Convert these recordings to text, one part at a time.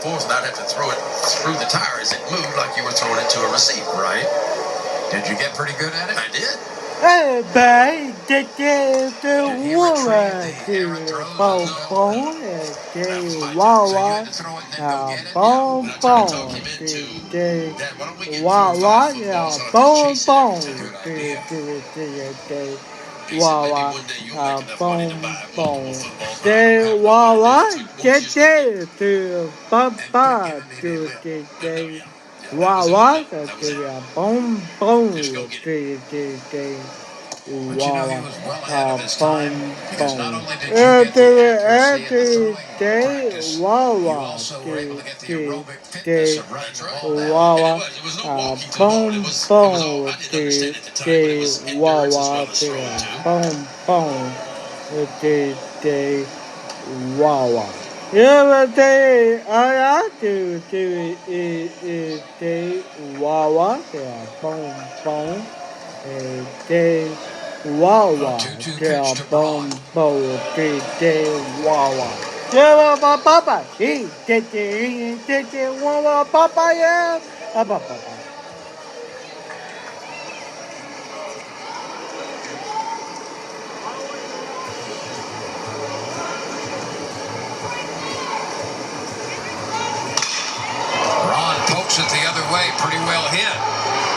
forth and I'd have to throw it through the tires. It moved like you were throwing it to a receiver, right? Did you get pretty good at it? I did. Everybody did the woman to boom Wawa boom Wawa boom Wawa boom Wawa get to Papa to Wawa boom boom Wawa boom boom every day Wawa Wawa boom boom Wawa boom boom Wawa. Every day I do Wawa boom boom day Wawa boom boom day Wawa. Yeah, Papa, he did Wawa Papa, yeah, Papa. It the other way, pretty well hit,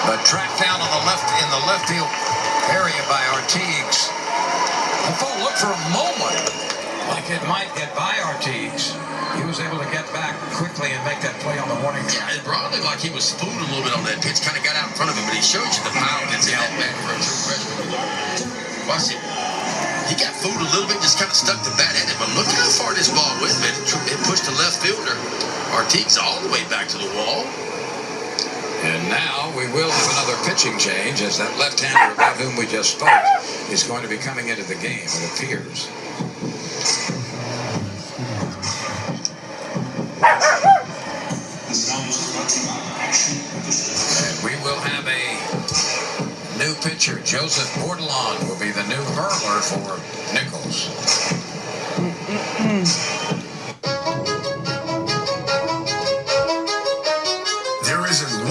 but tracked down on the left in the left field area by Ortiz. The ball looked for a moment like it might get by Ortiz. He was able to get back quickly and make that play on the warning track. Yeah, it probably like he was spooned a little bit on that pitch, kind of got out in front of him, but he shows you the power that's in that back for a true freshman. Watch it. He got fooled a little bit, just kind of stuck the bat in it, but look how far this ball went, man. It pushed the left fielder, Ortiz, all the way back to the wall. And now we will have another pitching change as that left-hander about whom we just spoke is going to be coming into the game, it appears. And we will have a new pitcher. Joseph Bordelon will be the new hurler for Nichols.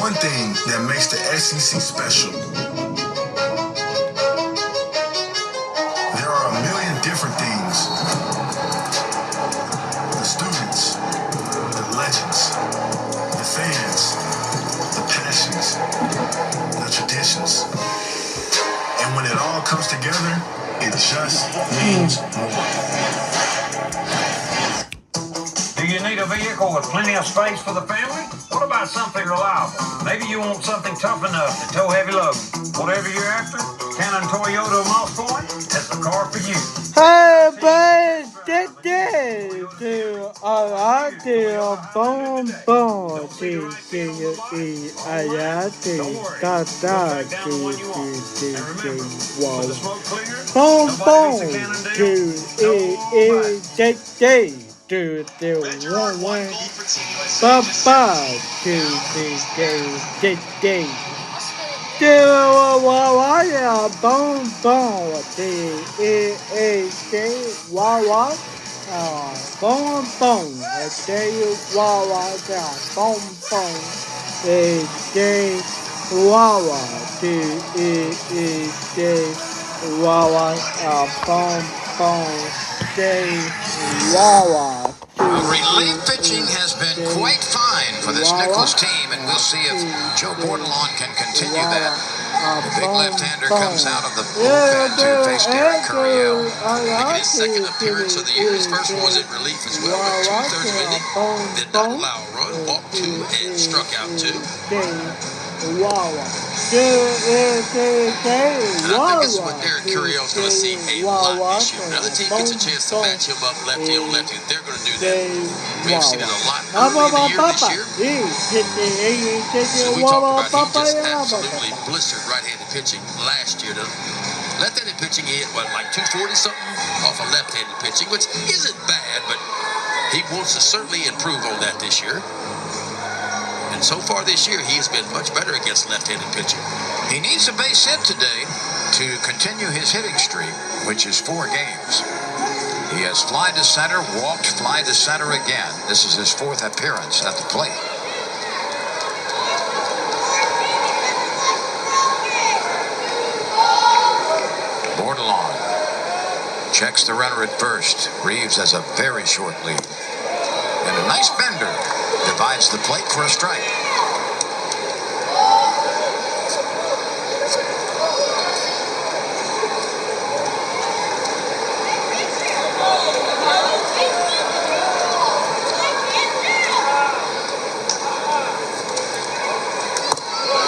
One thing that makes the SEC special. There are a million different things. The students, the legends, the fans, the passions, the traditions. And when it all comes together, it just means more. Do you need a vehicle with plenty of space for the family? What about something reliable? Maybe you want something tough enough to tow heavy load. Whatever you're after, Cannon Toyota of Moss Point has the car for you. Hey, baby, boom, boom, to the one Papa to the day Wawa boom boom the Wawa boom boom day Wawa boom boom day Wawa the Wawa boom boom day Wawa. Relief pitching has been quite fine for this Nichols team, and we'll see if Joe Bordelon can continue that. The big left-hander comes out of the bullpen to face Darren Curriel. Making his second appearance of the year. His first one was at relief as well, with 2/3 of inning. Did not allow a run, walked 2 and struck out 2. And I think this is what Darren Curriel's going to see a lot this year. Another team gets a chance to match him up lefty on lefty. They're going to do that. We have seen it a lot early in the year this year. So we talked about he just absolutely blistered right-handed pitching last year. Left-handed pitching, he hit, like 240-something off of left-handed pitching, which isn't bad, but he wants to certainly improve on that this year. And so far this year, he has been much better against left-handed pitching. He needs a base hit today to continue his hitting streak, which is 4 games. He has fly to center, walked, fly to center again. This is his 4th appearance at the plate. Bordelon checks the runner at first. Reeves has a very short lead. And a nice bender divides the plate for a strike.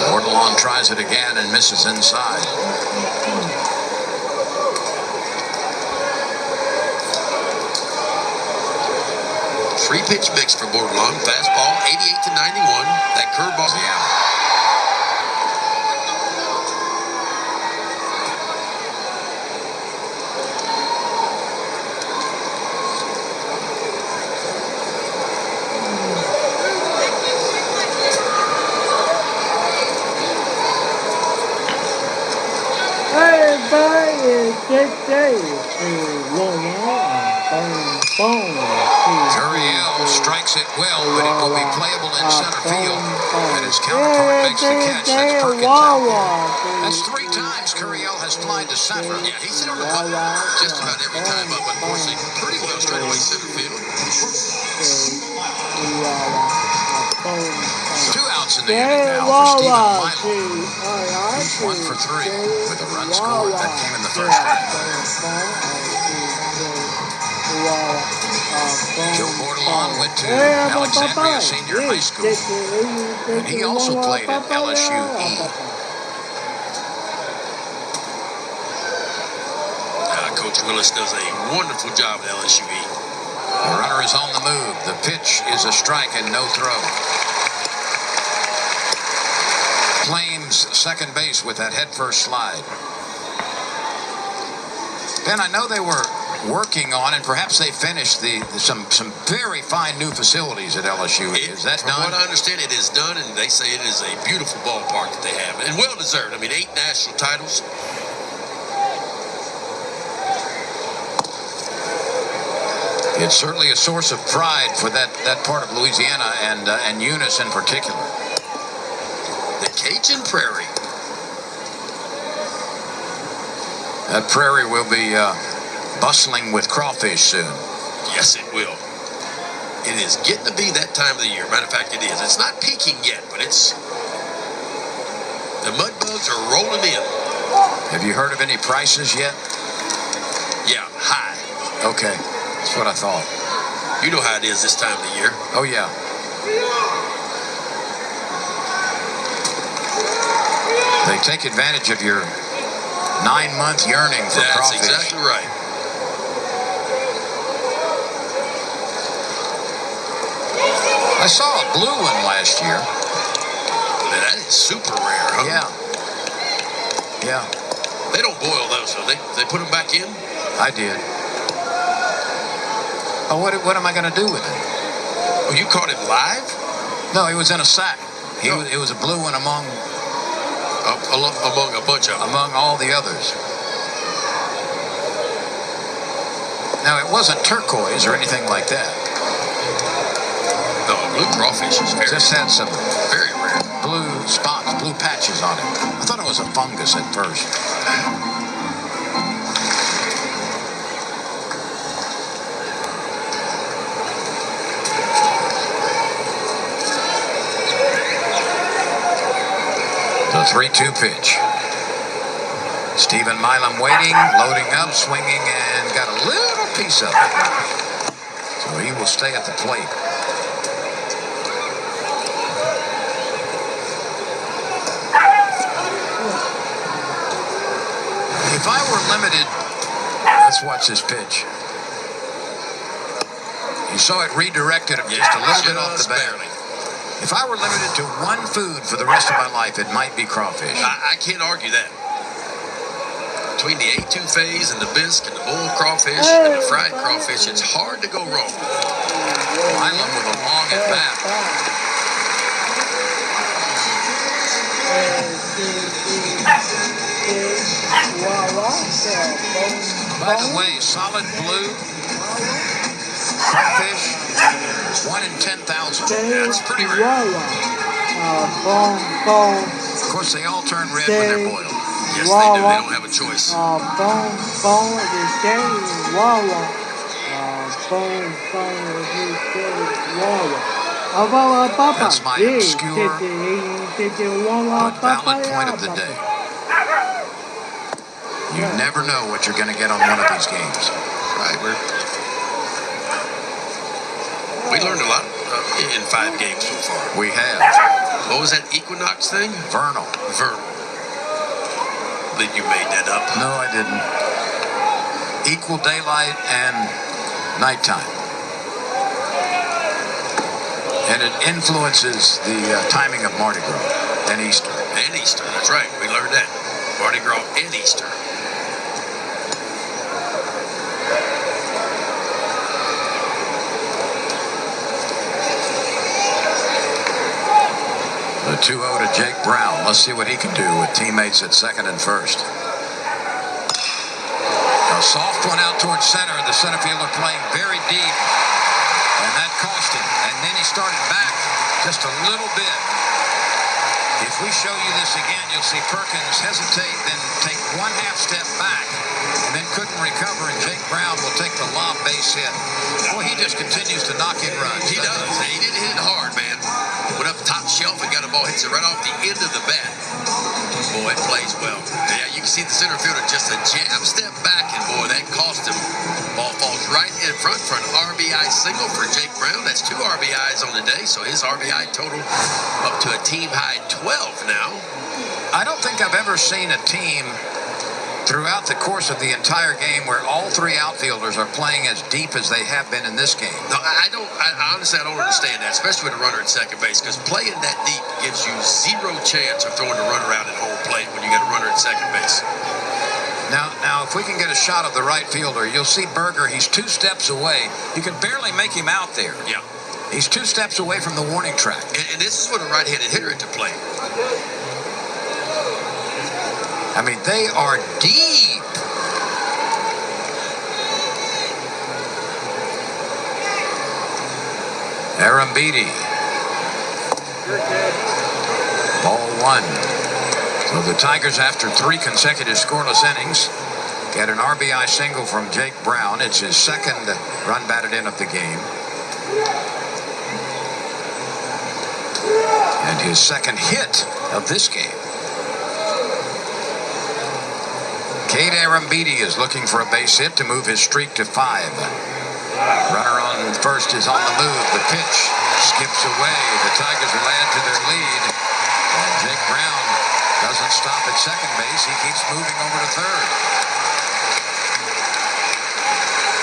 Bordelon tries it again and misses inside. 3-pitch mix for Bordelon. Fastball, 88 to 91. That curveball's the out. Gurriel strikes it well, but it will be playable in center field. And his counterpart makes the catch. That's Perkins out there. That's 3 times Gurriel has flied to center. Yeah, he's hit on the button just about every time up, unfortunately. Pretty well straight away center field. 2 outs in the inning now for Stephen Milam. He's 1 for 3 with a run scored. That came in the first inning. Joe Bordelon went to Alexandria Senior High School, and he also played at LSU-E. Coach Willis does a wonderful job at LSU-E. The runner is on the move. The pitch is a strike and no throw. Claims second base with that headfirst slide. Ben, I know they were working on, and perhaps they finished some very fine new facilities at LSU. Is that done? From what I understand, it is done, and they say it is a beautiful ballpark that they have, and well deserved. I mean, 8 national titles. It's certainly a source of pride for that part of Louisiana and Eunice in particular. The Cajun Prairie. That prairie will be bustling with crawfish soon. Yes, it will. It is getting to be that time of the year. Matter of fact, it is. It's not peaking yet, but it's... The mud bugs are rolling in. Have you heard of any prices yet? Yeah, high. Okay, that's what I thought. You know how it is this time of the year. Oh, yeah. They take advantage of your 9-month yearning for crawfish. That's exactly right. I saw a blue one last year. That is super rare, huh? Yeah. Yeah. They don't boil those, though. They put them back in? I did. Oh, what am I going to do with it? Oh, you caught him live? No, he was in a sack. It was a blue one among a bunch of them. Among all the others. Now, it wasn't turquoise or anything like that. No, blue crawfish is very Just had some very rare. Blue spots, blue patches on it. I thought it was a fungus at first. The 3-2 pitch. Stephen Milam waiting, loading up, swinging, and got a little piece of it. So he will stay at the plate. If I were limited, let's watch this pitch. You saw it redirected just a little bit off the bat. If I were limited to one food for the rest of my life, it might be crawfish. I can't argue that. Between the etouffees and the bisque and the boiled crawfish and the fried crawfish, it's hard to go wrong. Milam with a long at bat. By the way, solid blue Catfish, 1 in 10,000. That's pretty rare. Wawa. Bone, bone. Of course, they all turn red when they're boiled. Yes, they do. They don't have a choice. Bone, bone is day. Wawa. Bone, bone is day. Wawa. That's my obscure but valid point of the day. You never know what you're going to get on one of these games. Right. We learned a lot in 5 games so far. We have. What was that equinox thing? Vernal. Vernal. I believe you made that up. No, I didn't. Equal daylight and nighttime. And it influences the timing of Mardi Gras and Easter. And Easter, that's right. We learned that. Mardi Gras and Easter. The 2-0 to Jake Brown. Let's see what he can do with teammates at second and first. A soft one out towards center. The center fielder playing very deep. And that cost him. And then he started back just a little bit. If we show you this again, you'll see Perkins hesitate, then take 1/2 step back, and then couldn't recover, and Jake Brown will take the lob base hit. Boy, he just continues to knock in runs. He does. He didn't hit it hard, man. Went up top shelf and got a ball, hits it right off the end of the bat. Boy, it plays well. Yeah, you can see the center fielder just a jab step back, and boy, that cost him. Ball falls right in front for an RBI single for Jake Brown. That's 2 RBIs on the day, so his RBI total up to a team-high 12 now. I don't think I've ever seen a team throughout the course of the entire game where all 3 outfielders are playing as deep as they have been in this game. No, I honestly don't understand that, especially with a runner at second base, because playing that deep gives you 0 chance of throwing the runner out at home plate when you got a runner at second base. Now, if we can get a shot of the right fielder, you'll see Berger. He's 2 steps away. You can barely make him out there. Yeah. He's 2 steps away from the warning track. And this is what a right-handed hitter into play. I mean, they are deep. Arambidi. Ball 1. So the Tigers, after 3 consecutive scoreless innings, get an RBI single from Jake Brown. It's his second run batted in of the game. And his second hit of this game. Cade Arambidi is looking for a base hit to move his streak to 5. Runner on first is on the move. The pitch skips away. The Tigers will add to their lead. And Jake Brown doesn't stop at second base. He keeps moving over to third.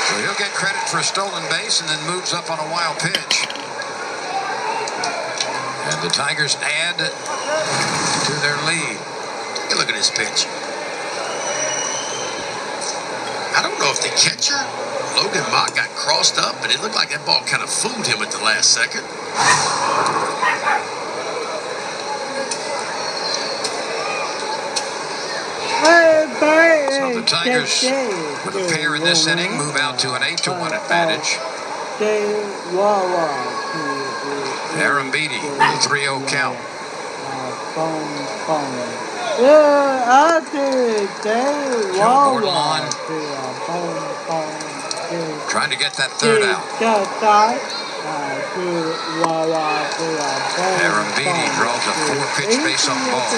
So he'll get credit for a stolen base and then moves up on a wild pitch. And the Tigers add to their lead. Take a look at this pitch. I don't know if the catcher, Logan Mott, got crossed up, but it looked like that ball kind of fooled him at the last second. So the Tigers, with a pair in this inning, move out to an 8-1 advantage. Arambidi with a 3-0 count. Joe Bordelon trying to get that third out. Arambidi draws a 4-pitch base on balls.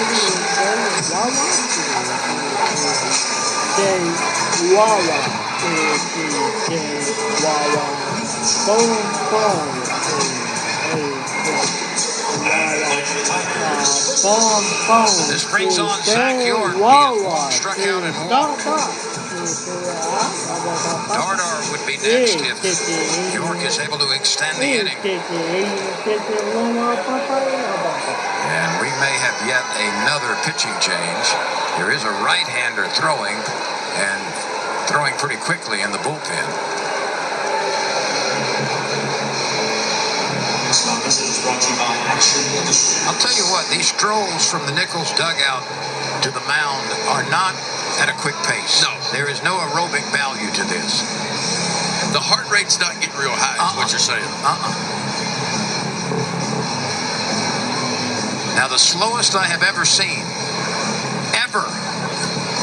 This brings on Zach York. He has struck out in 1. Dardar would be next if York is able to extend the inning. And we may have yet another pitching change. There is a right-hander throwing, and throwing pretty quickly in the bullpen. I'll tell you what, these strolls from the Nichols dugout to the mound are not at a quick pace. No. There is no aerobic value to this. The heart rate's not getting real high, is what you're saying. Now, the slowest I have ever seen,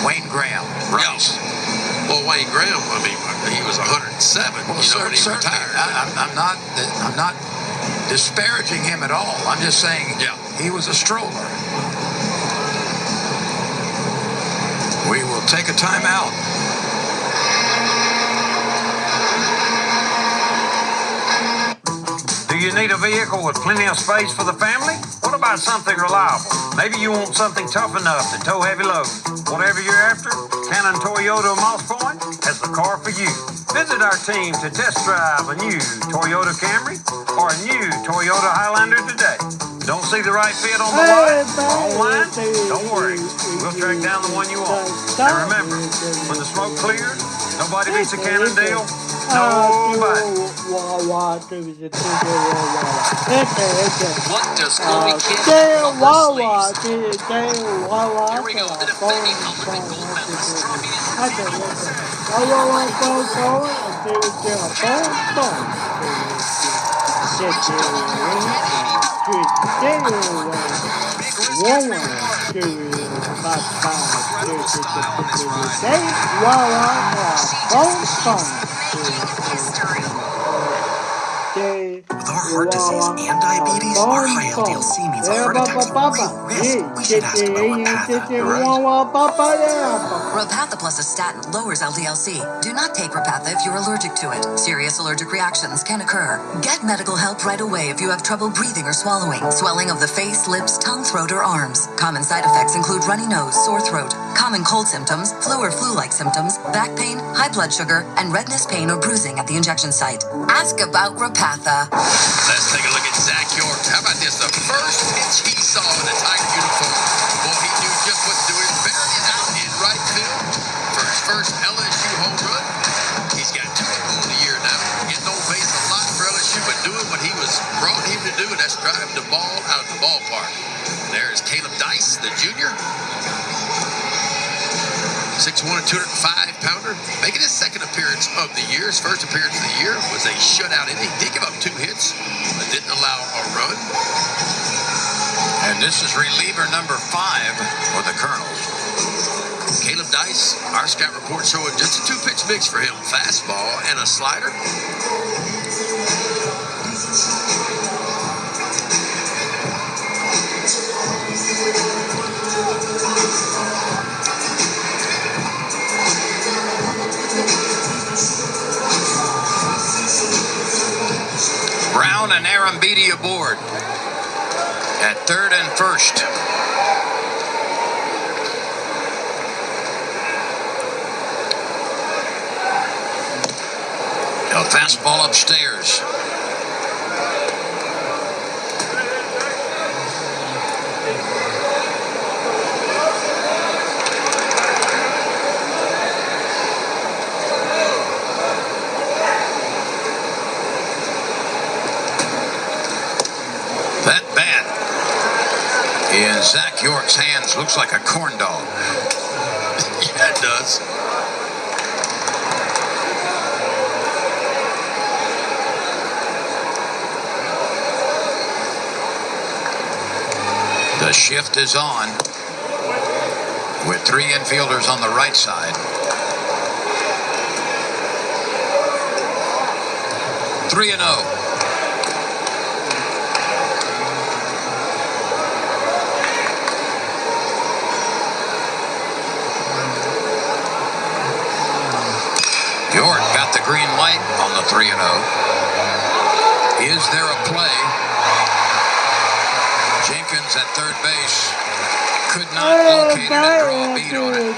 Wayne Graham runs. Well, Wayne Graham, I mean, he was 107, Well, when he retired. I'm not disparaging him at all. I'm just saying he was a stroller. We will take a timeout. Do you need a vehicle with plenty of space for the family? What about something reliable? Maybe you want something tough enough to tow heavy loads. Whatever you're after, Cannon Toyota of Moss Point has the car for you. Visit our team to test drive a new Toyota Camry or a new Toyota Highlander today. Don't see the right fit on the lot or online? Don't worry. We'll track down the one you want. And remember, when the smoke clears, nobody beats a Cannon deal. Nobody. What does Chloe Kidd Here roll her sleeves? we Here we go. The defending ultimate gold medalist champion. With our heart disease and diabetes, our high LDLC means a heart attack's a real risk. We should ask about Repatha. Repatha plus a statin lowers LDLC. Do not take Repatha if you're allergic to it. Serious allergic reactions can occur. Get medical help right away if you have trouble breathing or swallowing, swelling of the face, lips, tongue, throat, or arms. Common side effects include runny nose, sore throat, common cold symptoms, flu or flu-like symptoms, back pain, high blood sugar, and redness, pain, or bruising at the injection site. Ask about Repatha. Let's take a look at Zach York. How about this? The first pitch he saw in the Tiger uniform, boy, he knew just what to do. He buried it out in right field for his first LSU home run. He's got 2 of them on the year now. Getting on base a lot for LSU, but doing what he was brought him to do, and that's driving the ball out of the ballpark. There's Caleb Dice, the junior. 6'1", 205-pounder, making his second appearance of the year. His first appearance of the year was a shutout inning. He did give up 2 hits, but didn't allow a run. And this is reliever number 5 for the Colonels. Caleb Dice, our scout report showing just a 2-pitch mix for him. Fastball and a slider. Brown and Aaron Beatty aboard at third and first. A fastball upstairs. That bat in Zach York's hands looks like a corn dog. Yeah, it does. The shift is on with 3 infielders on the right side. 3-0. York got the green light on the 3-0. Is there a play? Jenkins at third base could not locate it and draw a beat on it.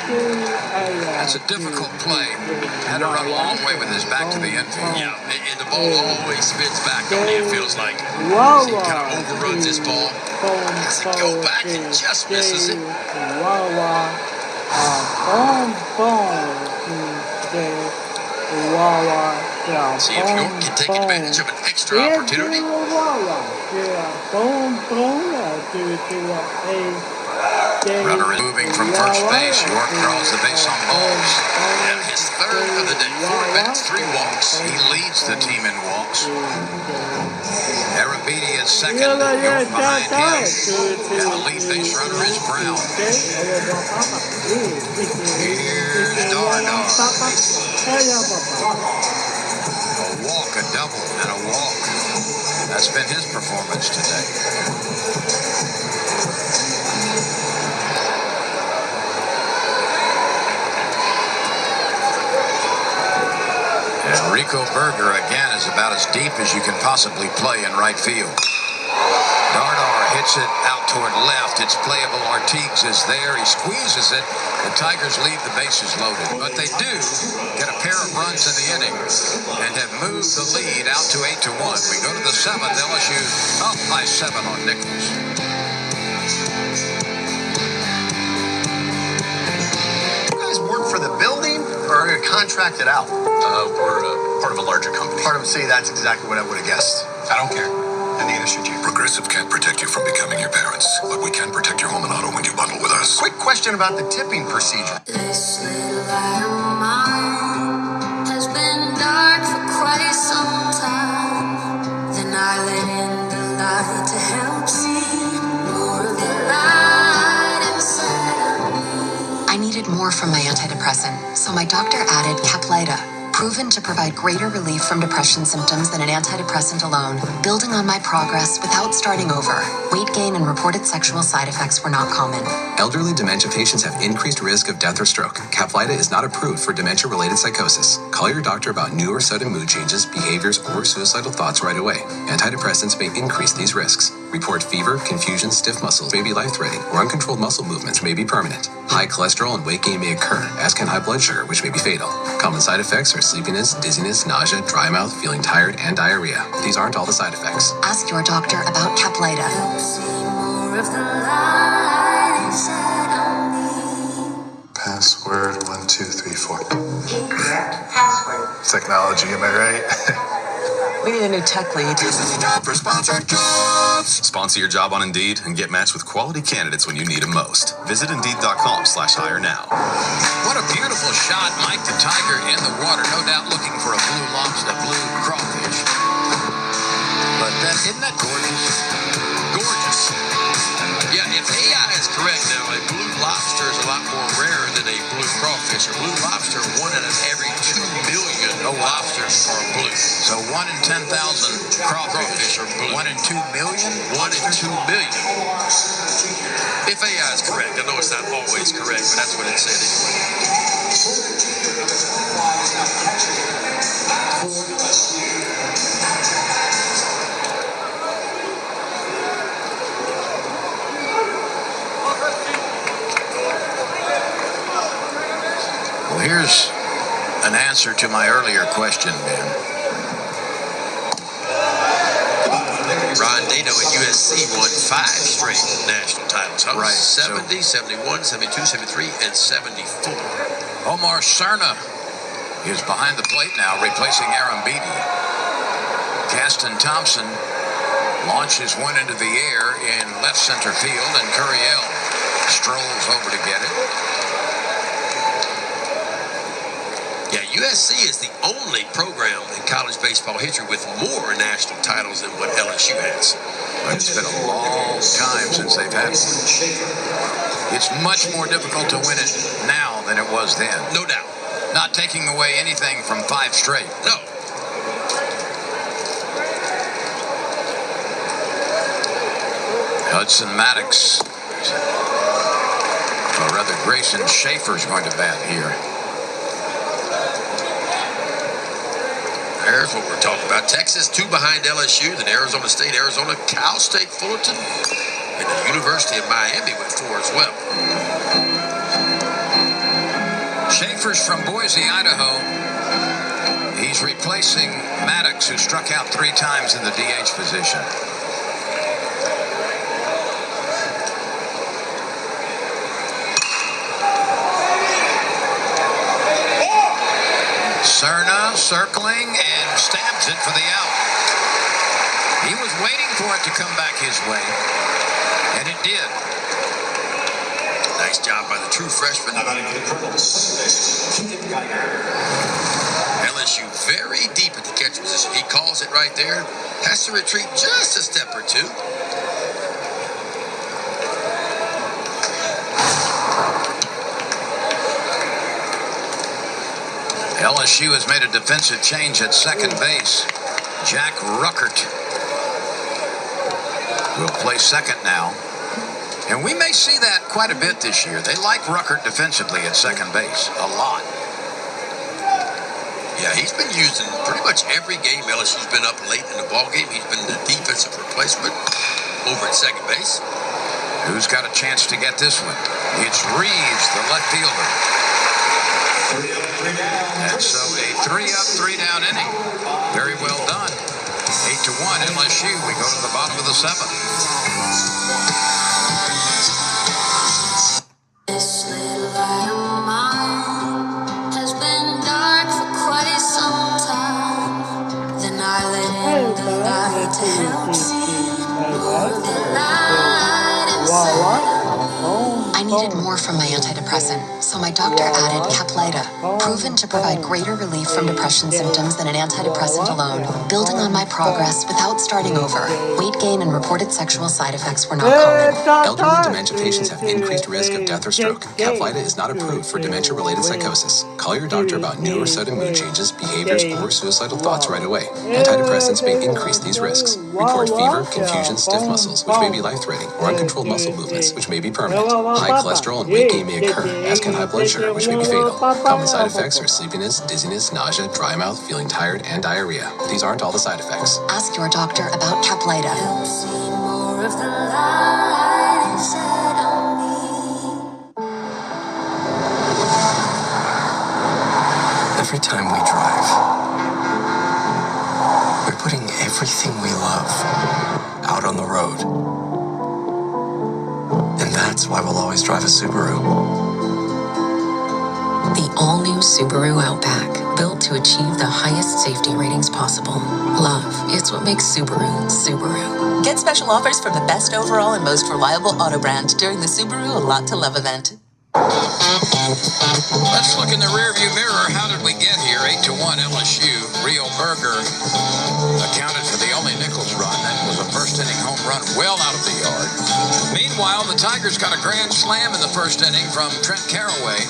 That's a difficult play. Had to run a long way with his back to the infield. Yeah, and the ball always spins back on you, it feels like. He kind of overruns this ball. Has to go back and just misses it. See if York can take advantage of an extra opportunity. Runner is moving from first base. York draws the base on balls. Yeah, his third of the day. 4 at-bats, 3 walks. He leads the team in walks. Arabidi is second. York behind him. And the lead base runner is Brown. Here's Darnall. A walk, a double, and a walk. That's been his performance today. And Rico Berger again is about as deep as you can possibly play in right field. Darnall hits it out toward left. It's playable. Ortiz is there. He squeezes it. The Tigers leave the bases loaded. But they do get a pair of runs in the inning and have moved the lead out to 8-1. We go to the 7th. LSU up by 7 on Nichols. You guys work for the building or are you contracted out? We're part of a larger company. Part of see, that's exactly what I would have guessed. I don't care. And neither should you. Progressive can't protect you from becoming your parents, but we can protect your home and auto when you bundle with us. Quick question about the tipping procedure. This little light of mine has been dark for quite some time. Then I let in the light to help see more of the light inside of me. I needed more from my antidepressant, so my doctor added Caplyta, proven to provide greater relief from depression symptoms than an antidepressant alone, building on my progress without starting over. Weight gain and reported sexual side effects were not common. Elderly dementia patients have increased risk of death or stroke. Caplyta is not approved for dementia-related psychosis. Call your doctor about new or sudden mood changes, behaviors, or suicidal thoughts right away. Antidepressants may increase these risks. Report fever, confusion, stiff muscles may be life-threatening, or uncontrolled muscle movements may be permanent. High cholesterol and weight gain may occur, as can high blood sugar, which may be fatal. Common side effects are sleepiness, dizziness, nausea, dry mouth, feeling tired, and diarrhea. These aren't all the side effects. Ask your doctor about Caplyta. See more of the light inside of me. Password 1234. Incorrect password. Technology, am I right? We need a new tech lead. This is the job for sponsored jobs. Sponsor your job on Indeed and get matched with quality candidates when you need them most. Visit Indeed.com/hire now. What a beautiful shot. Mike the Tiger in the water. No doubt looking for a blue lobster, blue crawfish. But isn't that gorgeous? Gorgeous. Yeah, if AI is correct now, a blue lobster is a lot more rare than a blue crawfish. A blue lobster, 1 out of every 2 million lobsters are blue. So 1 in 10,000 crawfish are blue. 1 in 2 million? 1 in 2 million. If AI is correct, I know it's not always correct, but that's what it said anyway. Well, here's an answer to my earlier question, Ben. Ron Dano at USC won 5 straight national titles. Huh? Right. 70, 71, 72, 73, and 74. Omar Cerna is behind the plate now, replacing Arambidi. Gaston Thompson launches one into the air in left center field, and Curiel strolls over to get it. Yeah, USC is the only program in college baseball history with more national titles than what LSU has. But it's been a long time since they've had one. It's much more difficult to win it now than it was then. No doubt. Not taking away anything from 5 straight. No. Hudson Maddox, or rather Grayson Schaefer's going to bat here. There's what we're talking about. Texas 2 behind LSU, then Arizona State, Arizona, Cal State, Fullerton, and the University of Miami went 4 as well. Schaefer's from Boise, Idaho. He's replacing Maddox, who struck out 3 times in the DH position. Cerna circling and stabs it for the out. He was waiting for it to come back his way, and it did. Nice job by the true freshman. LSU very deep at the catch position. He calls it right there. Has to retreat just a step or two. LSU has made a defensive change at second base. Jack Ruckert will play second now. And we may see that quite a bit this year. They like Ruckert defensively at second base. A lot. Yeah, he's been used in pretty much every game LSU's been up late in the ball game. He's been the defensive replacement over at second base. Who's got a chance to get this one? It's Reeves, the left fielder. And so a 3-up, 3-down inning. Very well done. 8-1 LSU. We go to the bottom of the seventh. This little light of mine has been dark for quite some time. Then I let in the light to help see more of the light inside. I needed more from my antidepressant, so my doctor added Caplyta, proven to provide greater relief from depression symptoms than an antidepressant alone, building on my progress without starting over. Weight gain and reported sexual side effects were not common. Elderly dementia patients have increased risk of death or stroke. Caplyta is not approved for dementia-related psychosis. Call your doctor about new or sudden mood changes, behaviors, or suicidal thoughts right away. Antidepressants may increase these risks. Report fever, confusion, stiff muscles, which may be life-threatening, or uncontrolled muscle movements, which may be permanent. High cholesterol and weight gain may occur, as can high blood sugar, which may be fatal. Common side effects are sleepiness, dizziness, nausea, dry mouth, feeling tired, and diarrhea. These aren't all the side effects. Ask your doctor about Caplyta. Help see more of the light inside of me. Every time we drive, we're putting everything we love out on the road. And that's why we'll always drive a Subaru. The all-new Subaru Outback, built to achieve the highest safety ratings possible. Love, it's what makes Subaru, Subaru. Get special offers from the best overall and most reliable auto brand during the Subaru A Lot to Love event. Let's look in the rearview mirror. How did we get here? 8-1 LSU. Rio Berger accounted for the only Nichols run. That was a first-inning home run well out of the yard. Meanwhile, the Tigers got a grand slam in the first inning from Trent Caraway.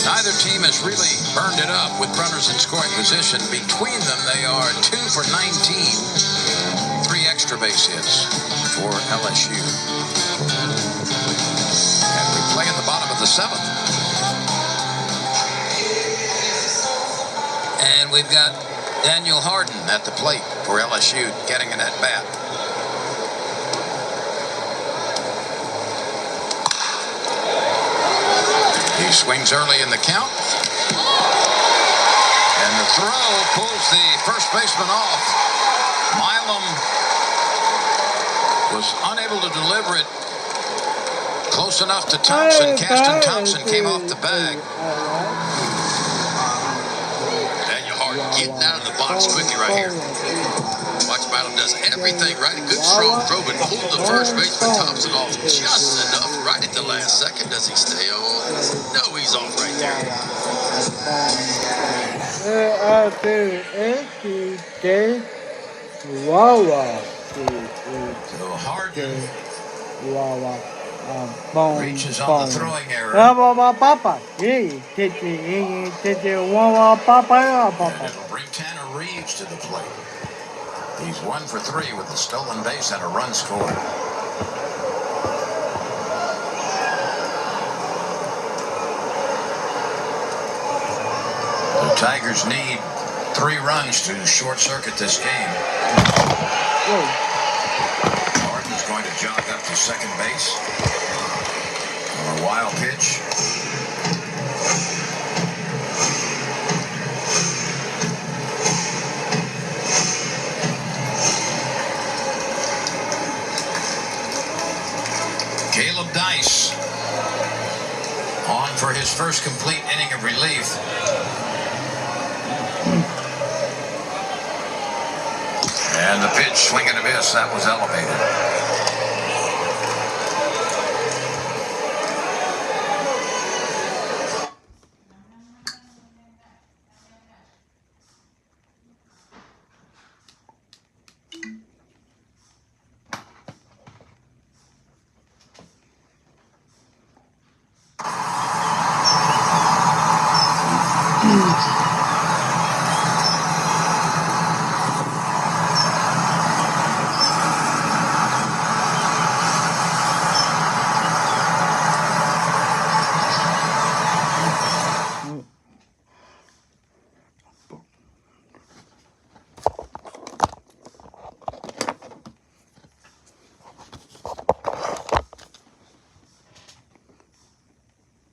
Neither team has really burned it up with runners in scoring position. Between them, they are 2 for 19. 3 extra base hits for LSU. And we play in the bottom of the seventh. And we've got Daniel Harden at the plate for LSU getting an at-bat. He swings early in the count. And the throw pulls the first baseman off. Milam was unable to deliver it close enough to Thompson. Caston Thompson came off the bag. Daniel Harden getting out of the box quickly right here. Watch Milam does everything right. A good strong throw, but pulled the first baseman Thompson off just enough right at the last second. Does he stay on? No, he's off right there. So Harden reaches on the throwing area. And it'll bring Tanner Reeves to the plate. He's 1 for 3 with a stolen base and a run scored. The Tigers need 3 runs to short-circuit this game. Harden's going to jog up to second base on a wild pitch. Caleb Dice on for his first complete inning of relief. And the pitch, swing and a miss, that was elevated.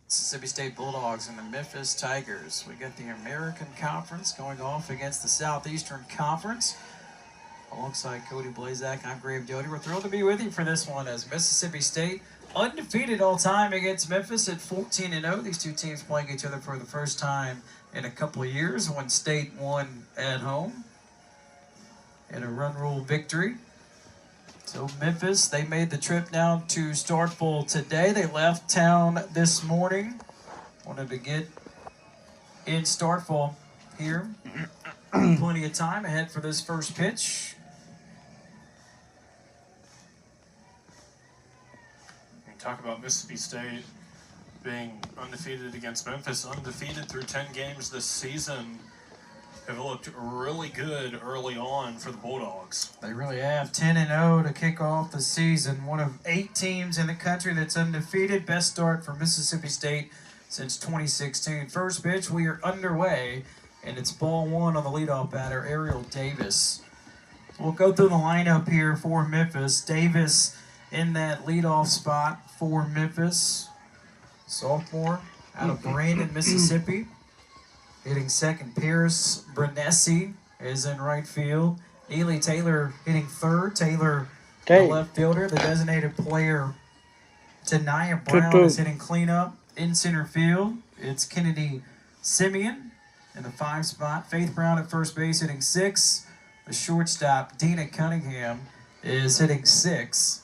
Mississippi State Bulldogs and the Memphis Tigers. We got the American Conference going off against the Southeastern Conference. Alongside Cody Blazak, I'm Graham Doty. We're thrilled to be with you for this one as Mississippi State undefeated all time against Memphis at 14-0. These two teams playing each other for the first time in a couple of years when State won at home in a run rule victory. So Memphis, they made the trip down to Starkville today. They left town this morning. Wanted to get in Starkville here. Plenty of time ahead for this first pitch. Talk about Mississippi State being undefeated against Memphis, undefeated through 10 games this season. Have looked really good early on for the Bulldogs. They really have. 10-0 to kick off the season. One of 8 teams in the country that's undefeated. Best start for Mississippi State since 2016. First pitch, we are underway, and it's ball 1 on the leadoff batter, Ariel Davis. We'll go through the lineup here for Memphis. Davis in that leadoff spot for Memphis. Sophomore out of Brandon, Mississippi. Hitting second, Pierce Brenesi is in right field. Ely Taylor hitting third. Taylor, the left fielder. The designated player, Tanaya Brown, is hitting cleanup in center field. It's Kennedy Simeon in the 5 spot. Faith Brown at first base hitting 6. The shortstop, Dina Cunningham, is hitting 6.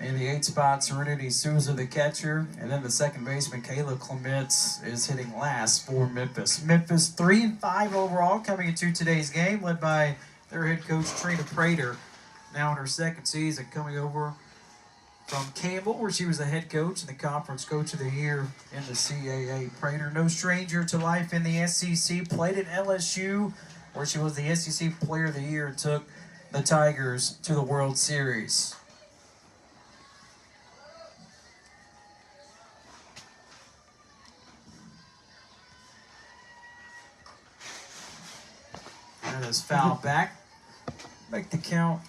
In the 8 spot, Serenity Souza, the catcher. And then the second baseman, Caleb Clements, is hitting last for Memphis. Memphis 3-5 overall coming into today's game, led by their head coach, Trina Prater. Now in her second season, coming over from Campbell, where she was the head coach and the conference coach of the year in the CAA. Prater, no stranger to life in the SEC, played at LSU, where she was the SEC Player of the Year and took the Tigers to the World Series. That is foul back. Make the count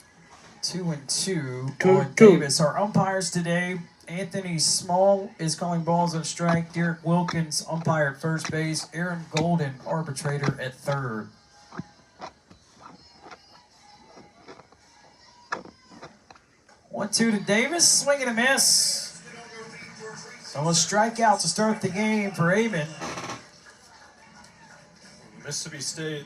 2-2 on Davis. Our umpires today, Anthony Small is calling balls on strike. Derek Wilkins, umpire at first base. Aaron Golden, arbitrator at third. One-two to Davis, swing and a miss. So a strikeout to start the game for Amon. Mississippi State,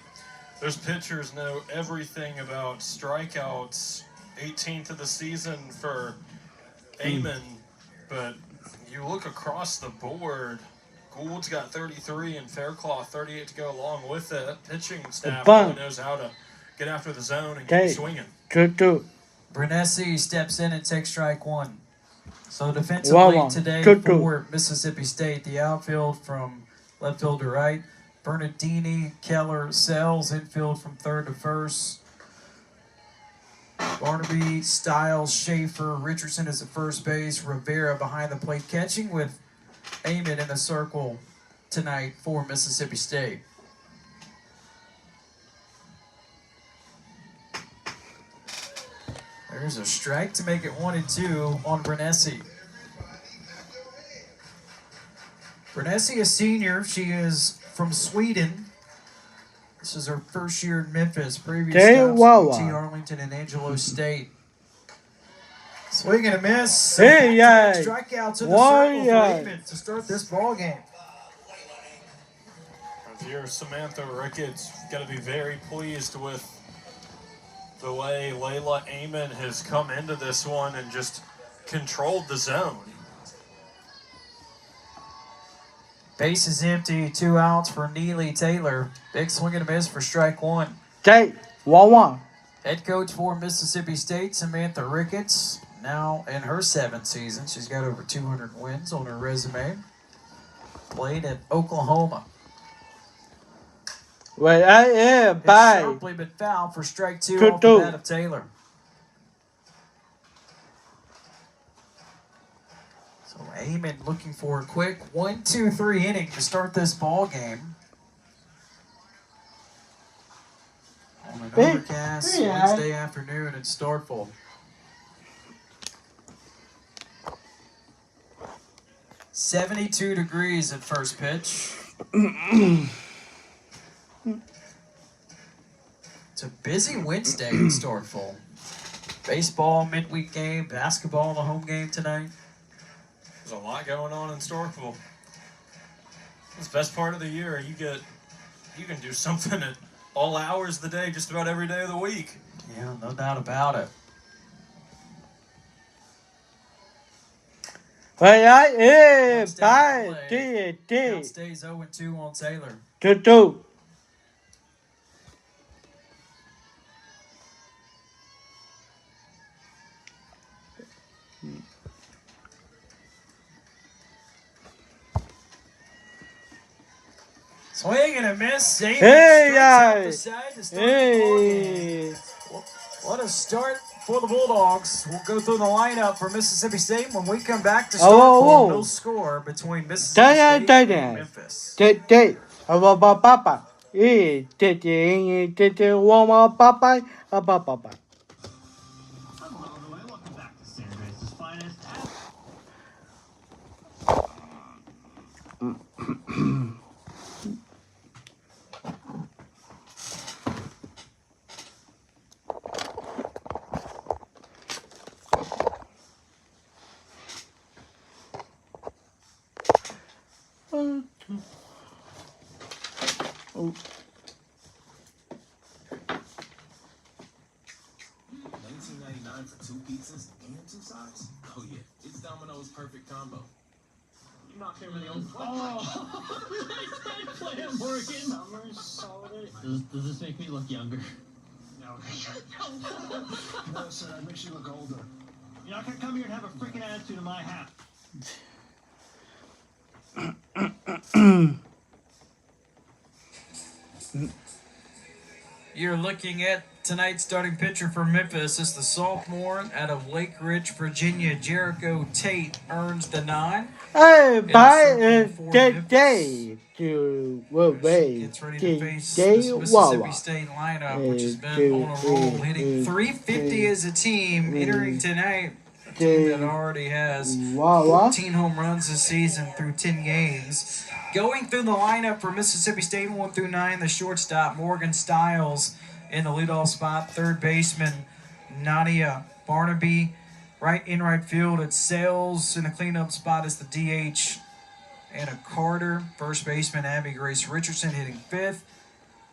those pitchers know everything about strikeouts. 18th of the season for Amon, but you look across the board, Gould's got 33 and Faircloth 38 to go along with it. Pitching staff really knows how to get after the zone and keep swinging. Brenesi steps in and takes strike 1. So defensively today for Mississippi State, the outfield from left field to right. Bernardini, Keller, Sells, infield from third to first. Barnaby, Stiles, Schaefer, Richardson is at first base. Rivera behind the plate catching with Amon in the circle tonight for Mississippi State. There's a strike to make it 1-2 on Brenesi. Brenesi, a senior. She is from Sweden. This is her first year in Memphis. Previous stops, UT Arlington and Angelo State. Swing and a miss. Strikeouts in the circle for Amon to start this ball game. If you're Samantha Ricketts, got to be very pleased with the way Layla Amon has come into this one and just controlled the zone. Base is empty, 2 outs for Neely Taylor. Big swing and a miss for strike 1. 1-1. Head coach for Mississippi State, Samantha Ricketts, now in her 7th season. She's got over 200 wins on her resume. Played at Oklahoma. Well, I am It's by sharply been fouled for strike 2 Two, off the two. bat of Taylor. So Amon looking for a quick 1-2-3 inning to start this ball game. On an overcast Wednesday afternoon in Starkville. 72 degrees at first pitch. It's a busy Wednesday in Starkville. Baseball midweek game, basketball the home game tonight. There's a lot going on in Starkville. It's the best part of the year. You can do something at all hours of the day, just about every day of the week. Yeah, no doubt about it. Well, I am Touchdown by play. Count TNT. stays 0-2 on Taylor. 2-2. Swing and a miss. Amon Hey, strikes out the guys. side to start the ball game. Hey. What a start for the Bulldogs. We'll go through the lineup for Mississippi State when we come back to start Oh, no score between Mississippi State and Memphis. TNT. Papa. TNT. TNT. Warm Papa. Papa. Oh. 1999 for 2 pizzas and 2 sides? Oh yeah, it's Domino's perfect combo. You knocked him in the old Plan working. Summer solid. Does this make me look younger? No. No, sir, that makes you look older. You're not gonna come here and have a freaking attitude in my hat. You're looking at tonight's starting pitcher for Memphis. It's the sophomore out of Lake Ridge, Virginia, Jericho Tate earns the 9. Hey, by today to away. Gets ready to face this Mississippi State lineup, which has been on a roll, hitting 350 as a team, entering tonight. A team that already has 14 home runs this season through 10 games. Going through the lineup for Mississippi State 1 through 9, the shortstop Morgan Stiles in the leadoff spot, third baseman Nadia Barnaby, right field it's Sales in the cleanup spot is the DH Anna Carter, first baseman Abby Grace Richardson hitting 5th,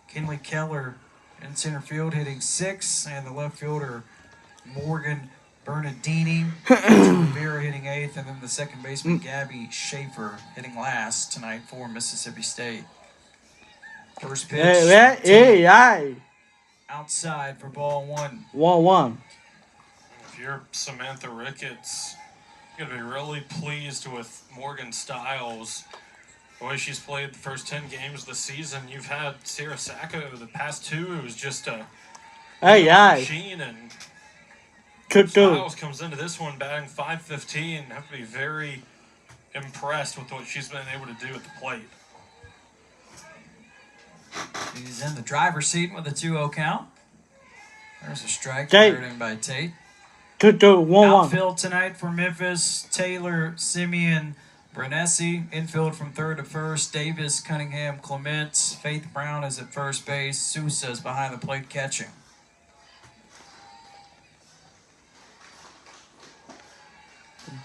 Kinley Keller in center field hitting 6th, and the left fielder Morgan Bernardini, Rivera hitting 8th, and then the second baseman Gabby Schaefer hitting last tonight for Mississippi State. First pitch outside for ball 1. 1-1. If you're Samantha Ricketts, you're going to be really pleased with Morgan Stiles. The way she's played the first 10 games of the season. You've had Sarah Sacco the past 2. It was just a machine, and Stiles comes into this one batting .515. Have to be very impressed with what she's been able to do at the plate. He's in the driver's seat with a 2-0 count. There's a strike third by Tate. 2-1. Outfield tonight for Memphis, Taylor, Simeon, Brenesi. Infield from third to first, Davis, Cunningham, Clement. Faith Brown is at first base. Sousa is behind the plate catching.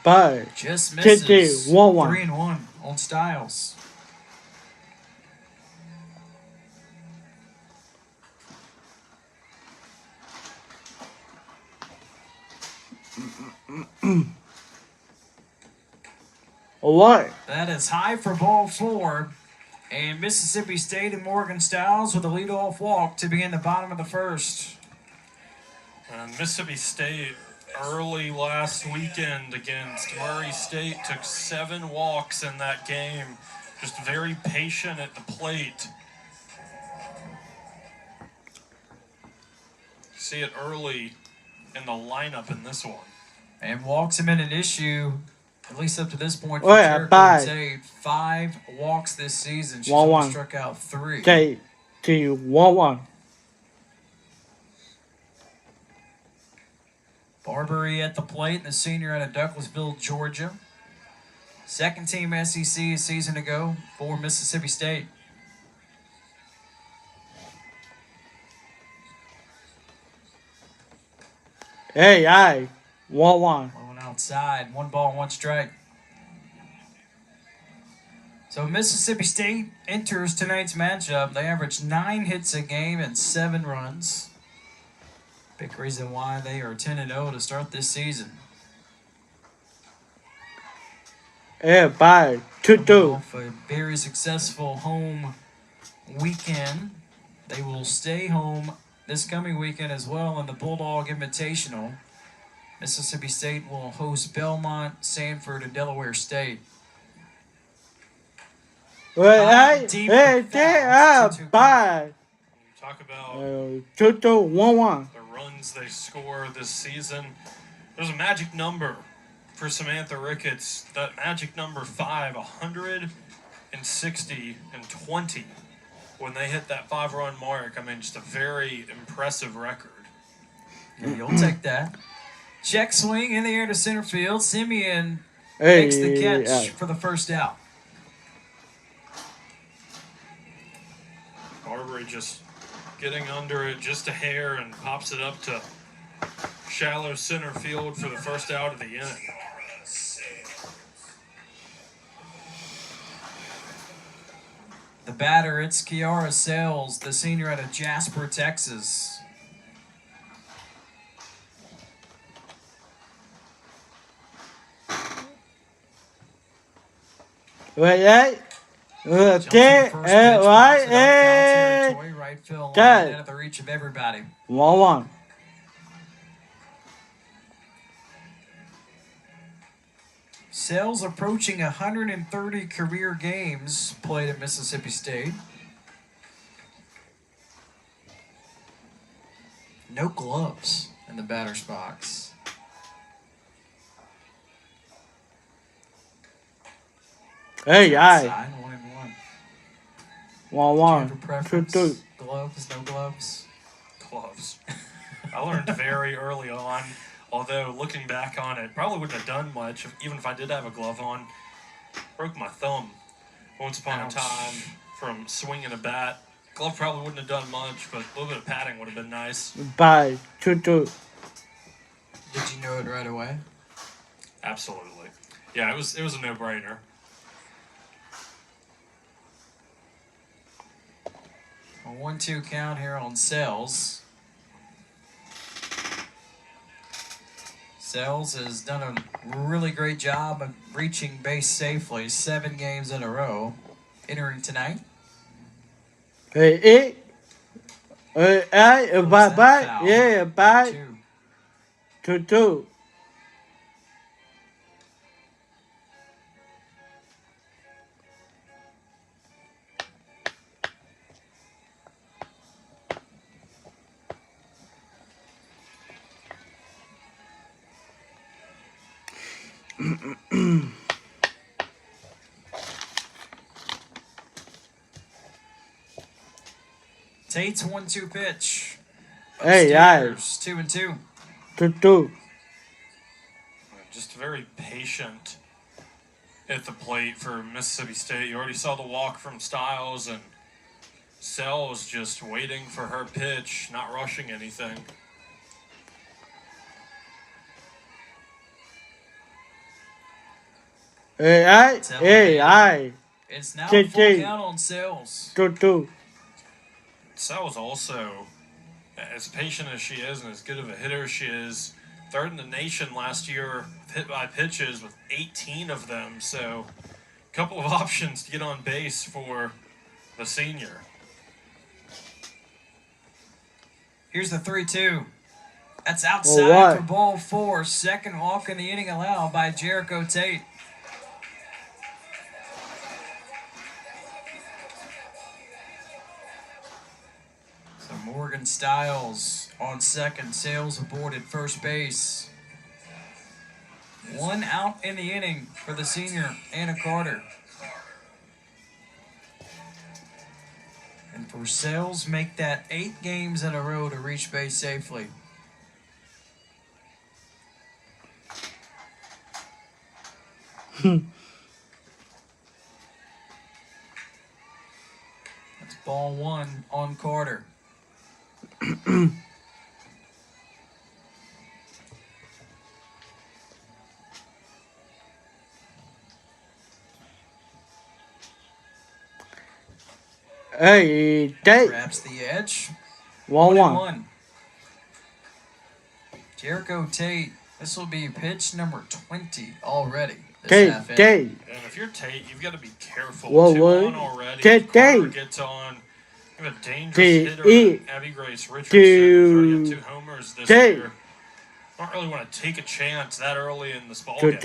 But just misses. 1-1. 3-1 on Stiles. What? That is high for ball 4. And Mississippi State and Morgan Stiles with a leadoff walk to begin the bottom of the first. Mississippi State early last weekend against Murray State took 7 walks in that game. Just very patient at the plate. see it early in the lineup in this one. And walks have been an issue, at least up to this point, Oh, for yeah, Jericho bye. Tate. 5 walks this season. She's 1-1. only struck out 3. Tate to 1-1. Barbary at the plate, the senior out of Douglasville, Georgia. Second team SEC a season ago for Mississippi State. Hey, 1-1. Going outside, 1 ball, 1 strike. So Mississippi State enters tonight's matchup. They average 9 hits a game and 7 runs. Big reason why they are 10-0 to start this season. Hey, bye. 2-2. Off a very successful home weekend. They will stay home this coming weekend as well in the Bulldog Invitational. Mississippi State will host Belmont, Sanford, and Delaware State. Hey, Deep hey, foul. bye. Talk about 2-2, 1-1. the runs they score this season. There's a magic number for Samantha Ricketts. That magic number 5, 160 and 20. When they hit that 5-run mark, I mean, just a very impressive record. Yeah, you'll take that. Check swing in the air to center field. Simeon makes the catch for the first out. Barbary just getting under it just a hair and pops it up to shallow center field for the first out of the inning. The batter, it's Kiara Sales, the senior out of Jasper, Texas. Hey, okay, Right field, line out of the reach of everybody. 1-1. Sales approaching 130 career games played at Mississippi State. No gloves in the batter's box. Hey, Outside, 1-1. 1-1. 2-2. Gloves, no gloves. Gloves. I learned very early on, although looking back on it, probably wouldn't have done much, even if I did have a glove on. Broke my thumb once upon a time from swinging a bat. Glove probably wouldn't have done much, but a little bit of padding would have been nice. Bye. 2-2. Did you know it right away? Absolutely. Yeah, it was a no-brainer. A 1-2 count here on Sales. Sales has done a really great job of reaching base safely 7 games in a row. Entering tonight. Hey, bye. Yeah, bye. 2-2. Tate's 1-2 pitch. Hey, Upstairs, 2-2. 2-2. Just very patient at the plate for Mississippi State. You already saw the walk from Styles, and Sells just waiting for her pitch, not rushing anything. Hey, It's now a full count on Sales. 2-2. Sells also, as patient as she is and as good of a hitter as she is, third in the nation last year hit by pitches with 18 of them. So a couple of options to get on base for the senior. Here's the 3-2. That's outside for ball 4. Second walk in the inning allowed by Jericho Tate. So Morgan Stiles on second. Sales aboard at first base. 1 out in the inning for the senior, Anna Carter. And for Sales, make that 8 games in a row to reach base safely. That's ball 1 on Carter. Hey, Tate. Grabs the edge. 1-1. Jericho Tate. This will be pitch number 20 already. Tate. And if you're Tate, you've got to be careful. 2 on already. Tate. Carter gets on. You have a dangerous hitter, Abby Grace Richardson, who's already got 2 homers this year. Don't really want to take a chance that early in this ball game.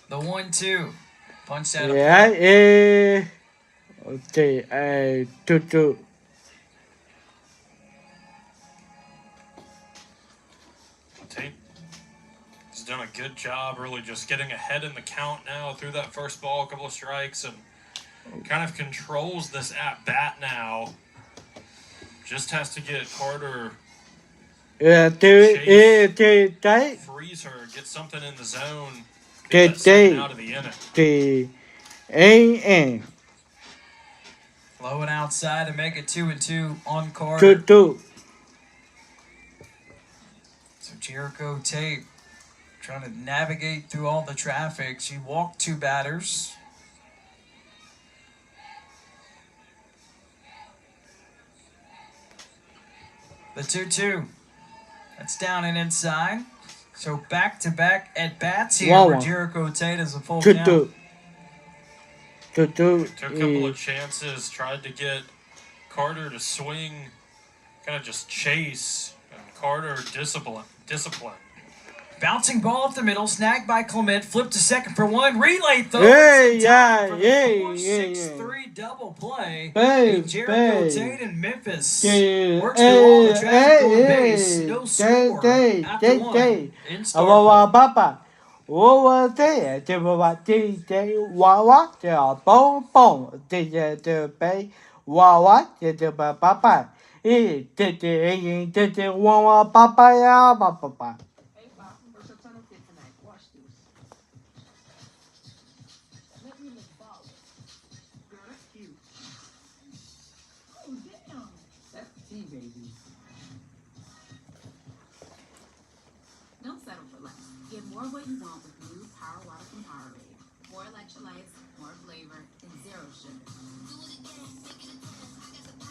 The 1-2. Punched out. Yeah, okay, 2-2. Tate has done a good job really just getting ahead in the count now through that first ball, a couple of strikes, and kind of controls this at-bat now. Just has to get Carter freeze her, get something in the zone. Out of the inning. Flowing outside to make it 2-2 on Carter. 2-2. So Jericho Tate trying to navigate through all the traffic. She walked 2 batters. The 2-2. That's down and inside. So back-to-back at-bats here for Jericho Tate as a full count. 2-2. Took a couple of chances, tried to get Carter to swing, kind of just chase, and Carter discipline. Bouncing ball up the middle, snagged by Clement, flipped to second for 1, relay throw. 4-6-3 double play. Jericho Tate and Memphis works through all the traffic on base. No score after 1 in Starkville. Papa. Over there, DJ Wawa, boom, boom, DJ Bay, Wawa, DJ Papa. DJ Wawa, Papa, Papa. Don't settle for less. Get more what you want with new Power Water from Powerade. More electrolytes, more flavor, and 0 sugar.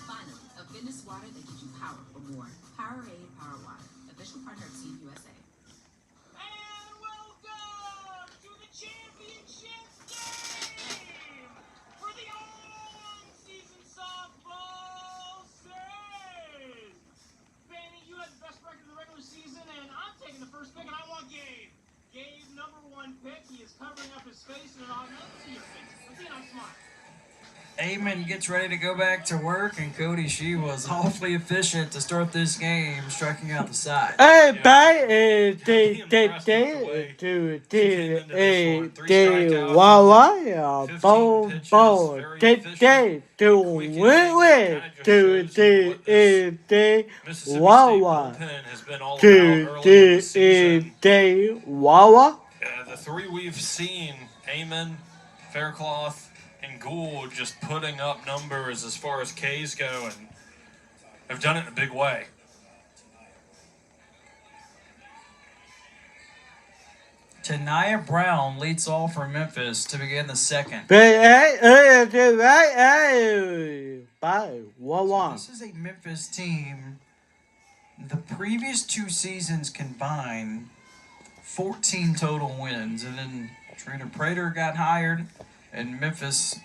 Finally, a fitness water that gives you power for more. Powerade Power Water, official partner of Team USA. And welcome to the championship game for the on-season softball series. Fanny, you had the best record in the regular season, and I'm taking the first pick, and I want Gabe. Gabe, number 1 pick. He is covering up his face, and I'll see your face. Let's see how I'm smart. Eamon gets ready to go back to work, and Cody, she was awfully efficient to start this game, striking out the side. Hey, bye, Wawa, boom, boom, Wawa, Wawa. The 3 we've seen, Eamon, Faircloth, and Gould just putting up numbers as far as Ks go, and have done it in a big way. Tanaya Brown leads off for Memphis to begin the second. This is a Memphis team. The previous 2 seasons combined, 14 total wins, and then Trina Prater got hired, and Memphis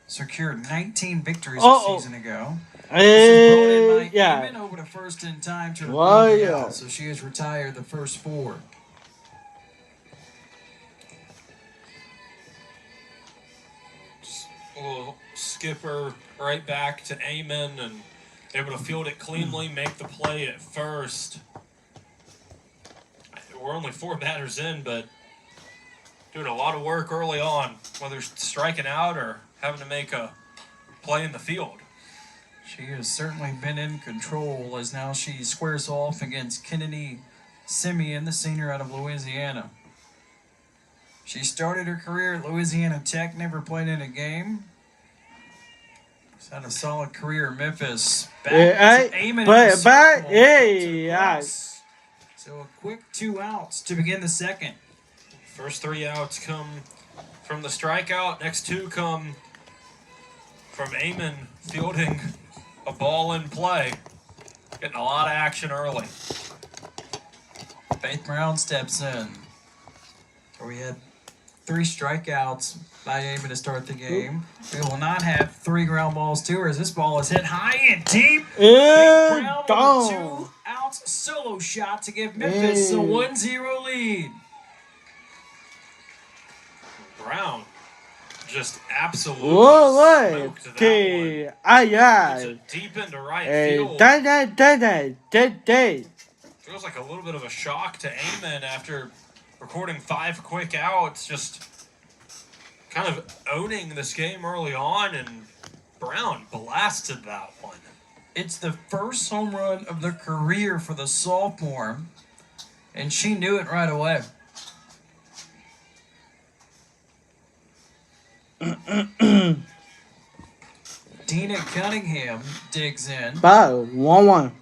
secured 19 victories a season ago. This is brought in by yeah. Eamon over to first in time to Well, record the yeah. out, so she has retired the first 4. A little skipper right back to Amon and able to field it cleanly, make the play at first. We're only 4 batters in, but doing a lot of work early on, whether striking out or having to make a play in the field. She has certainly been in control as now she squares off against Kennedy Simeon, the senior out of Louisiana. She started her career at Louisiana Tech, never played in a game. She's had a solid career in Memphis. Back to Amon in the circle. Yeah. So a quick 2 outs to begin the second. First 3 outs come from the strikeout. Next 2 come from Amon fielding a ball in play. Getting a lot of action early. Faith Brown steps in. So we had 3 strikeouts by Amon to start the game. We will not have 3 ground balls to her as this ball is hit high and deep. Faith Brown with a 2 outs solo shot to give Memphis a 1-0 lead. Brown just absolutely smoked that one. Deep into right field. Feels like a little bit of a shock to Amon after recording 5 quick outs, just kind of owning this game early on, and Brown blasted that one. It's the first home run of the career for the sophomore, and she knew it right away. Dina Cunningham digs in. 1-1.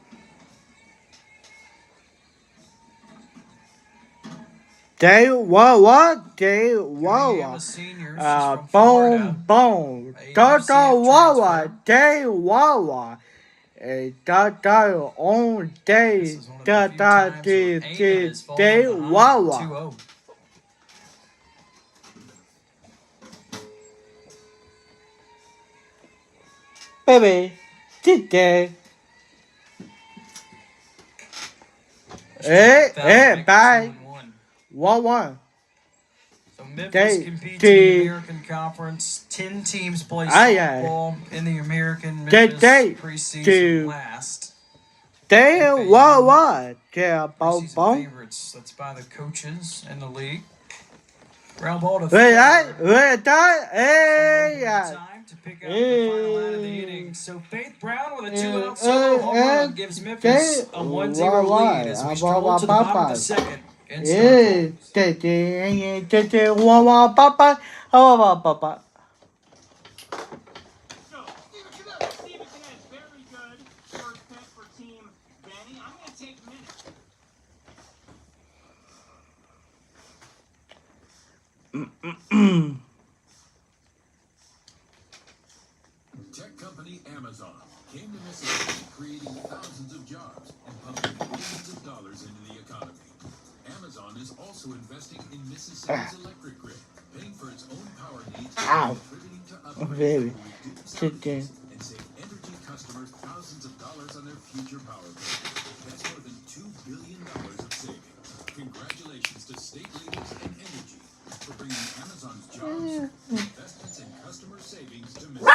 Day Wawa. Boom. Toto Wawa. Day Wawa. Toto on day. Day Wawa. Baby, today. Bye. 1-1. So Memphis competes in the American Conference. 10 teams play softball in the American Memphis preseason last. Preseason favorites. That's by the coaches in the league. Ground ball to third. Time to pick up the final out of the inning. So Faith Brown with a 2-out solo home run gives Memphis a 1-0 lead as we stroll to the bottom of the second. Tech company Amazon came to Mississippi, creating thousands of jobs and pumping billions of dollars into the economy. Amazon is also investing in Mississippi's electric grid, paying for its own power needs and contributing to upgrades to reduce outages and save energy customers thousands of dollars on their future power bills. That's more than $2 billion of savings. Congratulations to state leaders and energy for bringing Amazon's jobs, investments, and customer savings to Mississippi.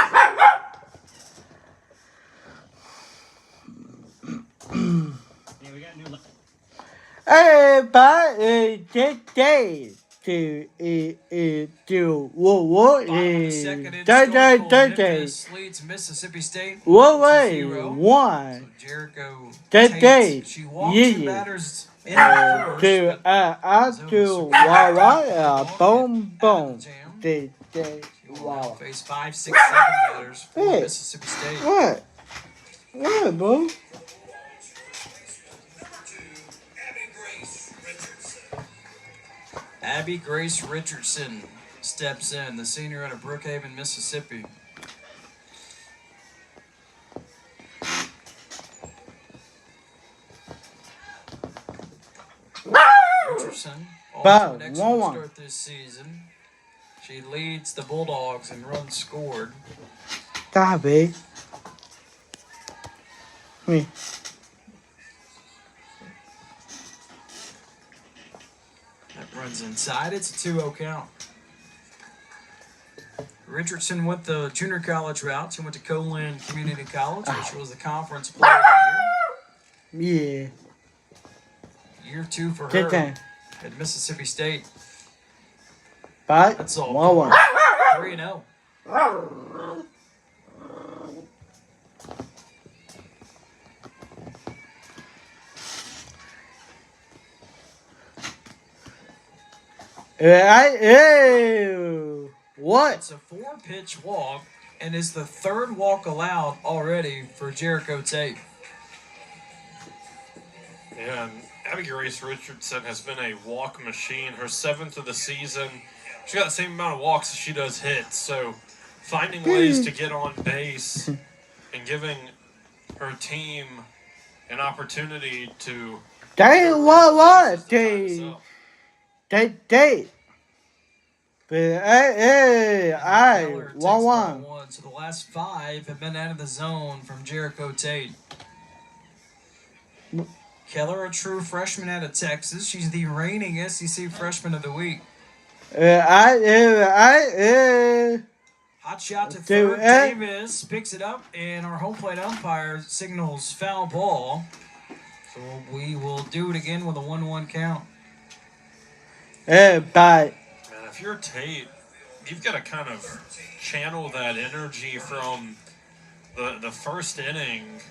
Memphis leads Mississippi State 2-0. So Jericho Tate, she walked 2 batters in the first. Wow. Face 5, 6, 7 batters for Mississippi State. What, bro? Abby Grace Richardson steps in, the senior out of Brookhaven, Mississippi. Richardson, also an excellent start this season. She leads the Bulldogs in runs scored. Stop it. Me. That runs inside. It's a 2-0 count. Richardson went the junior college route. She went to Coland Community College, which was the conference player of the year. Yeah. Year 2 for Good her game. at Mississippi State. Bye. That's all. 1-1. 3-0. What? It's a 4-pitch walk and is the 3rd walk allowed already for Jericho Tate. Yeah, and Abby Grace Richardson has been a walk machine. Her 7th of the season. She got the same amount of walks as she does hits. So finding ways to get on base and giving her team an opportunity to. Damn, what? They. But I 1-1. So the last 5 have been out of the zone from Jericho Tate. Keller, a true freshman out of Texas. She's the reigning SEC Freshman of the Week. Hot shot to third. Davis picks it up, and our home plate umpire signals foul ball. So we will do it again with a 1-1 count. Bye. Man, if you're Tate, you've got to kind of channel that energy from the first inning.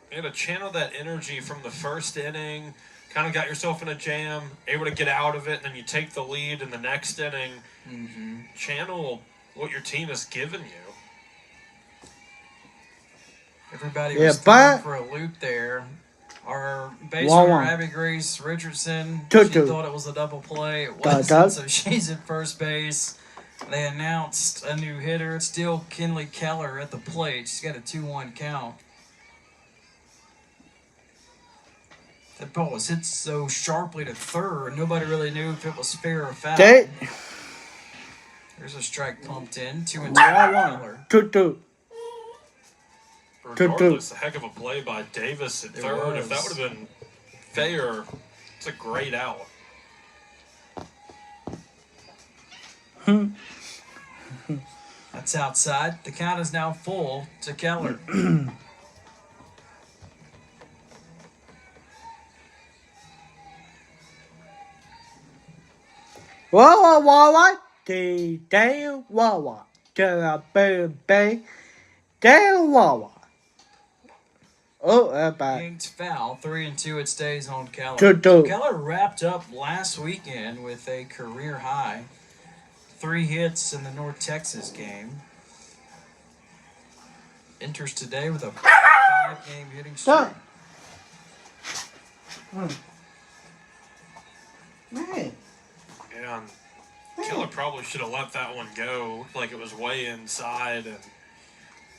You got to channel that energy from the first inning. Kind of got yourself in a jam, able to get out of it, and then you take the lead in the next inning. Mm-hmm. Channel what your team has given you. Everybody was thrown for a loop there. Our base runner, Abby Grace Richardson, she thought it was a double play. It wasn't, so she's at first base. They announced a new hitter. It's still Kinley Keller at the plate. She's got a 2-1 count. That ball was hit so sharply to third, nobody really knew if it was fair or foul. There's a strike pumped in. 2-2 Keller. 2-2. Regardless, a heck of a play by Davis at third. If that would have been fair, it's a great out. That's outside. The count is now full to Keller. Wah. Damn, wah. Bang. Damn, wah. Oh, bad. Yanked foul. 3-2. It stays on Keller. 2-2. So Keller wrapped up last weekend with a career high. 3 hits in the North Texas game. Enters today with a 5-game hitting streak. Man. Yeah, Keller probably should have let that one go. Looked like it was way inside, and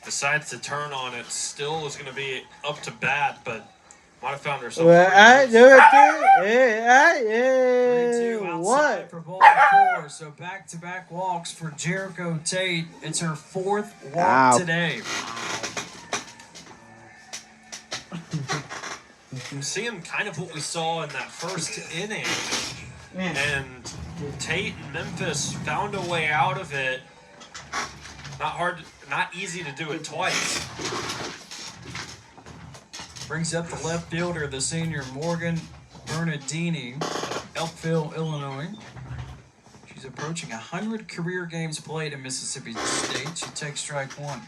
decides to turn on it. Still is going to be up to bat, but might have found herself. 3-2 outside for ball 4. So back-to-back walks for Jericho Tate. It's her 4th walk today. I'm seeing kind of what we saw in that first inning. And Tate and Memphis found a way out of it. Not easy to do it twice. Brings up the left fielder, the senior Morgan Bernardini, Elkville, Illinois. She's approaching 100 career games played in Mississippi State. She takes strike 1.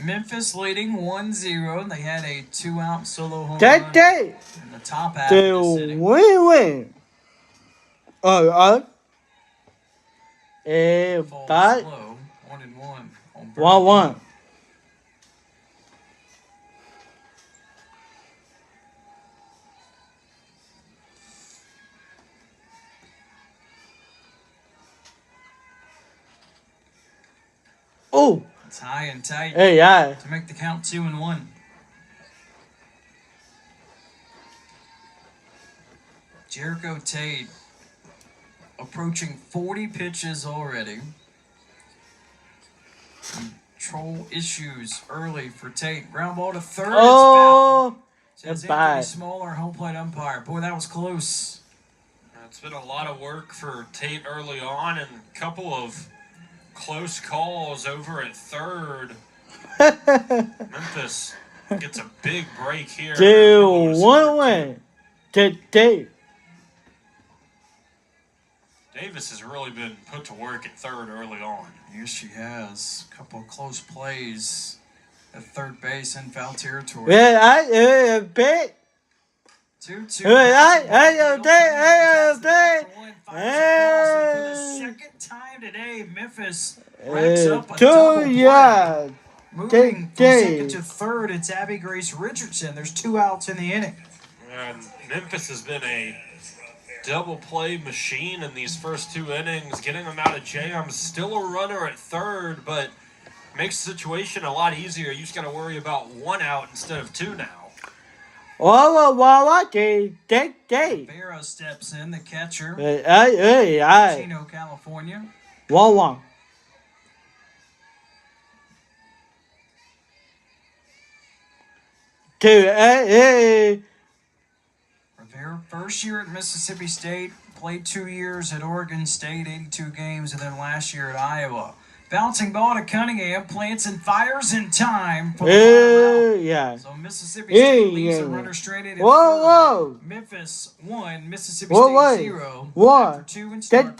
Memphis leading 1-0. They had a 2-out solo home run in the top half of this inning. Win. Falls Bye. slow. 1-1 on 1-1. Oh. It's high and tight. Hey, yeah. To make the count 2-1. Jericho Tate approaching 40 pitches already. Control issues early for Tate. Ground ball to third. Oh, Says it's bad. Anthony Smaller, home plate umpire. Boy, that was close. It's been a lot of work for Tate early on, and a couple of close calls over at third. Memphis gets a big break here. 2-1 win to Dave. Davis has really been put to work at third early on. Yes, she has. A couple of close plays at third base in foul territory. Yeah, I bit. 2-2. For the second time today, Memphis racks up a double play. Yeah. Moving from second to third, it's Abby Grace Richardson. There's 2 outs in the inning. And Memphis has been a double play machine in these first 2 innings, getting them out of jams. Still a runner at third, but makes the situation a lot easier. You just got to worry about 1 out instead of 2 now. Vera steps in, the catcher. Chino, California. 1-1. Rivera, first year at Mississippi State, played 2 years at Oregon State, 82 games, and then last year at Iowa. Bouncing ball to Cunningham, plants and fires in time for the yeah. So Mississippi State leaves a runner straight in. Whoa. Memphis 1, Mississippi State 0. 1 for 2 and start.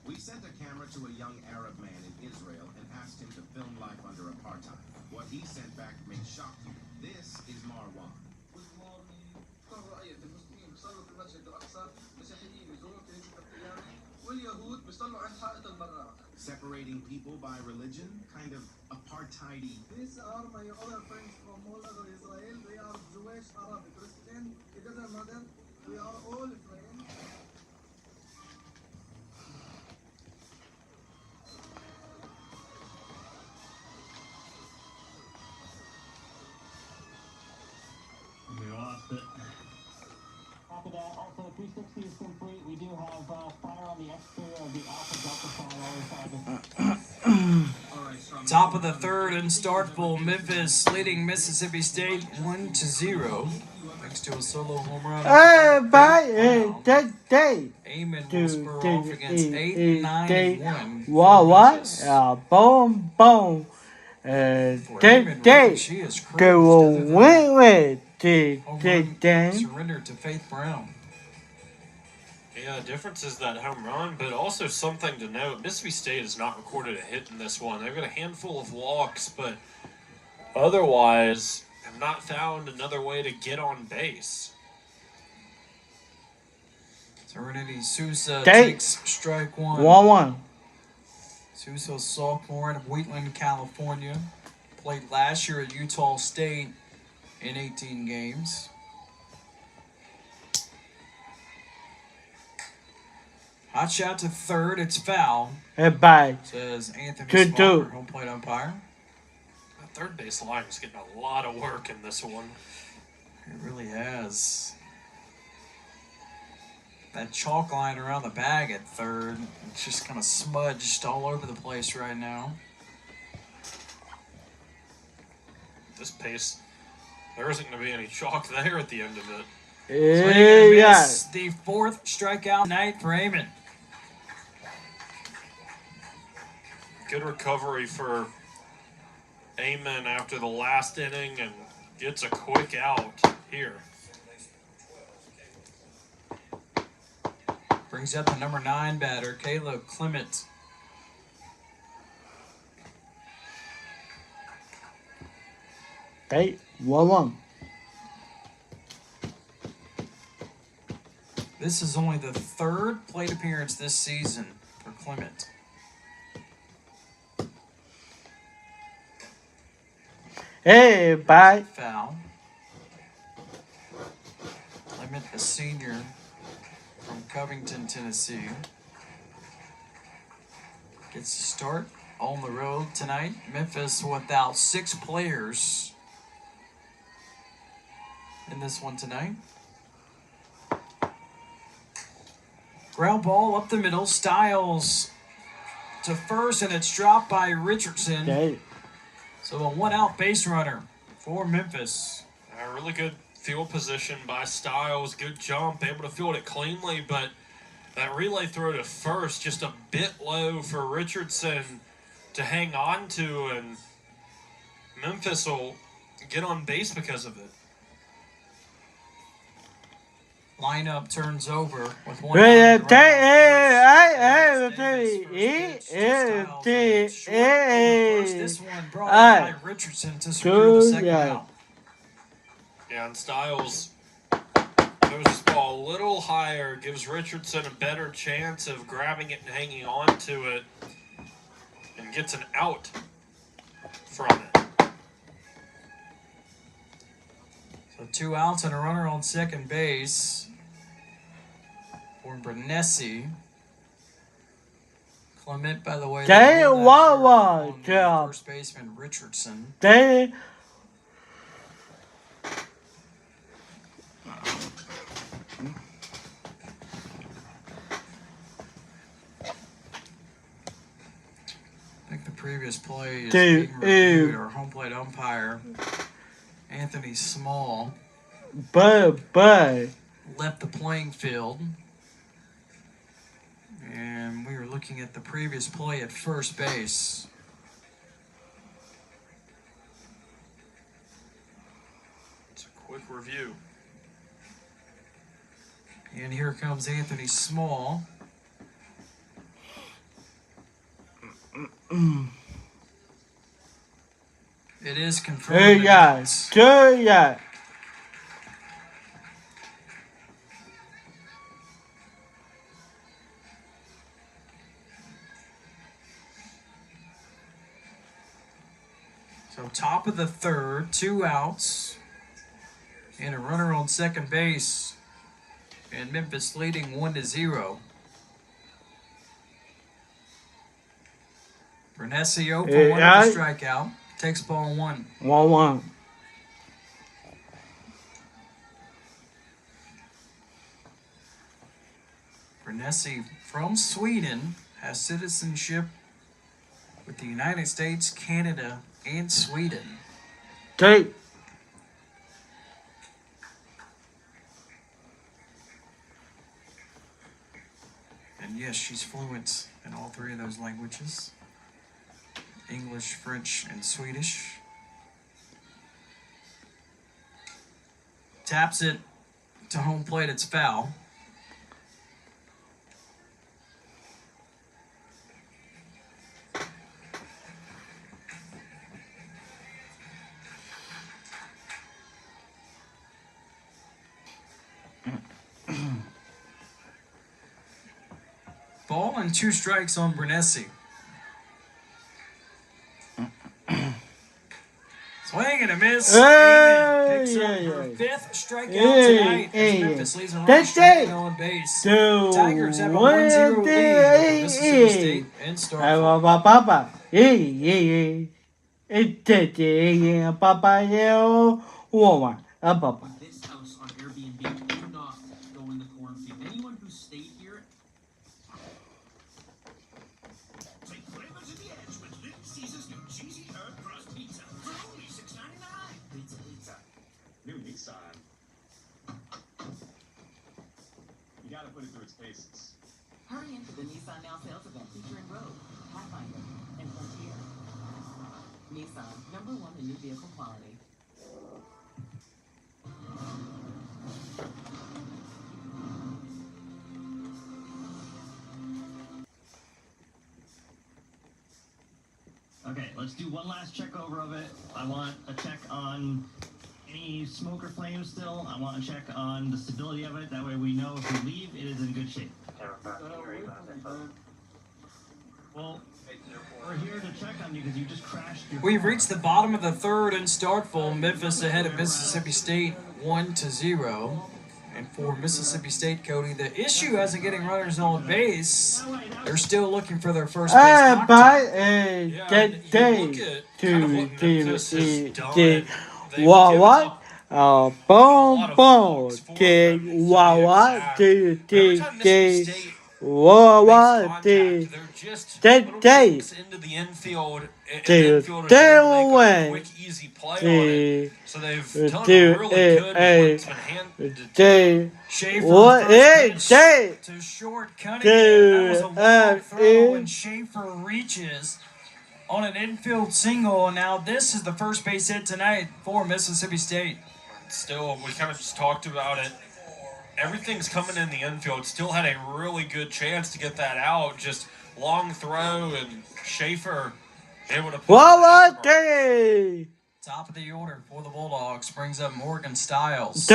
We sent a camera to a young Arab man in Israel and asked him to film life under apartheid. What he sent back may shock you. This is Marwan. Separating people by religion, kind of apartheidy. These are my other friends from all over Israel. They are Jewish, Arab, Christian. It doesn't matter. We are all friends. We lost it. After that, also 360 is complete. We do have fire on the exterior of the Alpha Delta fire. Top of the third and startful. Memphis leading Mississippi State 1-0. Thanks to a solo home run. Amon will spur off against 8-9-1. Boom. She is surrendered to Faith Brown. Yeah, the difference is that home run, but also something to note, Mississippi State has not recorded a hit in this one. They've got a handful of walks, but otherwise have not found another way to get on base. Serenity Sousa takes strike 1. 1-1. Sousa, sophomore out of Wheatland, California. Played last year at Utah State in 18 games. Hot shot to third. It's foul. Says Anthony Smaller, home plate umpire. The third base line is getting a lot of work in this one. It really has. That chalk line around the bag at third, it's just kind of smudged all over the place right now. At this pace, there isn't going to be any chalk there at the end of it. Miss the 4th strikeout night for Amon. Good recovery for Amon after the last inning and gets a quick out here. Brings up the number 9 batter, Caleb Clement. Hey, 1-1. This is only the 3rd plate appearance this season for Clement. Hey, bye. Foul. Clement, a senior from Covington, Tennessee, gets to start on the road tonight. Memphis without 6 players in this one tonight. Ground ball up the middle. Styles to first, and it's dropped by Richardson. Okay. So a 1-out base runner for Memphis. A really good field position by Styles. Good jump, able to field it cleanly, but that relay throw to first just a bit low for Richardson to hang on to, and Memphis will get on base because of it. Lineup turns over with 1 out. This one brought by Richardson to secure the second out. Yeah, and Styles moves this ball a little higher, gives Richardson a better chance of grabbing it and hanging on to it, and gets an out from it. So 2 outs and a runner on second base for Bernessi. Clement, by the way, first baseman Richardson. I think the previous play is being reviewed. Our home plate umpire, Anthony Small, left the playing field. And we were looking at the previous play at first base. It's a quick review. And here comes Anthony Small. It is confirmed. So top of the third, 2 outs, and a runner on second base, and Memphis leading 1-0. Bernessi 0 for 1 with a strikeout. Takes ball 1. 1-1. Bernessi from Sweden has citizenship with the United States, Canada, and Sweden. Tape. And yes, she's fluent in all 3 of those languages. English, French, and Swedish. Taps it to home plate, it's foul. Ball and 2 strikes on Bernessi. Swing and a miss. Picks up her 5th strikeout tonight as Memphis leads a runner stranded on base. Tigers have a 1-0 lead over Mississippi State and Starkville. This house on Airbnb, do not go in the cornfield. Anyone who stayed here. Take flavor to the edge with Little Caesar's new cheesy herb crust pizza for only $6.99. Pizza. New Nissan. You gotta put it through its paces. Hurry into the Nissan Now sales event featuring Rogue, Pathfinder, and Frontier. Nissan, #1 in new vehicle quality. Okay, let's do one last check over of it. I want a check on any smoke or flame still. I want a check on the stability of it. That way we know if we leave, it is in good shape. Well, we're here to check on you because you just crashed your We've car. reached the bottom of the third in Starkville. Memphis ahead of Mississippi State 1-0. And for Mississippi State, Cody, the issue isn't getting runners on base. They're still looking for their first base knock time. Into the infield, and the infielder's able to make a quick, easy play on it. So they've done really good with what's been handed to Schaefer first pitch to short Cunningham. That was a long throw, and Schaefer reaches on an infield single. And now this is the first base hit tonight for Mississippi State. Still, we kind of just talked about it. Everything's coming in the infield. Still had a really good chance to get that out. Just long throw, and Schaefer able to put Top of the order for the Bulldogs brings up Morgan Stiles.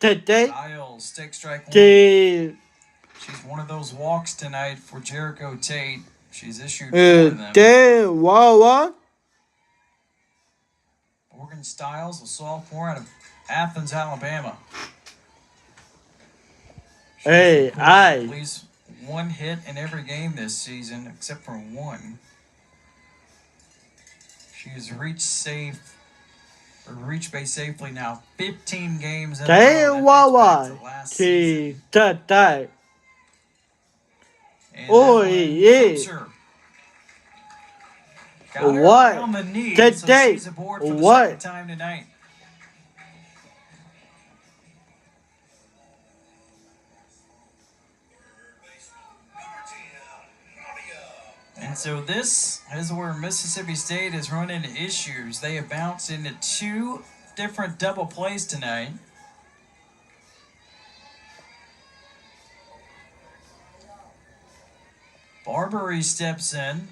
Today. Stiles, stick strike one. She's one of those walks tonight for Jericho Tate. She's issued 4 of them. Morgan Stiles, a sophomore out of Athens, Alabama. At least 1 hit in every game this season, except for 1. She has reached base safely now 15 games in a row. Last season. And that got her on the knee, so she's aboard for the second time tonight. And so this is where Mississippi State has run into issues. They have bounced into 2 different double plays tonight. Barbary steps in.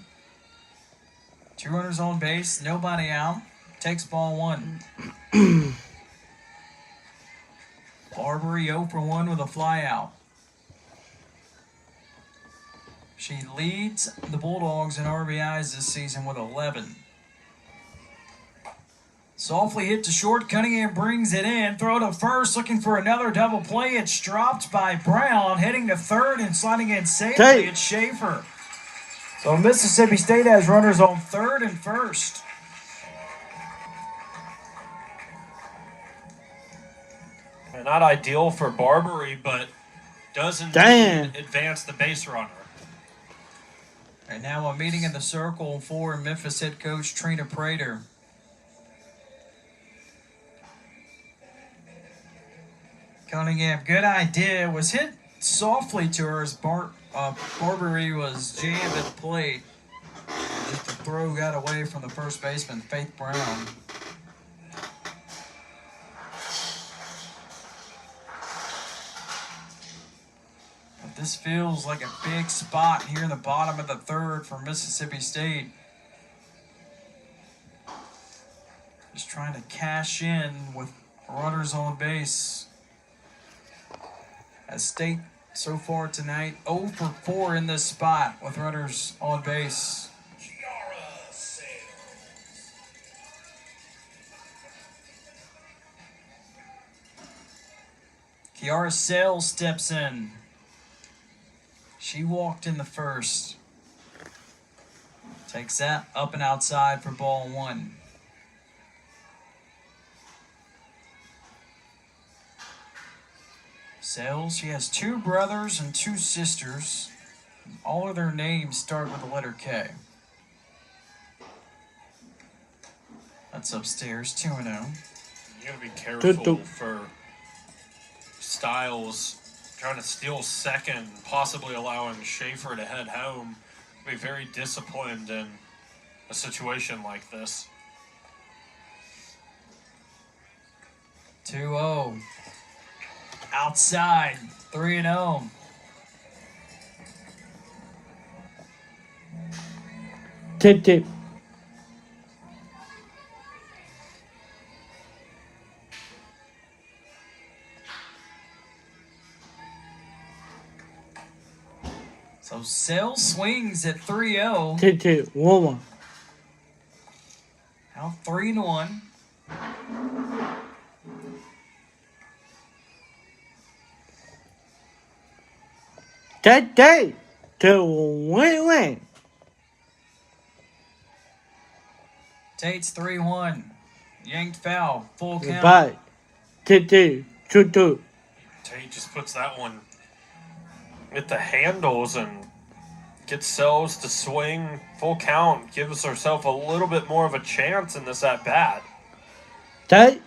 2 runners on base, nobody out. Takes ball 1. Barbary 0 for 1 with a fly out. She leads the Bulldogs in RBIs this season with 11. Softly hit to short. Cunningham brings it in. Throw to first, looking for another double play. It's dropped by Brown. Heading to third and sliding in safely. It's Schaefer. So Mississippi State has runners on third and first. Not ideal for Barbary, but doesn't advance the base runner. And now a meeting in the circle for Memphis head coach Trina Prater. Cunningham, good idea. Was hit softly to her as Barbary was jammed at the plate. Just the throw got away from the first baseman, Faith Brown. This feels like a big spot here in the bottom of the third for Mississippi State. Just trying to cash in with runners on base. As State so far tonight 0 for 4 in this spot with runners on base. Kiara Sales steps in. She walked in the first. Takes that up and outside for ball 1. Sales, she has 2 brothers and 2 sisters. All of their names start with the letter K. That's upstairs, 2-0. You gotta be careful for Stiles trying to steal second, possibly allowing Schaefer to head home. Be very disciplined in a situation like this. 2-0. Outside, 3-0. Tip. So Sales swings at 3-0. Tip. 1-1. Now 3-1. Tate to win. Tate's 3-1. Yanked foul. Full count. Bye. Tate 2-2. Tate just puts that one at the handles and gets Sells to swing. Full count. Gives herself a little bit more of a chance in this at bat. Tate.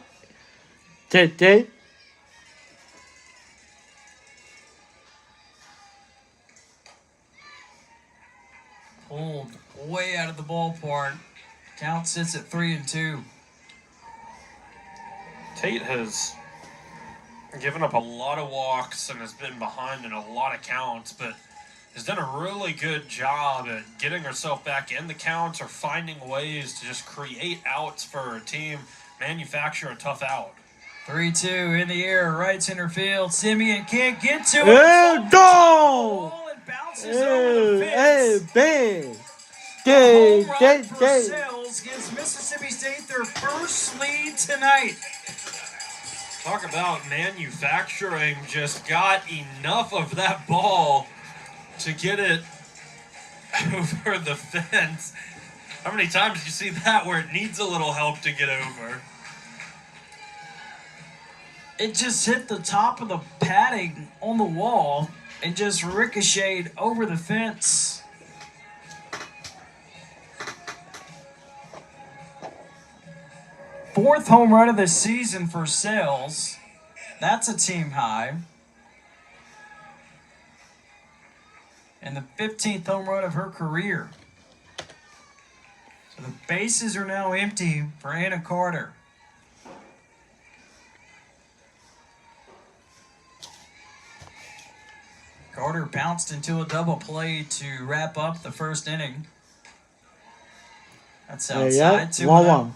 Pulled way out of the ballpark. Count sits at 3-2. Tate has given up a lot of walks and has been behind in a lot of counts, but has done a really good job at getting herself back in the counts or finding ways to just create outs for her team, manufacture a tough out. 3-2 in the air, right center field. Simeon can't get to it. Hey, go! It bounces over the Hey, fence. bang. A home run Day. for Sells gives Mississippi State their first lead tonight. Talk about manufacturing. Just got enough of that ball to get it over the fence. How many times do you see that where it needs a little help to get over? It just hit the top of the padding on the wall and just ricocheted over the fence. Fourth home run of the season for Sells. That's a team high. And the 15th home run of her career. So the bases are now empty for Anna Carter. Carter bounced into a double play to wrap up the first inning. That's outside. 2-1.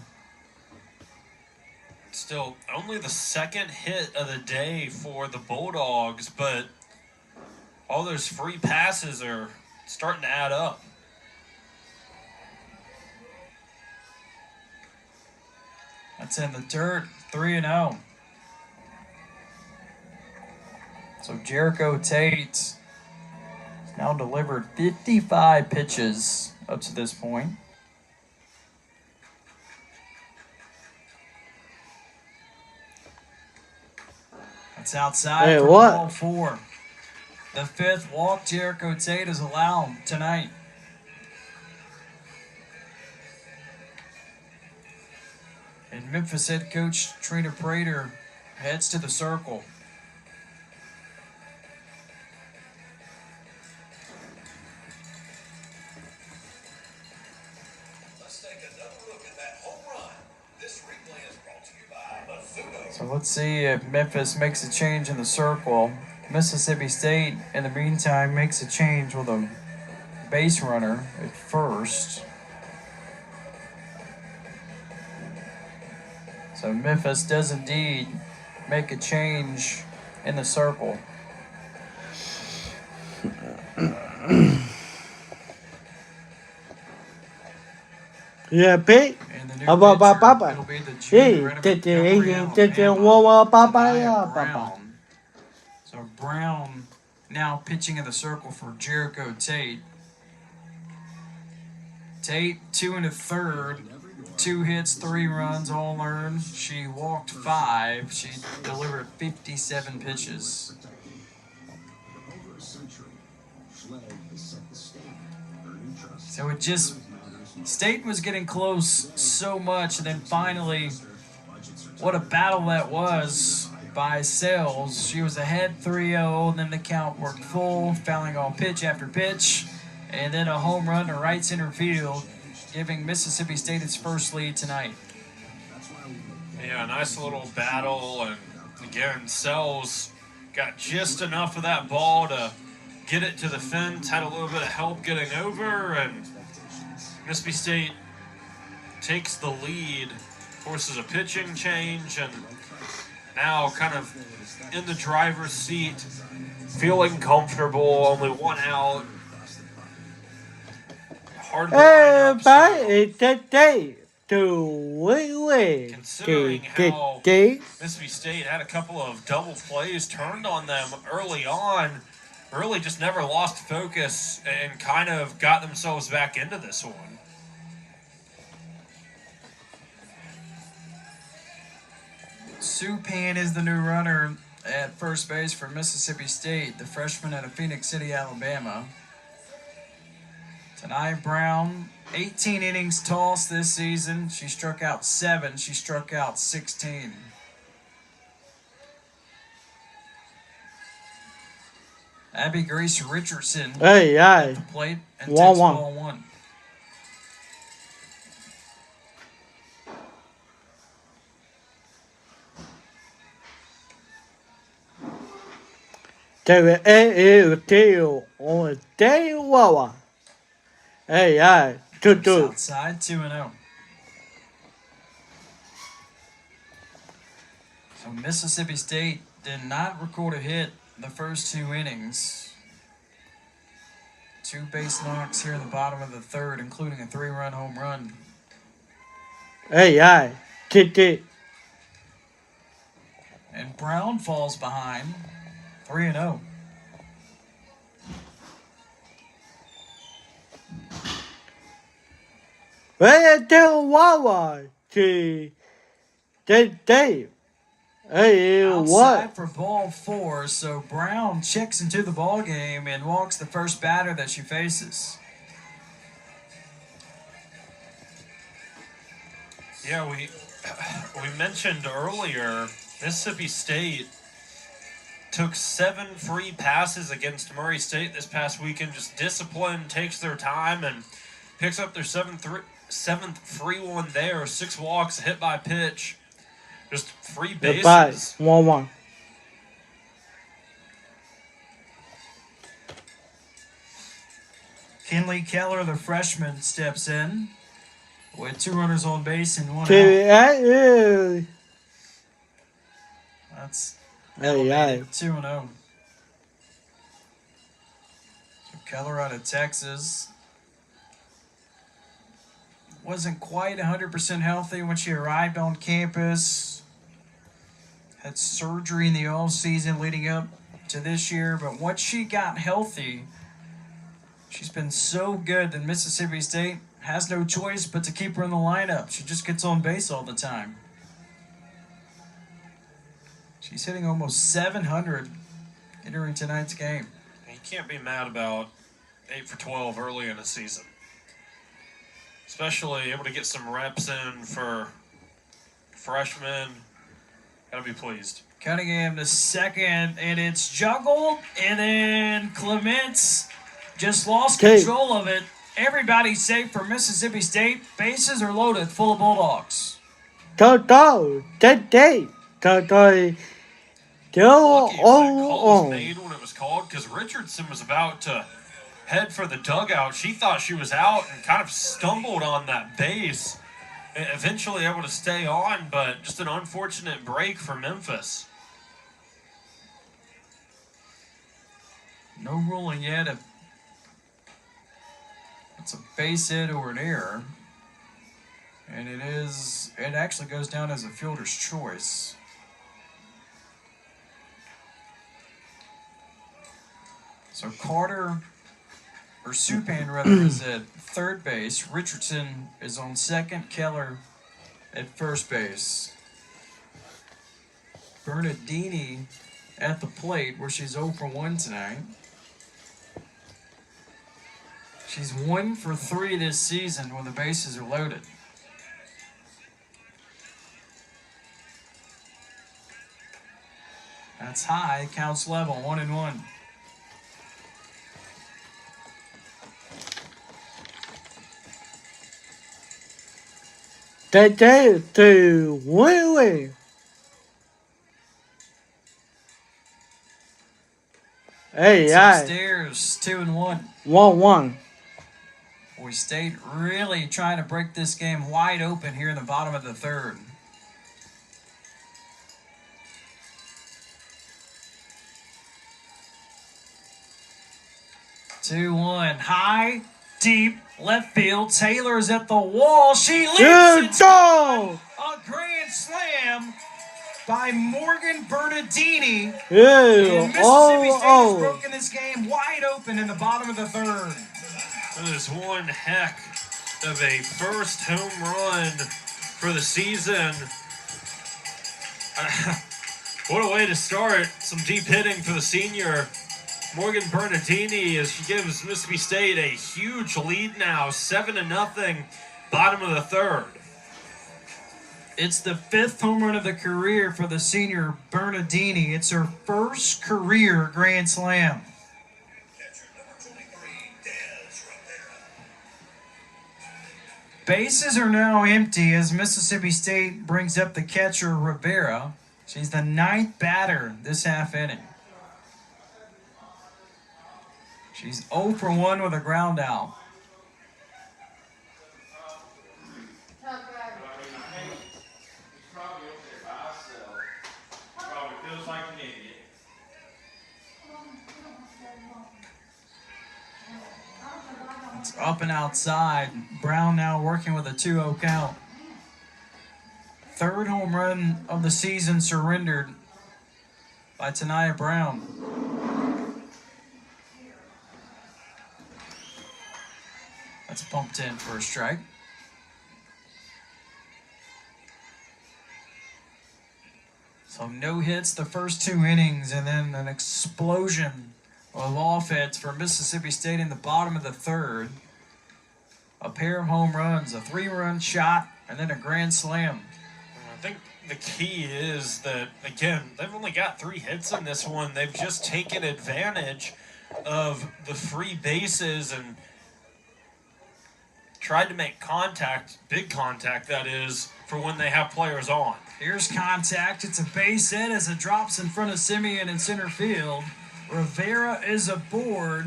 Still only the second hit of the day for the Bulldogs, but all those free passes are starting to add up. That's in the dirt, 3-0. So Jericho Tate has now delivered 55 pitches up to this point. That's outside Hey, for what? ball 4. The 5th walk Jericho Tate is allowed tonight. And Memphis head coach Trina Prater heads to the circle. So let's see if Memphis makes a change in the circle. Mississippi State, in the meantime, makes a change with a base runner at first. So Memphis does indeed make a change in the circle. Yeah, Pete. Papa. It'll be the Hey, junior Papa. So Brown now pitching in the circle for Jericho Tate. Tate 2 1/3, 2 hits, 3 runs, all earned. She walked 5. She delivered 57 pitches. So it just, State was getting close so much, and then finally, what a battle that was by Sells. She was ahead 3-0, and then the count worked full, fouling on pitch after pitch, and then a home run to right center field, giving Mississippi State its first lead tonight. Yeah, nice little battle, and again, Sells got just enough of that ball to get it to the fence, had a little bit of help getting over, and Mississippi State takes the lead, forces a pitching change, and now kind of in the driver's seat, feeling comfortable, only 1 out. Hard to line up, considering how Mississippi State had a couple of double plays turned on them early on, really just never lost focus and kind of got themselves back into this one. Supan is the new runner at first base for Mississippi State, the freshman out of Phoenix City, Alabama. Tonight, Brown, 18 innings tossed this season. She struck out 7. She struck out 16. Abby Grace Richardson at the plate and takes ball 1. Outside 2-0. So Mississippi State did not record a hit the first 2 innings. 2 base knocks here in the bottom of the third, including a 3-run home run. And Brown falls behind 3-0. Outside for ball 4, so Brown checks into the ball game and walks the first batter that she faces. Yeah, we mentioned earlier, Mississippi State took 7 free passes against Murray State this past weekend. Just discipline, takes their time, and picks up their seventh free one there. 6 walks, hit by pitch. Just free bases. 1-1. Kinley Keller, the freshman, steps in with 2 runners on base and 1 out. That's 2-0. So Keller out of Texas. Wasn't quite 100% healthy when she arrived on campus. Had surgery in the off-season leading up to this year, but once she got healthy, she's been so good that Mississippi State has no choice but to keep her in the lineup. She just gets on base all the time. She's hitting almost 700 entering tonight's game. You can't be mad about 8 for 12 early in the season. Especially able to get some reps in for freshmen. Gotta be pleased. Cunningham to second, and it's juggled, and then Clements just lost control of it. Everybody's safe for Mississippi State. Bases are loaded, full of Bulldogs. Lucky call was made when it was called, because Richardson was about to head for the dugout. She thought she was out and kind of stumbled on that base. Eventually able to stay on, but just an unfortunate break for Memphis. No ruling yet if it's a base hit or an error. And it actually goes down as a fielder's choice. So Supan rather is at third base. Richardson is on second. Keller at first base. Bernardini at the plate, where she's 0 for 1 tonight. She's 1 for 3 this season when the bases are loaded. That's high. Counts level. 1-1. To win. Upstairs, 2-1. 1-1. Boy State really trying to break this game wide open here in the bottom of the third. Two, 1, high, deep, left field. Taylor's at the wall. She leaps it. A grand slam by Morgan Bernardini. Yeah. And Mississippi State has broken this game wide open in the bottom of the third. That is one heck of a first home run for the season. What a way to start. Some deep hitting for the senior. Morgan Bernardini, as she gives Mississippi State a huge lead now, 7-0, bottom of the third. It's the 5th home run of the career for the senior Bernardini. It's her first career grand slam. Bases are now empty as Mississippi State brings up the catcher Rivera. She's the 9th batter this half inning. She's 0 for 1 with a ground out. It's up and outside. Brown now working with a 2-0 count. 3rd home run of the season surrendered by Tanaya Brown. That's bumped in for a strike. So no hits the first 2 innings, and then an explosion of offense for Mississippi State in the bottom of the third. A pair of home runs, a 3-run shot, and then a grand slam. I think the key is that, again, they've only got 3 hits in this one. They've just taken advantage of the free bases and tried to make contact, big contact that is, for when they have players on. Here's contact. It's a base hit as it drops in front of Simeon in center field. Rivera is aboard,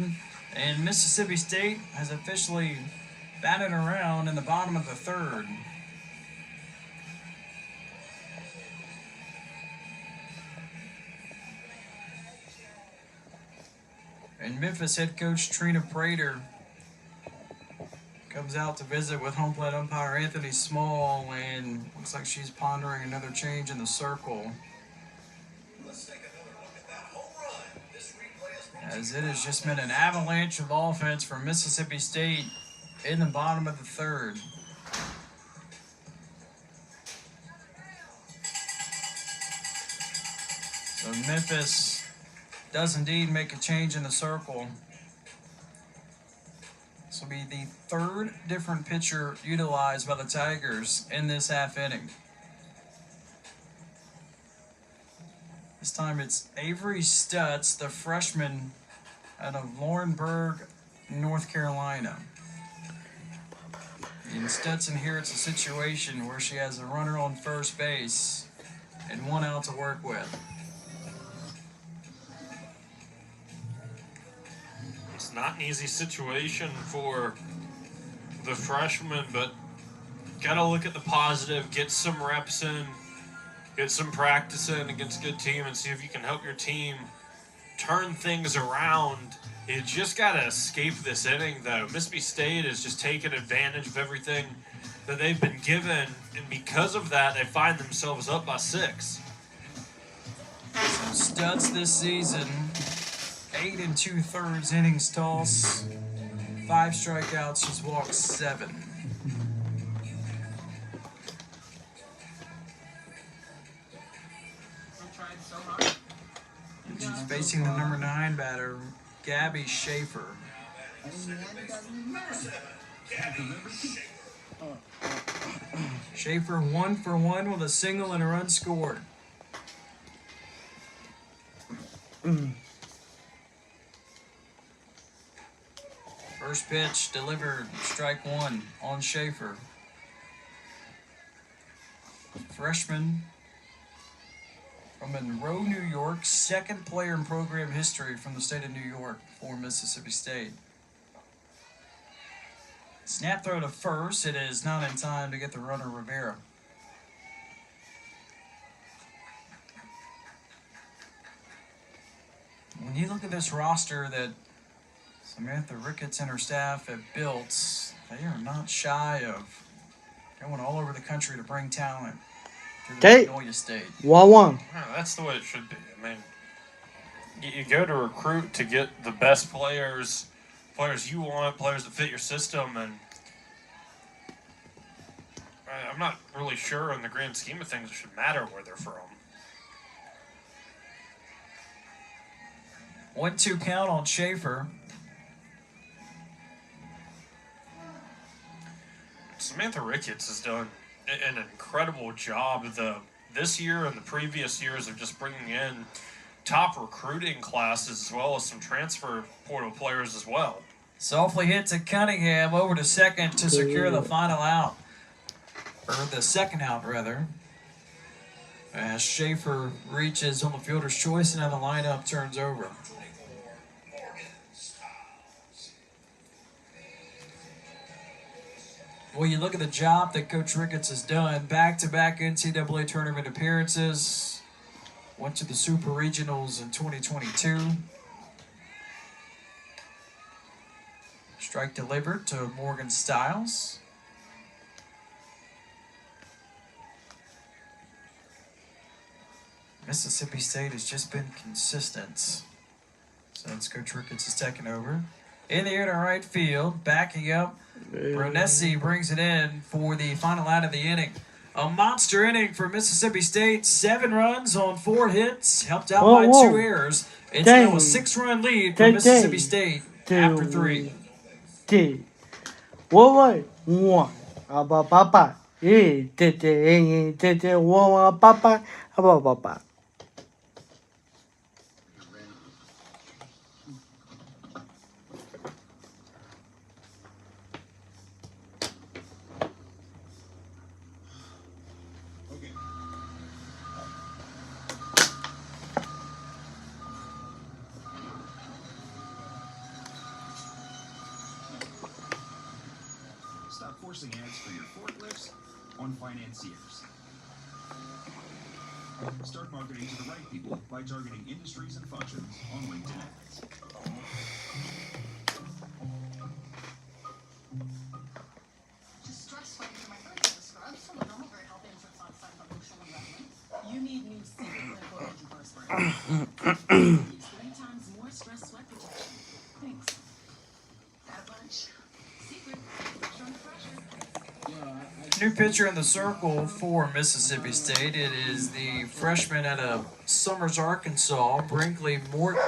and Mississippi State has officially batted around in the bottom of the third. And Memphis head coach Trina Prater comes out to visit with home plate umpire Anthony Small, and looks like she's pondering another change in the circle. As it has just been an avalanche of offense from Mississippi State in the bottom of the third. So Memphis does indeed make a change in the circle. This will be the 3rd different pitcher utilized by the Tigers in this half inning. This time it's Avery Stutz, the freshman out of Laurinburg, North Carolina. And Stutz inherits a situation where she has a runner on first base and 1 out to work with. It's not an easy situation for the freshman, but got to look at the positive, get some reps in, get some practice in against a good team, and see if you can help your team turn things around. You just got to escape this inning, though. Mississippi State has just taken advantage of everything that they've been given, and because of that, they find themselves up by 6. So Stutz this season, 8 2/3 innings toss, 5 strikeouts, she's walked 7. And she's facing the number 9 batter, Gabby Schaefer. Schaefer 1 for 1 with a single and a run scored. First pitch delivered, strike 1 on Schaefer. Freshman from Monroe, New York, 2nd player in program history from the state of New York for Mississippi State. Snap throw to first. It is not in time to get the runner Rivera. When you look at this roster that Samantha Ricketts and her staff have built, they are not shy of going all over the country to bring talent. to the State. Magnolia State. 1-1. Yeah, that's the way it should be. I mean, you go to recruit to get the best players you want, players that fit your system, and I'm not really sure in the grand scheme of things it should matter where they're from. 1-2 count on Schaefer. Samantha Ricketts has done an incredible job this year and the previous years of just bringing in top recruiting classes as well as some transfer portal players as well. Softly hit to Cunningham over to second to secure the final out. Or the second out, rather. As Schaefer reaches on the fielder's choice and then the lineup turns over. Well, you look at the job that Coach Ricketts has done. Back-to-back NCAA tournament appearances. Went to the Super Regionals in 2022. Strike delivered to Morgan Stiles. Mississippi State has just been consistent since Coach Ricketts has taken over. In the air to right field, backing up. Bronesi brings it in for the final out of the inning. A monster inning for Mississippi State. 7 runs on 4 hits, helped out by 2 errors. It's now a 6-run lead for Mississippi State after 3. 1-1. Papa. 1-1. Papa. Stop forcing ads for your forklifts on financiers. Start marketing to the right people by targeting industries and functions on LinkedIn ads. Just stress fighting for my birthday scrubs from a normal very healthy and certified functional environment. You need new secret clinical antiperspirant. 3 times more stress sweat protection. Thanks. Got a bunch. Secret. Pressure under pressure. New pitcher in the circle for Mississippi State. It is the freshman out of Summers, Arkansas, Brinkley Morton.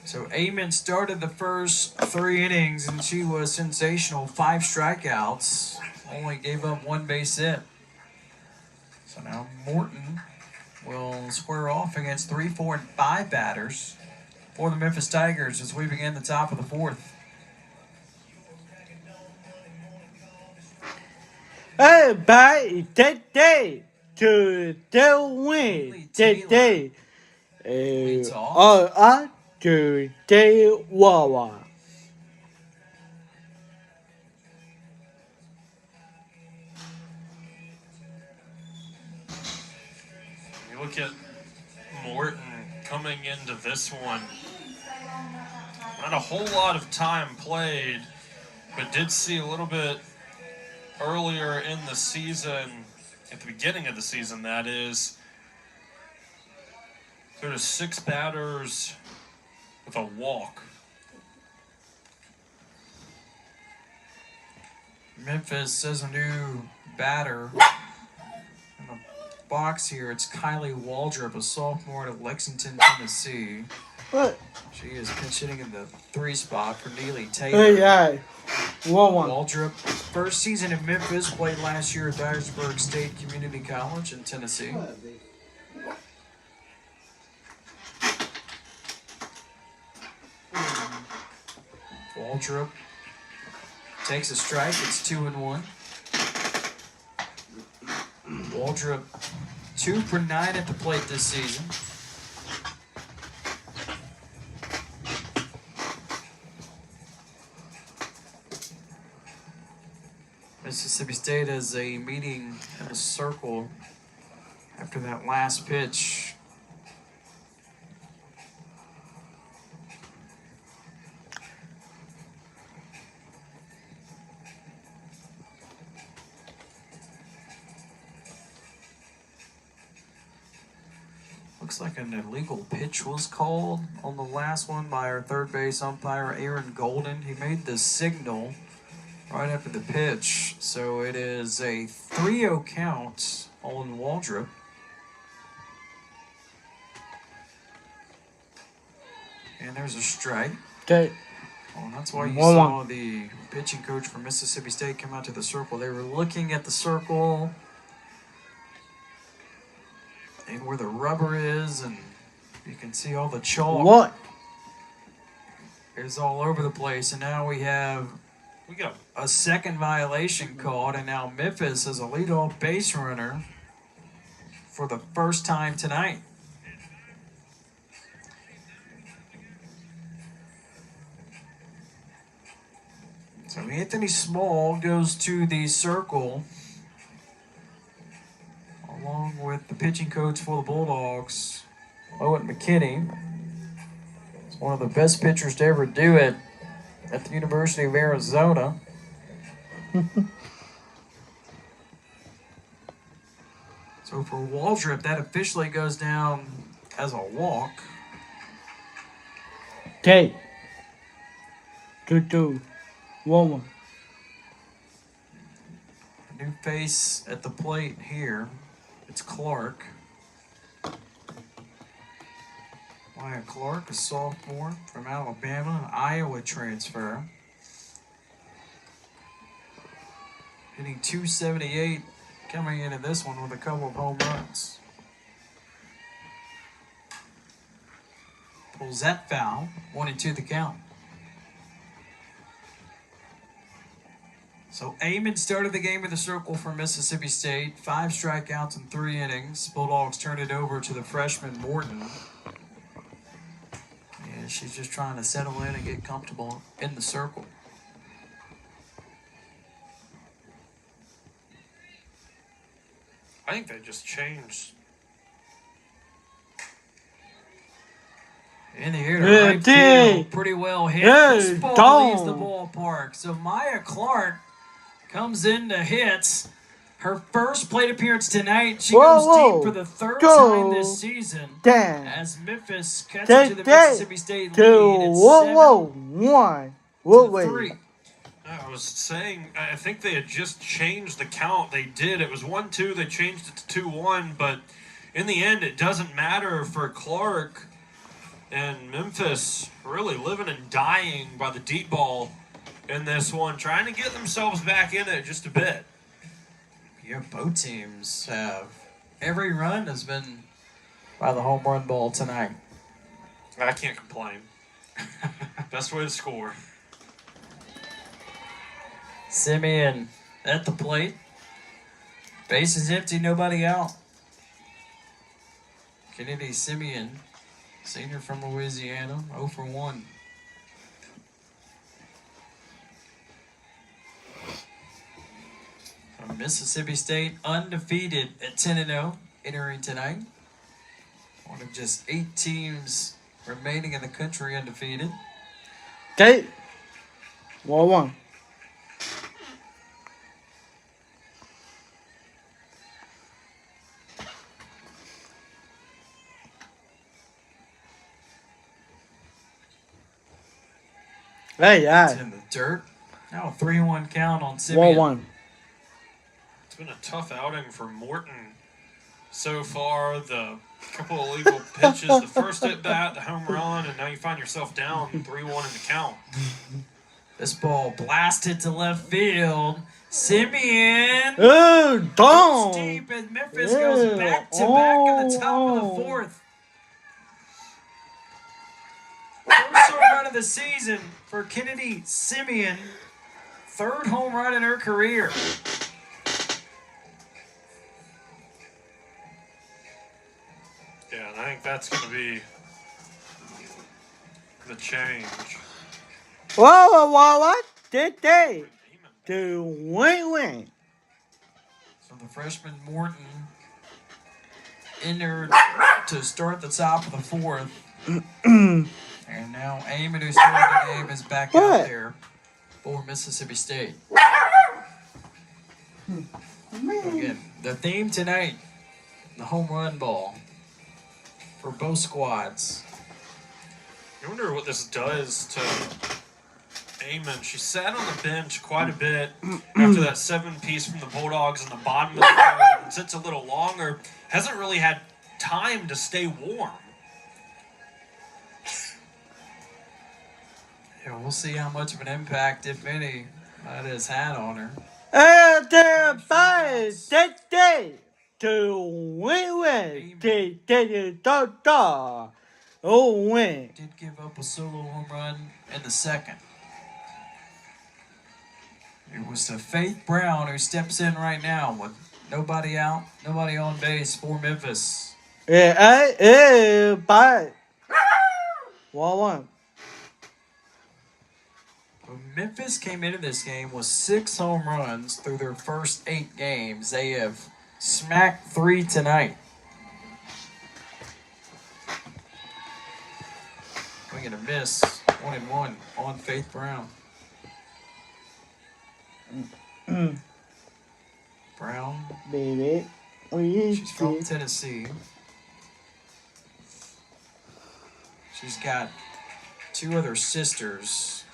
So Amon started the first 3 innings, and she was sensational. 5 strikeouts, only gave up 1 base hit. So now Morton will square off against 3, 4, and 5 batters for the Memphis Tigers as we begin the top of the 4th. Everybody, today to the win. Today, today, Wawa. You look at Morton coming into this one. Not a whole lot of time played, but did see a little bit earlier in the season, at the beginning of the season, that is. There are 6 batters with a walk. Memphis has a new batter in the box here. It's Kylie Waldrop, a sophomore out of Lexington, Tennessee. What? She is pinch hitting in the 3 spot for Neely Hey, Taylor. yeah. 1-1. Waldrop, first season in Memphis, played last year at Dyersburg State Community College in Tennessee. Waldrop takes a strike. It's 2-1. Waldrop 2 for 9 at the plate this season. Mississippi State has a meeting in the circle after that last pitch. Looks like an illegal pitch was called on the last one by our third base umpire, Aaron Golden. He made the signal right after the pitch. So it is a 3-0 count on Waldrop. And there's a strike. Okay. Well, that's why you 1-1. saw the pitching coach from Mississippi State come out to the circle. They were looking at the circle and where the rubber is, and you can see all the chalk. What? Is all over the place, and now we got a second violation called, and now Memphis is a leadoff base runner for the first time tonight. So Anthony Small goes to the circle along with the pitching coach for the Bulldogs, Owen McKinney. He's one of the best pitchers to ever do it at the University of Arizona. So for Waldrop, that officially goes down as a walk. Okay. 2-2. 1-1. A new face at the plate here. It's Clark. Wyatt Clark, a sophomore from Alabama, an Iowa transfer. Hitting .278, coming into this one with a couple of home runs. Pulls that foul, 1-2 the count. So Amon started the game in the circle for Mississippi State. 5 strikeouts in 3 innings. Bulldogs turned it over to the freshman Morton. And she's just trying to settle in and get comfortable in the circle. I think they just changed. In the air to right field, pretty well hit. This ball leaves the ballpark. So Maya Clark comes in to hits. Her first plate appearance tonight. She goes deep for the third time this season. As Memphis catches to the Mississippi State lead. It's 7-3. I was saying, I think they had just changed the count. They did. It was 1-2. They changed it to 2-1. But in the end, it doesn't matter for Clark. And Memphis really living and dying by the deep ball in this one, trying to get themselves back in it just a bit. Yeah, both teams have. Every run has been by the home run ball tonight. I can't complain. Best way to score. Simeon at the plate. Base is empty, nobody out. Kennedy Simeon, senior from Louisiana, 0 for 1. From Mississippi State, undefeated at 10-0, entering tonight. One of just 8 teams remaining in the country undefeated. Okay. 1-1. Hey, It's in the dirt. Now a 3-1 count on Simeon. 1-1. It's been a tough outing for Morton so far. The couple of illegal pitches, the first at bat, the home run, and now you find yourself down 3-1 in the count. This ball blasted to left field. Simeon. Oh, goes deep, and Memphis goes back to back in the top of the 4th. First home run of the season for Kennedy Simeon. 3rd home run in her career. Yeah, and I think that's going to be the change. What did they do? Win. So the freshman Morton entered to start the top of the 4th. And now Amon, who started the game, is back out there for Mississippi State. Again, the theme tonight, the home run ball. for both squads. I wonder what this does to Amon. She sat on the bench quite a bit after that 7-piece from the Bulldogs in the bottom of the third, and sits a little longer. Hasn't really had time to stay warm. Yeah, we'll see how much of an impact, if any, that has had on her. Everybody, today to win. Oh, win. Did give up a solo home run in the second. It was to Faith Brown, who steps in right now with nobody out, nobody on base for Memphis. Yeah, everybody. 1-1. Memphis came into this game with 6 home runs through their first 8 games. They have smacked 3 tonight. We're going to miss 1-1 on Faith Brown. Brown, Baby. she's from Tennessee. She's got 2 other sisters.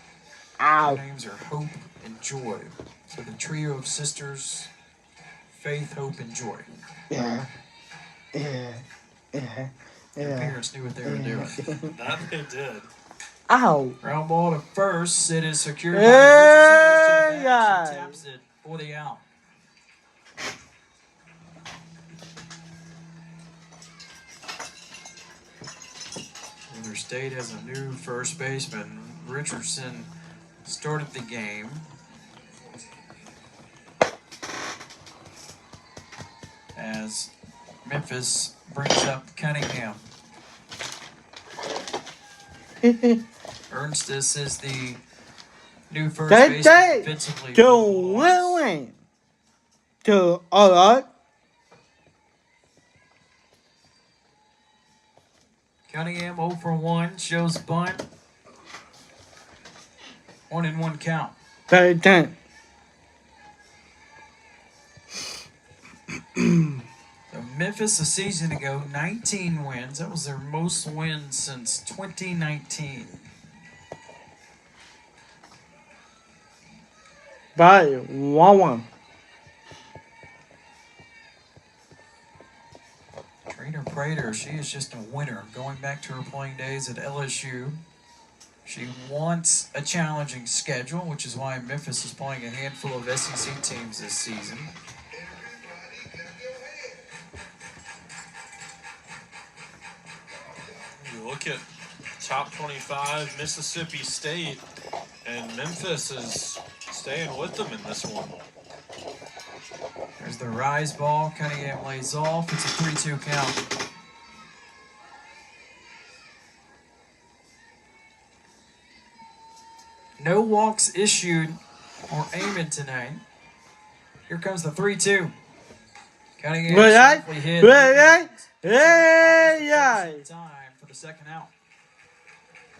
Their names are Hope and Joy. So the trio of sisters, Faith, Hope, and Joy. Yeah. Their parents knew what they were doing. That they did. Ow. Ground ball to first. It is secured by Hey, Richardson. She guys. taps it for the out. Weather State has a new first baseman. Richardson started the game. As Memphis brings up Cunningham. Ernstis is the new first baseman defensively. To win. To all right. Cunningham 0 for 1, shows bunt. 1-1 count. 10. So Memphis a season ago, 19 wins. That was their most wins since 2019. By 1-1. Trina Prater, she is just a winner. Going back to her playing days at LSU. She wants a challenging schedule, which is why Memphis is playing a handful of SEC teams this season. You look at top 25 Mississippi State, and Memphis is staying with them in this one. There's the rise ball. Cunningham lays off. It's a 3-2 count. No walks issued or aiming tonight. Here comes the 3-2. Cunningham sharply hit. Time for the second out.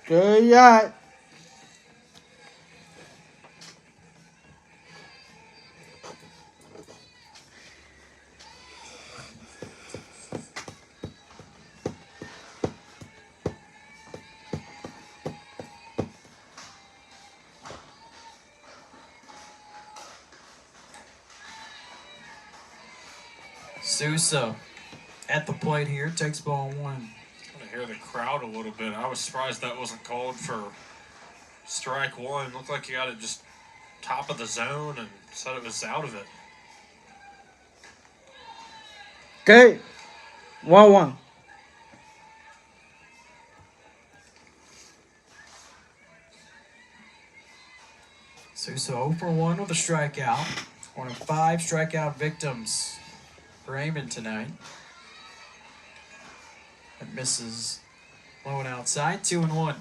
Good shot. Sousa at the plate here, takes ball 1. I'm gonna hear the crowd a little bit. I was surprised that wasn't called for strike 1. Looked like you got it just top of the zone and said it was out of it. Okay. 1-1. Sousa 0 for 1 with a strikeout. One of 5 strikeout victims for Amon tonight. That misses low and outside. 2-1.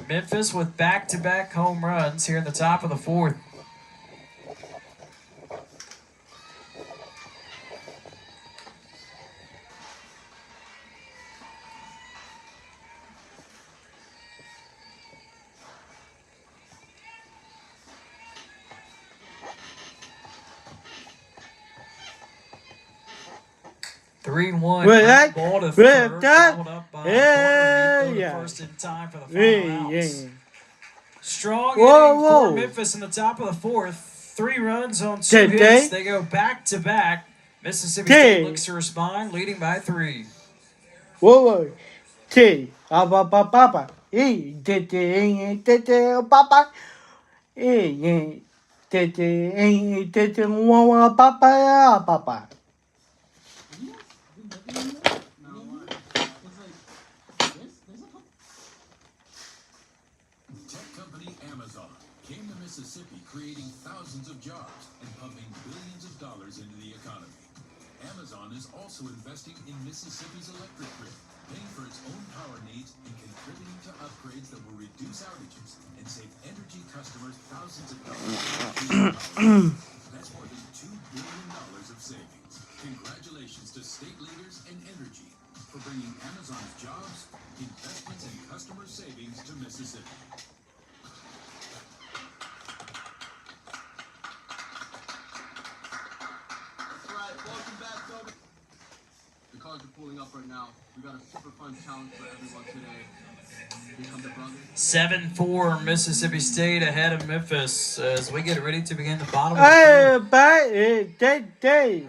Memphis with back-to-back home runs here in the top of the 4th. 3-1. Right, Ball to right, third, that. followed up by Yeah, Barber. He'd go to yeah. first in time for the Yeah, final yeah. outs. Strong Whoa, inning for whoa. Memphis in the top of the fourth. 3 runs on 2 Day, hits. day. They go back to back. Mississippi Day. State looks to respond, leading by 3. Whoa, whoa. T. Papa. E. Papa. E. Papa. Tech company Amazon came to Mississippi creating thousands of jobs and pumping billions of dollars into the economy. Amazon is also investing in Mississippi's electric grid, paying for its own power needs and contributing to upgrades that will reduce outages and save energy customers thousands of dollars. That's more than $2 billion of savings. Congratulations to state leaders and energy for bringing Amazon's jobs, investments, and customer savings to Mississippi. Alright, welcome back, Toby. The cars are pulling up right now. We got a super fun challenge for everyone today. Here come the brothers. 7-4 Mississippi State ahead of Memphis as we get ready to begin the bottom of the Hey, third. day.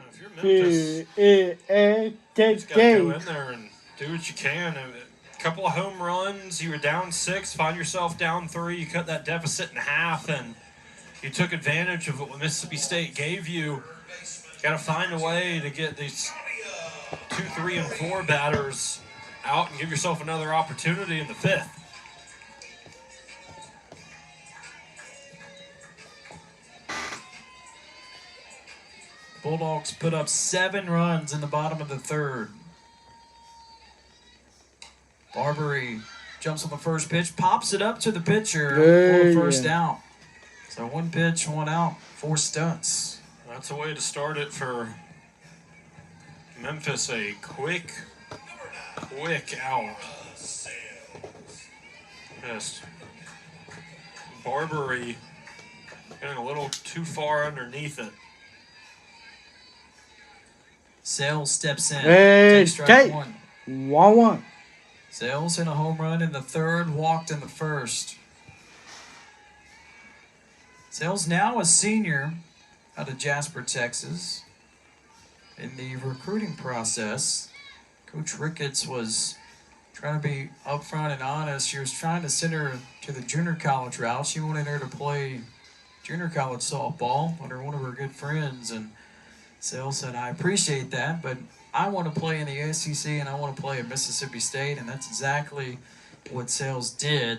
Just gotta go in there and do what you can. A couple of home runs, you were down 6, find yourself down 3, you cut that deficit in half, and you took advantage of what Mississippi State gave you. Got to find a way to get these 2, 3, and 4 batters out and give yourself another opportunity in the 5th. Bulldogs put up 7 runs in the bottom of the third. Barbary jumps on the first pitch, pops it up to the pitcher for a first out. So 1 pitch, 1 out, 4 stunts. That's a way to start it for Memphis. A quick out. Just Barbary getting a little too far underneath it. Sales steps in. Hey, Takes strike 1. 1-1. Sales hit a home run in the third, walked in the first. Sales now a senior out of Jasper, Texas. In the recruiting process, Coach Ricketts was trying to be upfront and honest. She was trying to send her to the junior college route. She wanted her to play junior college softball under one of her good friends, and Sales said, I appreciate that, but I want to play in the SEC and I want to play at Mississippi State, and that's exactly what Sales did.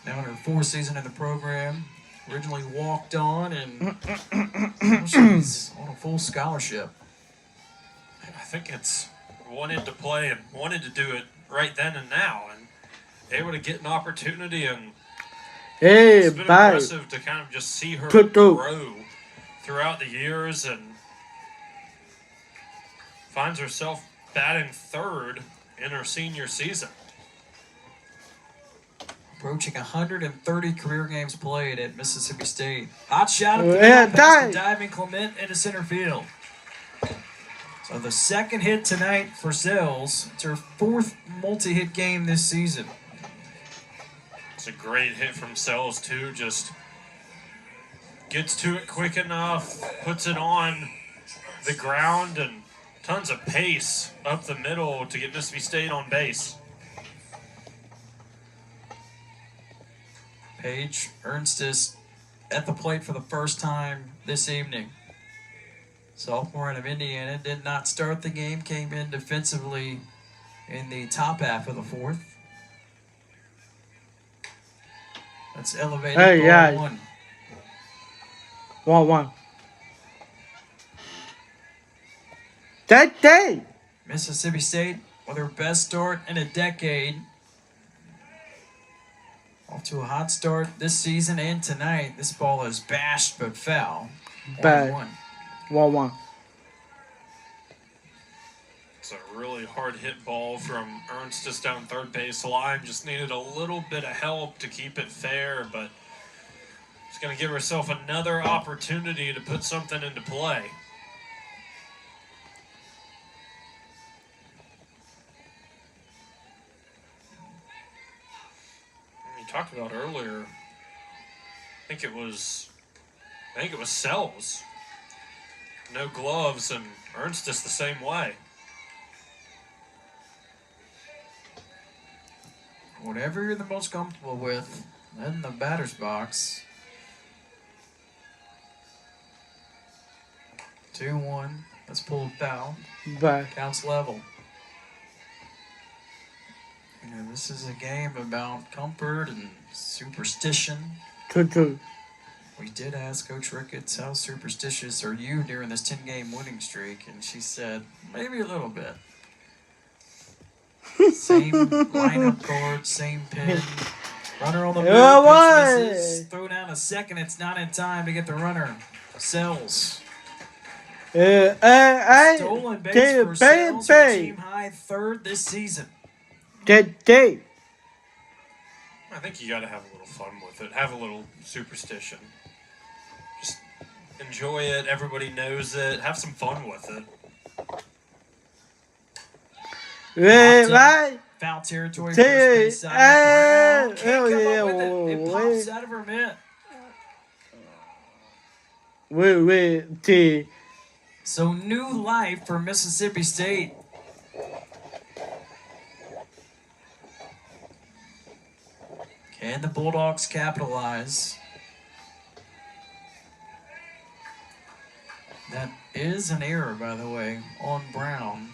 Now in her 4th season in the program, originally walked on, and she's on a full scholarship. I think it's wanted to play and wanted to do it right then and now, and able to get an opportunity, and it's been impressive to kind of just see her grow throughout the years, and finds herself batting 3rd in her senior season. Approaching 130 career games played at Mississippi State. Hot shot up the middle, past the diving Clement into center field. So the 2nd hit tonight for Sales. It's her 4th multi-hit game this season. It's a great hit from Sells too. Just gets to it quick enough, puts it on the ground, and tons of pace up the middle to get Mississippi State on base. Paige Ernstis at the plate for the first time this evening. Sophomore out of Indiana, did not start the game, came in defensively in the top half of the 4th. That's elevated. Hey, yeah. 1. 1-1. That day. Mississippi State with their best start in a decade. Off to a hot start this season and tonight. This ball is bashed but foul. 1-1. 1-1. It's a really hard hit ball from Ernst just down 3rd base line. Just needed a little bit of help to keep it fair, but she's going to give herself another opportunity to put something into play. talked about earlier. I think it was Sells. No gloves, and Ernstus the same way. Whatever you're the most comfortable with in the batter's box. 2-1. Let's pull a foul. Back. Counts level. You know, this is a game about comfort and superstition. 2-2. We did ask Coach Ricketts, how superstitious are you during this 10-game winning streak? And she said, maybe a little bit. Same lineup card, same pin. Runner on the move, pitch misses. Throw down a second, it's not in time to get the runner. Sells. Stolen base for Sells, for team high third this season. I think you got to have a little fun with it. Have a little superstition. Just enjoy it. Everybody knows it. Have some fun with it. Foul territory. First base side. Brown can't come up with it. It pops out of her mitt. So new life for Mississippi State. Can the Bulldogs capitalize? That is an error, by the way, on Brown.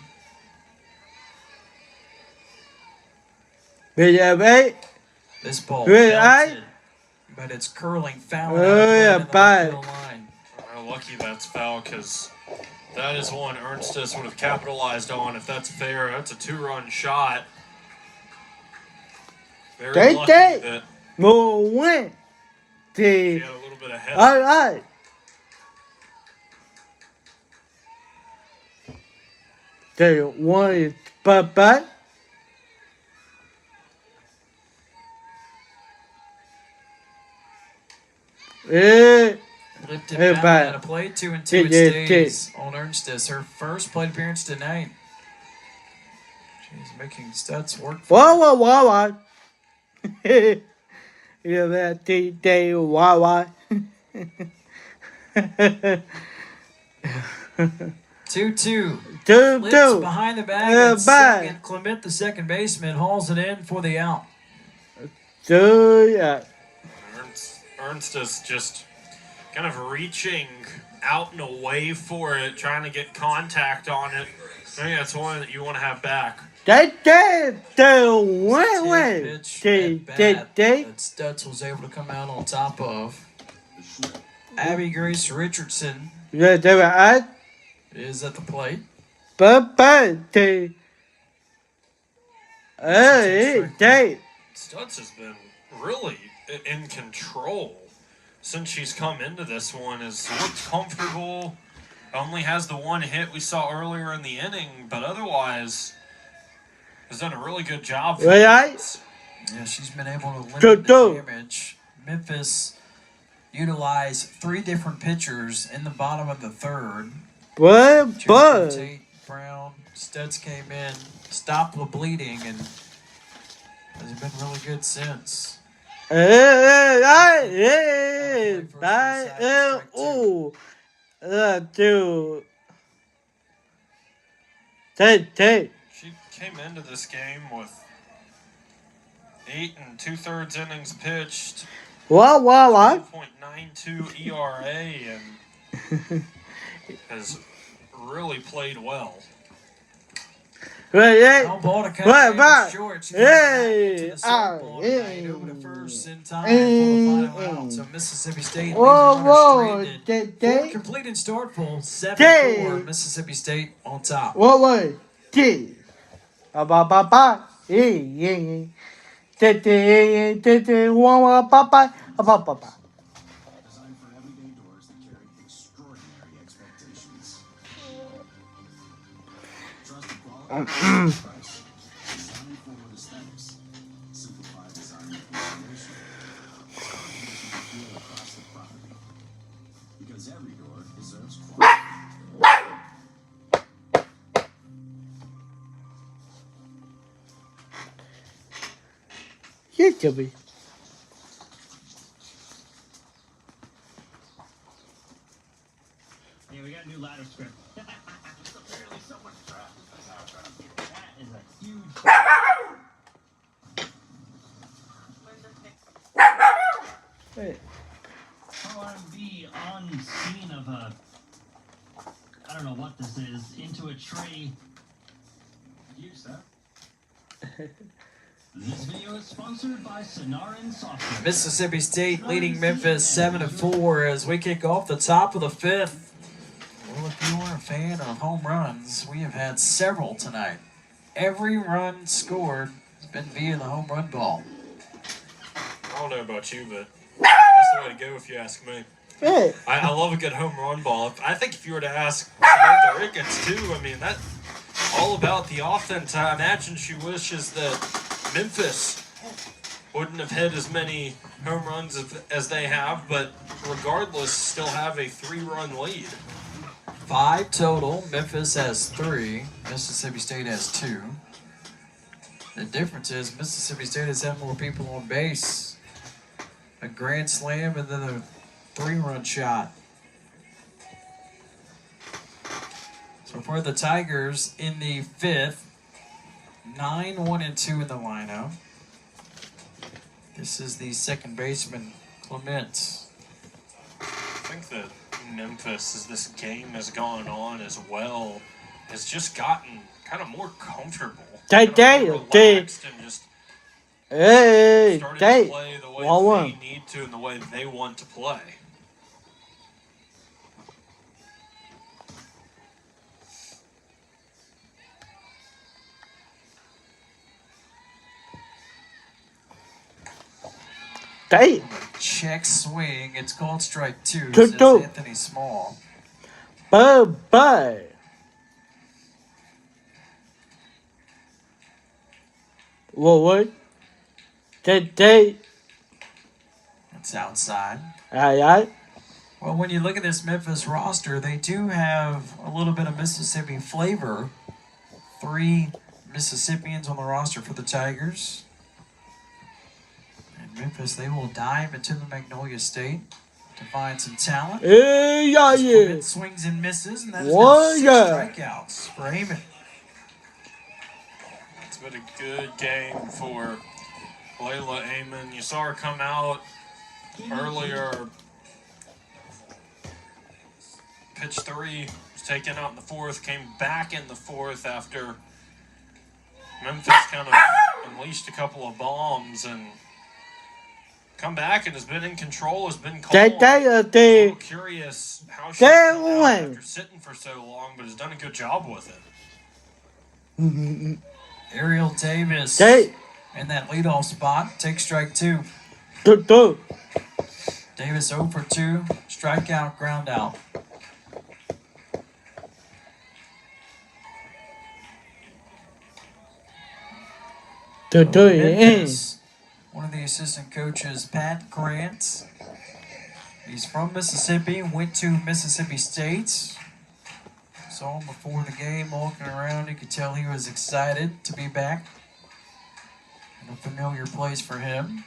This ball belted, but it's curling foul out of the field line. Lucky that's foul, because that is one Ernstus would have capitalized on. If that's fair, that's a 2-run shot. Very lucky that she had a little bit ahead. All right. One is bye-bye. Lifted back out of play. 2-2 it stays on Ernstus. Her first plate appearance tonight. She's making Stutz work for Wow. Yeah, that day, wow. 2-2. 2-2. Behind the bag at second. Clement, the second baseman, hauls it in for the out. Ernstus just kind of reaching out and away for it, trying to get contact on it. I think that's one that you want to have back. Pitch that Stutz was able to come out on top of. Abby Grace Richardson is at the plate. Stutz has been really in control since she's come into this one. Has looked comfortable. Only has the one hit we saw earlier in the inning, but otherwise has done a really good job. Yeah, she's been able to limit the damage. Memphis utilized 3 different pitchers in the bottom of the third. Tate, Brown, Stutz came in, stopped the bleeding, and has been really good since. She came into this game with 8 2/3 innings pitched, 2.92 ERA, and has really played well. Ball to cut short. She's to the softball tonight. Over to first in time for the final out. So Mississippi State leaves the stranded. 4 completed start full. 7-4. Mississippi State on top. Designed for everyday doors that carry extraordinary expectations. Trusted quality, price. Design forward aesthetics. Simplified design with inspiration. Combination of feel across the property. Because every door deserves quality. OMB on scene of a, I don't know what this is, into a tree. Use that. This video is sponsored by Sonoran Software. Mississippi State leading Memphis 7-4 as we kick off the top of the fifth. Well, if you are a fan of home runs, we have had several tonight. Every run scored has been via the home run ball. I don't know about you, but that's the way to go if you ask me. Hey. I love a good home run ball. I think if you were to ask Samantha Ricketts, too, I mean, that's all about the offense. I imagine she wishes that Memphis wouldn't have hit as many home runs as they have, but regardless, still have a 3-run lead. 5 total. Memphis has 3. Mississippi State has 2. The difference is Mississippi State has had more people on base. A grand slam and then a 3-run shot. So for the Tigers in the 5th, 9-1-2 in the lineup. This is the second baseman, Clement. I think that Memphis, as this game has gone on as well, has just gotten kind of more comfortable. Hey, relaxed and just started to play the way they need to and the way they want to play. Check swing. It's called strike 2. Two, Says two. Anthony Small. Bye. What? They. It's outside. Aye. Well, when you look at this Memphis roster, they do have a little bit of Mississippi flavor. 3 Mississippians on the roster for the Tigers. And Memphis, they will dive into the Magnolia State to find some talent. Yeah. Swings and misses, and that is now 6 strikeouts for Heyman. It's been a good game for Layla Amon. You saw her come out earlier. Pitch 3 was taken out in the 4th, came back in the 4th after Memphis kind of unleashed a couple of bombs and come back and has been in control, has been calm. A little curious how she's come out after sitting for so long, but has done a good job with it. Ariel Davis in that leadoff spot. Take strike 2. Davis 0 for 2. Strikeout, ground out. Memphis, one of the assistant coaches, Pat Grant. He's from Mississippi, went to Mississippi State. Saw him before the game walking around. You could tell he was excited to be back in a familiar place for him.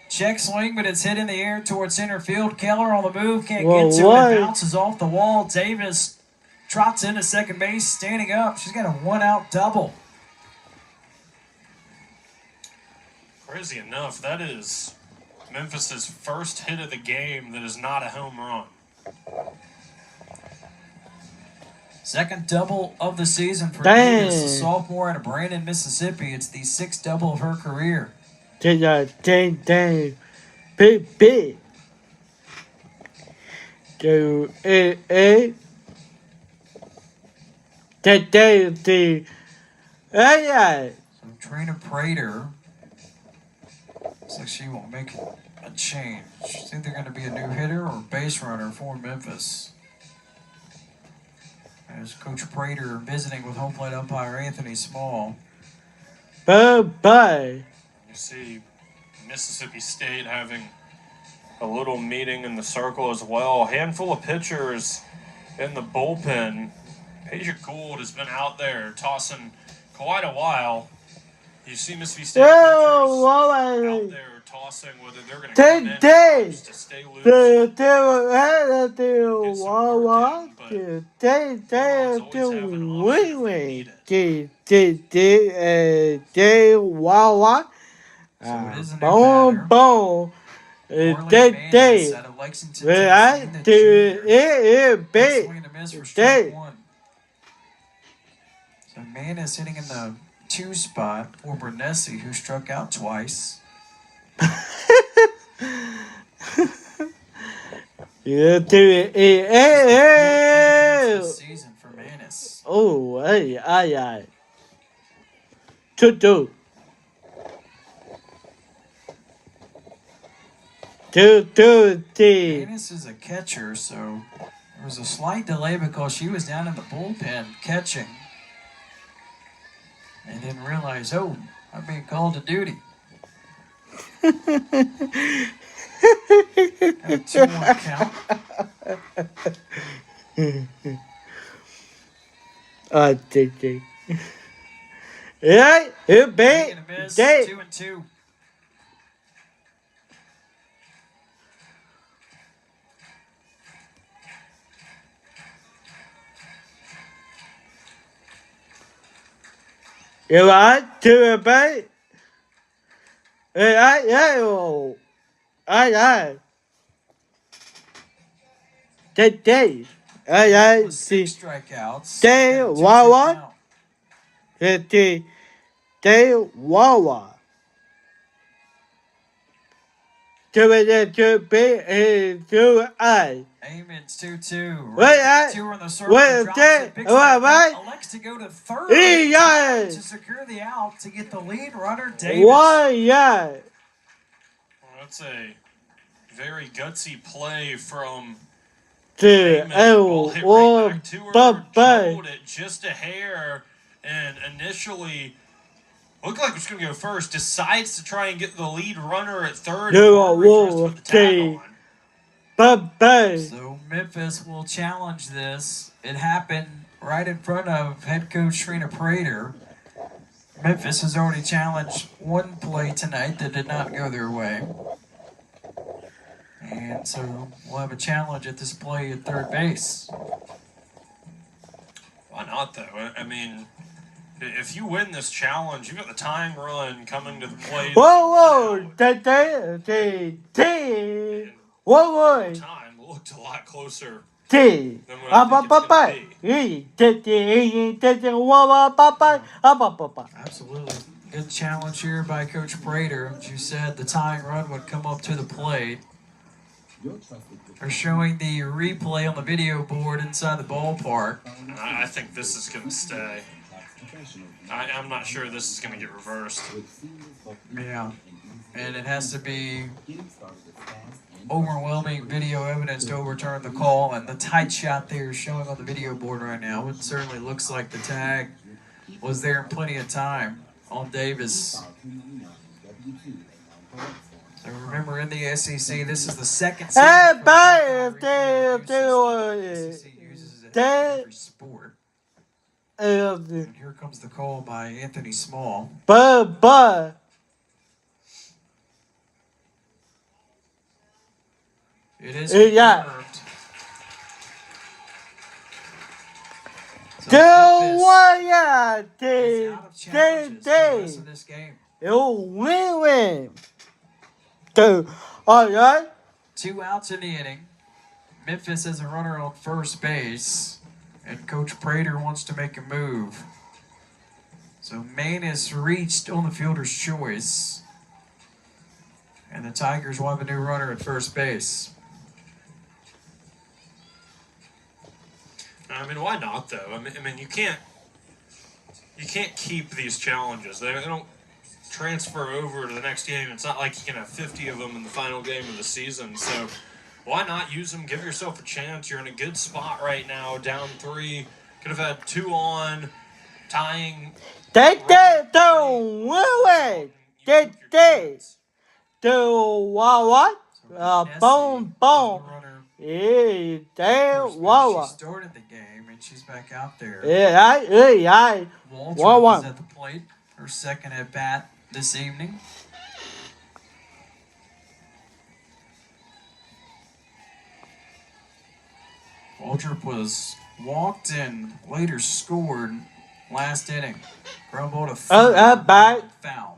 Check swing, but it's hit in the air towards center field. Keller on the move, can't get to it. Bounces off the wall. Davis trots into second base, standing up. She's got a 1-out double. Crazy enough, that is Memphis's first hit of the game that is not a home run. Second double of the season for Davis, a sophomore out of Brandon, Mississippi. It's the 6th double of her career. Big. So Trina Prater, looks like she won't make a change. It's either going to be a new hitter or base runner for Memphis. As Coach Prater visiting with home plate umpire Anthony Small. Bye. You see Mississippi State having a little meeting in the circle as well. A handful of pitchers in the bullpen. Paige Gould has been out there tossing quite a while. You see Mississippi State pitchers out there tossing whether they're going to come in to stay loose. it is a new Boom, batter. boom. Orly Manis out of Lexington, Tennessee, the junior. Big swing and a miss for strike one. So Manis hitting in the 2 spot for Bernesi, who struck out twice. This season for Manis. Oh, ay. 2-2. 2-2. Manis is a catcher, so there was a slight delay because she was down in the bullpen catching. And didn't realize, oh, I'm being called to duty. A 2-1 count. TT. Yeah, it Swing and a miss, 2-2. You want to bait? I. TT. I see. 6 strikeouts. Day Wawa. TT. Day Wawa. To be to I. Amon's 2-2. Wait, 2 on the circle. Drops it, picks it back up, elects to go to third to secure the out to get the lead runner, Davis. Yeah. Well, that's a very gutsy play from to Hold it just a hair, and initially looked like it was going to go first. Decides to try and get the lead runner at third. So Memphis will challenge this. It happened right in front of head coach Trina Prater. Memphis has already challenged one play tonight that did not go their way. And so we'll have a challenge at this play at third base. Why not, though? I mean, if you win this challenge, you've got the tying run coming to the plate. Whoa. Time looked a lot closer. T. Absolutely. Good challenge here by Coach Prater. As you said, the tying run would come up to the plate. They're showing the replay on the video board inside the ballpark. I think this is going to stay. I'm not sure this is going to get reversed. Yeah. And it has to be overwhelming video evidence to overturn the call, and the tight shot there is showing on the video board right now. It certainly looks like the tag was there in plenty of time on Davis. So remember, in the SEC, this is the second season uses it in every sport. And here comes the call by Anthony Small. It is confirmed. Alright. 2 outs in the inning. Memphis has a runner on first base, and Coach Prater wants to make a move. So Manis reached on the fielder's choice, and the Tigers will have a new runner at first base. I mean, why not, though? I mean, you can't keep these challenges. They don't transfer over to the next game. It's not like you can have 50 of them in the final game of the season. So why not use them? Give yourself a chance. You're in a good spot right now, down 3. Could have had 2 on, tying. Boom. Yeah, She started the game, and she's back out there. Walter is at the plate. Her second at bat this evening. Waldrop was walked and later scored last inning. Ground ball to third. Back. Foul.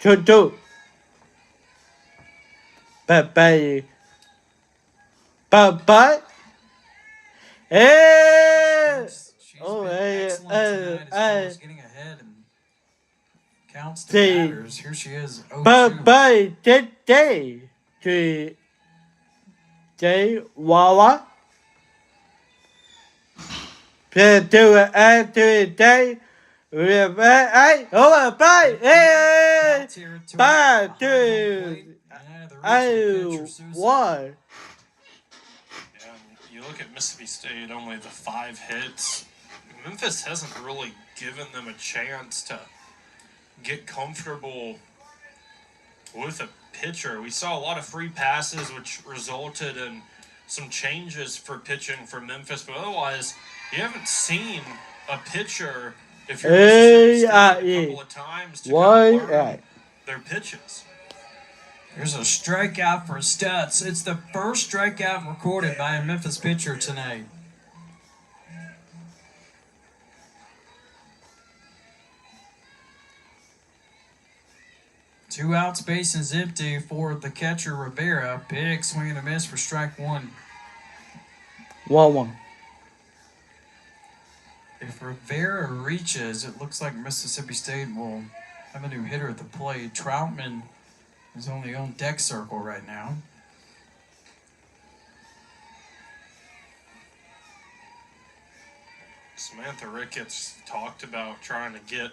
2-2. Bye-bye. Bye-bye. Hey! Oh, hey, Excellent tonight as far as getting ahead and counts the batters. Here she is, 0-2. Bye-bye today. J Wawa. Play to it every day. Bye. Oh, bye. Hey! Bye to one. Yeah, you look at Mississippi State, only the 5 hits. Memphis hasn't really given them a chance to get comfortable with a pitcher. We saw a lot of free passes, which resulted in some changes for pitching for Memphis, but otherwise, you haven't seen a pitcher, if you're Mississippi State, a couple of times to kind of learn their pitches. Here's a strikeout for Stutz. It's the first strikeout recorded by a Memphis pitcher tonight. Two outs, base is empty for the catcher Rivera. Big swing and a miss for strike one. 1-1. If Rivera reaches, it looks like Mississippi State will have a new hitter at the plate. Troutman is on the on deck circle right now. Samantha Ricketts talked about trying to get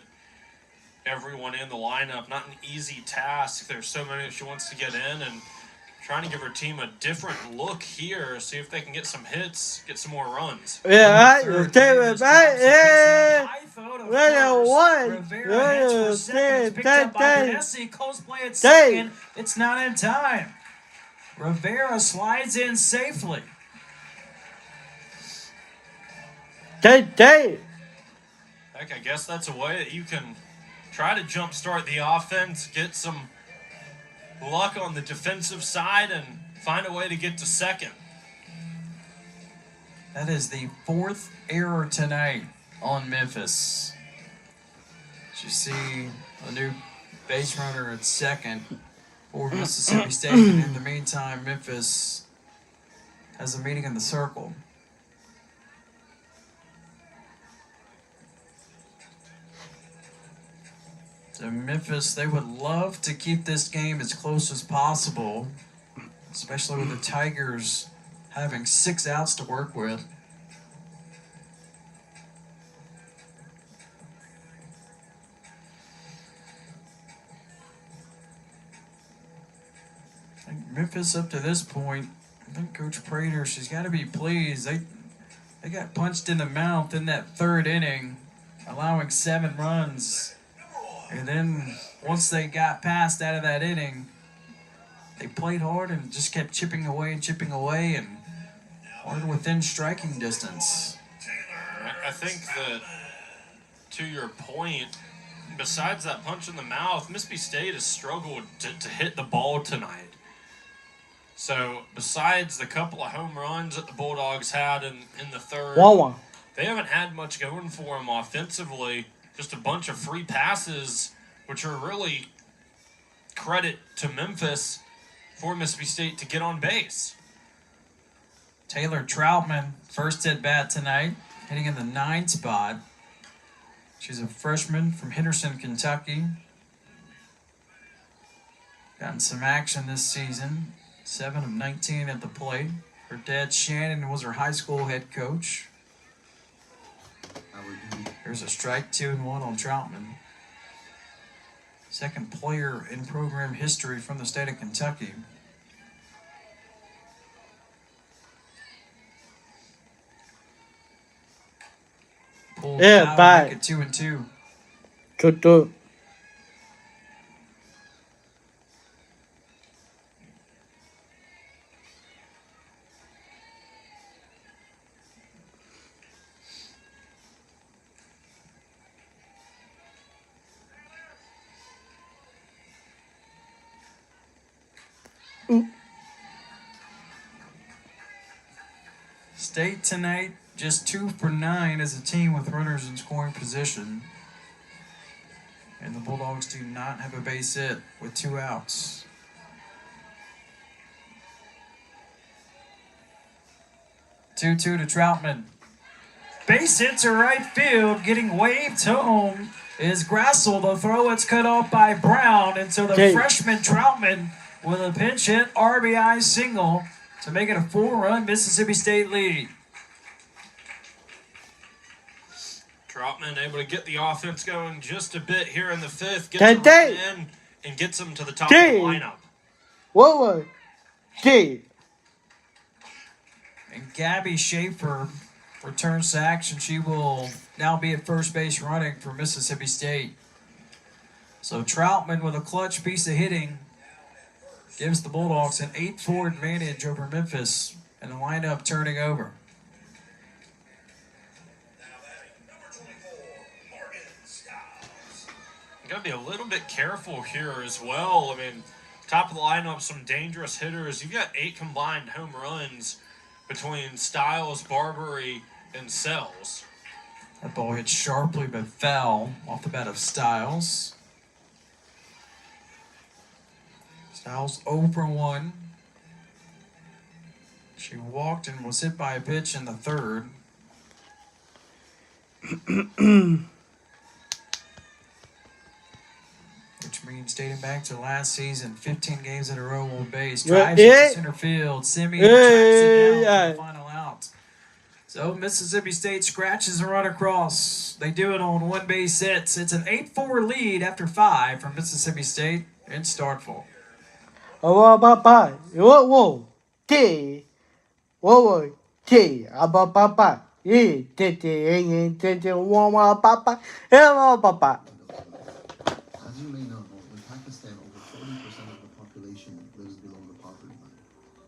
everyone in the lineup. Not an easy task. There's so many she wants to get in, and trying to give her team a different look here, see if they can get some hits, get some more runs. Yeah, right. Rivera hits for second. Picked up by Vanessa. Close play at second. It's not in time. Rivera slides in safely. Heck, I guess that's a way that you can try to jumpstart the offense, get some luck on the defensive side, and find a way to get to second. That is the 4th error tonight on Memphis. You see a new base runner at second for Mississippi State, and in the meantime, Memphis has a meeting in the circle. So Memphis, they would love to keep this game as close as possible, especially with the Tigers having 6 outs to work with. I think Memphis, up to this point, I think Coach Prater, she's got to be pleased. They got punched in the mouth in that 3rd inning, allowing 7 runs. And then once they got past out of that inning, they played hard and just kept chipping away and hard within striking distance. I think that, to your point, besides that punch in the mouth, Mississippi State has struggled to hit the ball tonight. So besides the couple of home runs that the Bulldogs had in the 3rd, 1-1. They haven't had much going for them offensively. Just a bunch of free passes, which are really credit to Memphis for Mississippi State to get on base. Taylor Troutman, first at bat tonight, hitting in the 9 spot. She's a freshman from Henderson, Kentucky. Gotten some action this season. 7 of 19 at the plate. Her dad, Shannon, was her high school head coach. Here's a strike 2-1 on Troutman. Second player in program history from the state of Kentucky. Pulled foul, make it 2-2. 2-2. State tonight, just 2 for 9 as a team with runners in scoring position. And the Bulldogs do not have a base hit with 2 outs. Two-two to Troutman. Base hit to right field, getting waved home is Grassel. The throw, it's cut off by Brown, and so the freshman Troutman with a pinch hit RBI single to make it a 4-run Mississippi State lead. Troutman able to get the offense going just a bit here in the 5th. Gets a run in and gets them to the top of the lineup. What was T? And Gabby Schaefer returns to action. She will now be at first base running for Mississippi State. So Troutman with a clutch piece of hitting gives the Bulldogs an 8-4 advantage over Memphis, and the lineup turning over. You got to be a little bit careful here as well. I mean, top of the lineup, some dangerous hitters. You've got 8 combined home runs between Styles, Barbary, and Sells. That ball hit sharply but foul off the bat of Styles. Styles 0 for 1. She walked and was hit by a pitch in the 3rd. Which means dating back to last season, 15 games in a row on base. Drives to center field. Simeon tracks it down for the final out. So Mississippi State scratches a run across. They do it on 1 base hits. It's an 8-4 lead after 5 from Mississippi State in Starkville. Whoa, T. Whoa, T. Papa. As you may know, in Pakistan, over 40% of the population lives below the poverty line,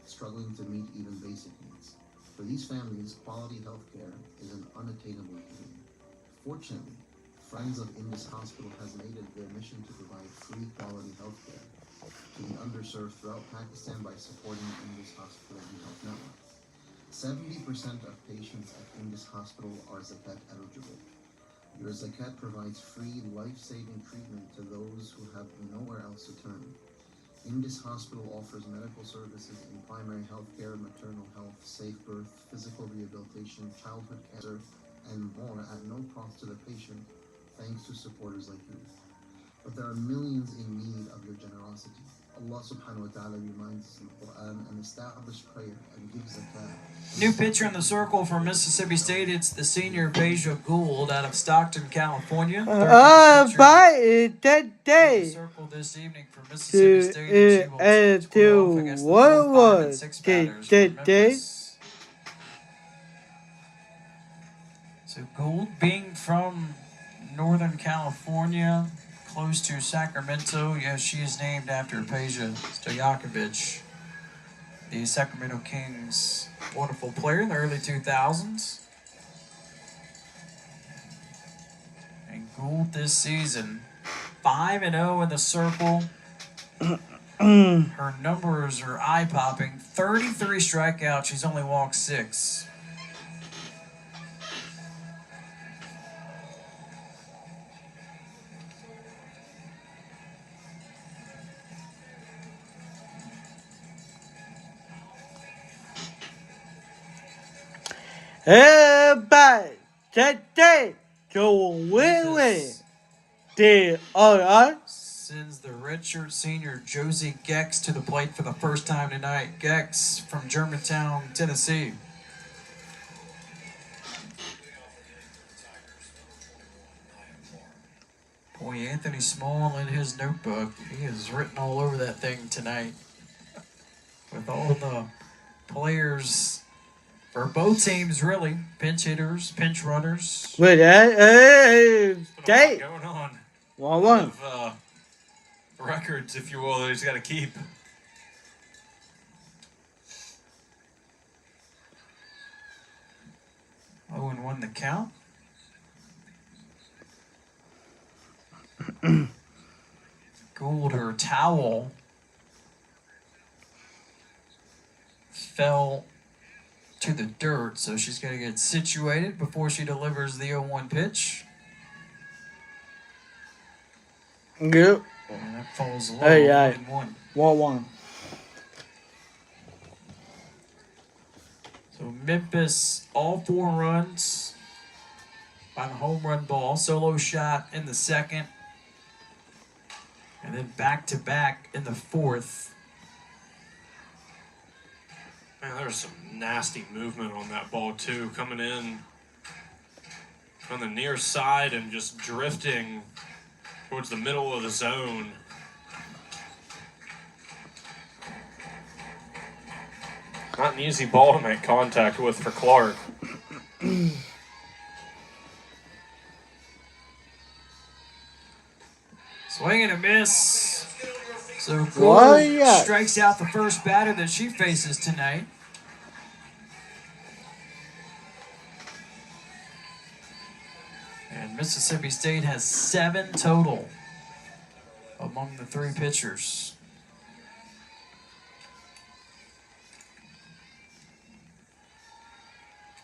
struggling to meet even basic needs. For these families, quality health care is an unattainable dream. Fortunately, Friends of Indus Hospital has made it their mission to provide free quality health care to the underserved throughout Pakistan by supporting Indus Hospital and Health Network. 70% of patients at Indus Hospital are Zakat eligible. Your Zakat provides free, life-saving treatment to those who have nowhere else to turn. Indus Hospital offers medical services in primary health care, maternal health, safe birth, physical rehabilitation, childhood cancer, and more at no cost to the patient, thanks to supporters like you. But there are millions in need of your generosity. Allah subhanahu wa ta'ala reminds us in the Quran an established prayer and gives zakat. New pitcher in the circle for Mississippi State. It's the senior Beja Gould out of Stockton, California. By today. Circle this evening for Mississippi State. What was today? So Gould, being from Northern California, close to Sacramento. Yes, she is named after Peja Stojakovic, the Sacramento Kings wonderful player in the early 2000s. And Gould this season, 5-0 in the circle. Her numbers are eye-popping. 33 strikeouts. She's only walked 6. Everybody, today, to win. Sends the redshirt senior Josie Gex to the plate for the first time tonight. Gex from Germantown, Tennessee. Boy, Anthony Small in his notebook, he is written all over that thing tonight. With all the players for both teams, really. Pinch hitters, pinch runners. Wait, going on. 1-1. Records, if you will, that he's got to keep. Oh, and 1 the count. Gould, her towel fell to the dirt, so she's going to get situated before she delivers the 0-1 pitch. Yep. And that falls low. Hey, yeah. 1-1. 1-1. So Memphis, all 4 runs by the home run ball. Solo shot in the second. And then back-to-back in the fourth. Man, there was some nasty movement on that ball, too. Coming in from the near side and just drifting towards the middle of the zone. Not an easy ball to make contact with for Clark. Swing and a miss. So Why Gould not? strikes out the first batter that she faces tonight. And Mississippi State has 7 total among the 3 pitchers.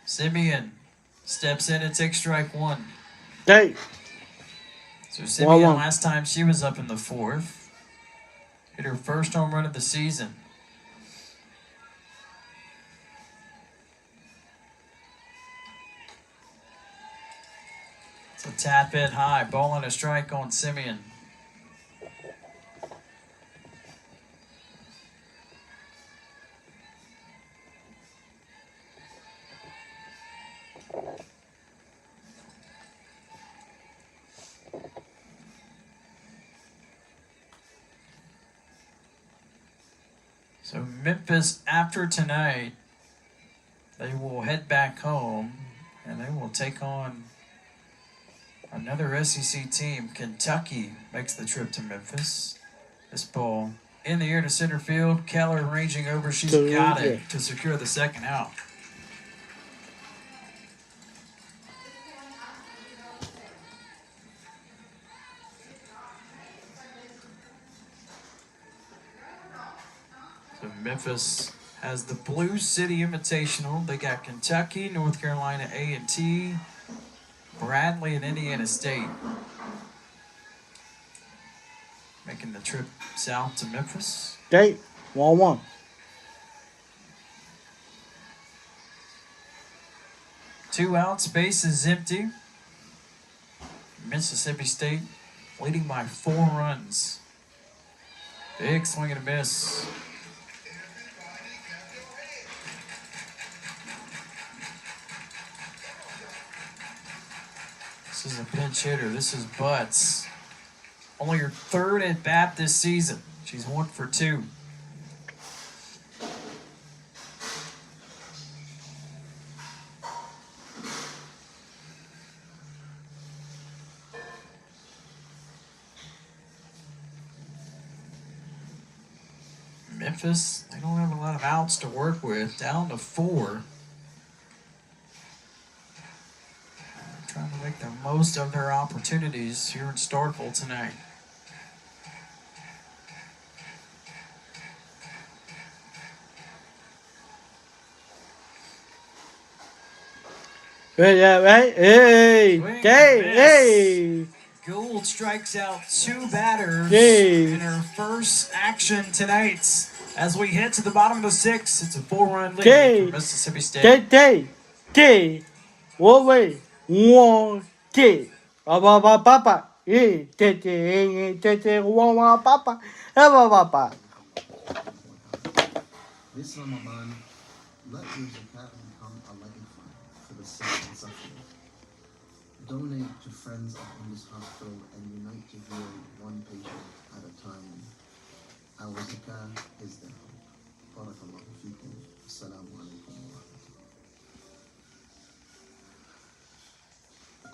Simeon steps in and takes strike 1. Hey. So Simeon, 1-1. last time she was up in the 4th, hit her first home run of the season. It's a tap hit high, ball and a strike on Simeon. So Memphis, after tonight, they will head back home and they will take on another SEC team. Kentucky makes the trip to Memphis. This ball in the air to center field. Keller ranging over. She's got it to secure the second out. So Memphis has the Blue City Invitational. They got Kentucky, North Carolina A&T, Bradley, and Indiana State making the trip south to Memphis. Hey. 1-1. 2 outs, base is empty. Mississippi State leading by 4 runs. Big swing and a miss. This is a pinch hitter. This is Butts. Only her 3rd at bat this season. She's 1 for 2. Memphis, they don't have a lot of outs to work with. Down to 4. Trying to make the most of their opportunities here in Starkville tonight. Hey. Swing and Hey. miss. Gould strikes out 2 batters Hey. in her first action tonight. As we head to the bottom of the 6th, it's a 4-run lead Hey. for Mississippi State. Hey. 1-1. 1-1. Papa. Hey. 1-1. Papa. Papa. This Ramadan, let your zakat become a lifeline for the sick and suffering. Donate to friends of this hospital and unite to heal one patient at a time. Our zakah is the help. Barakallahu feekum. Assalamu alaikum wa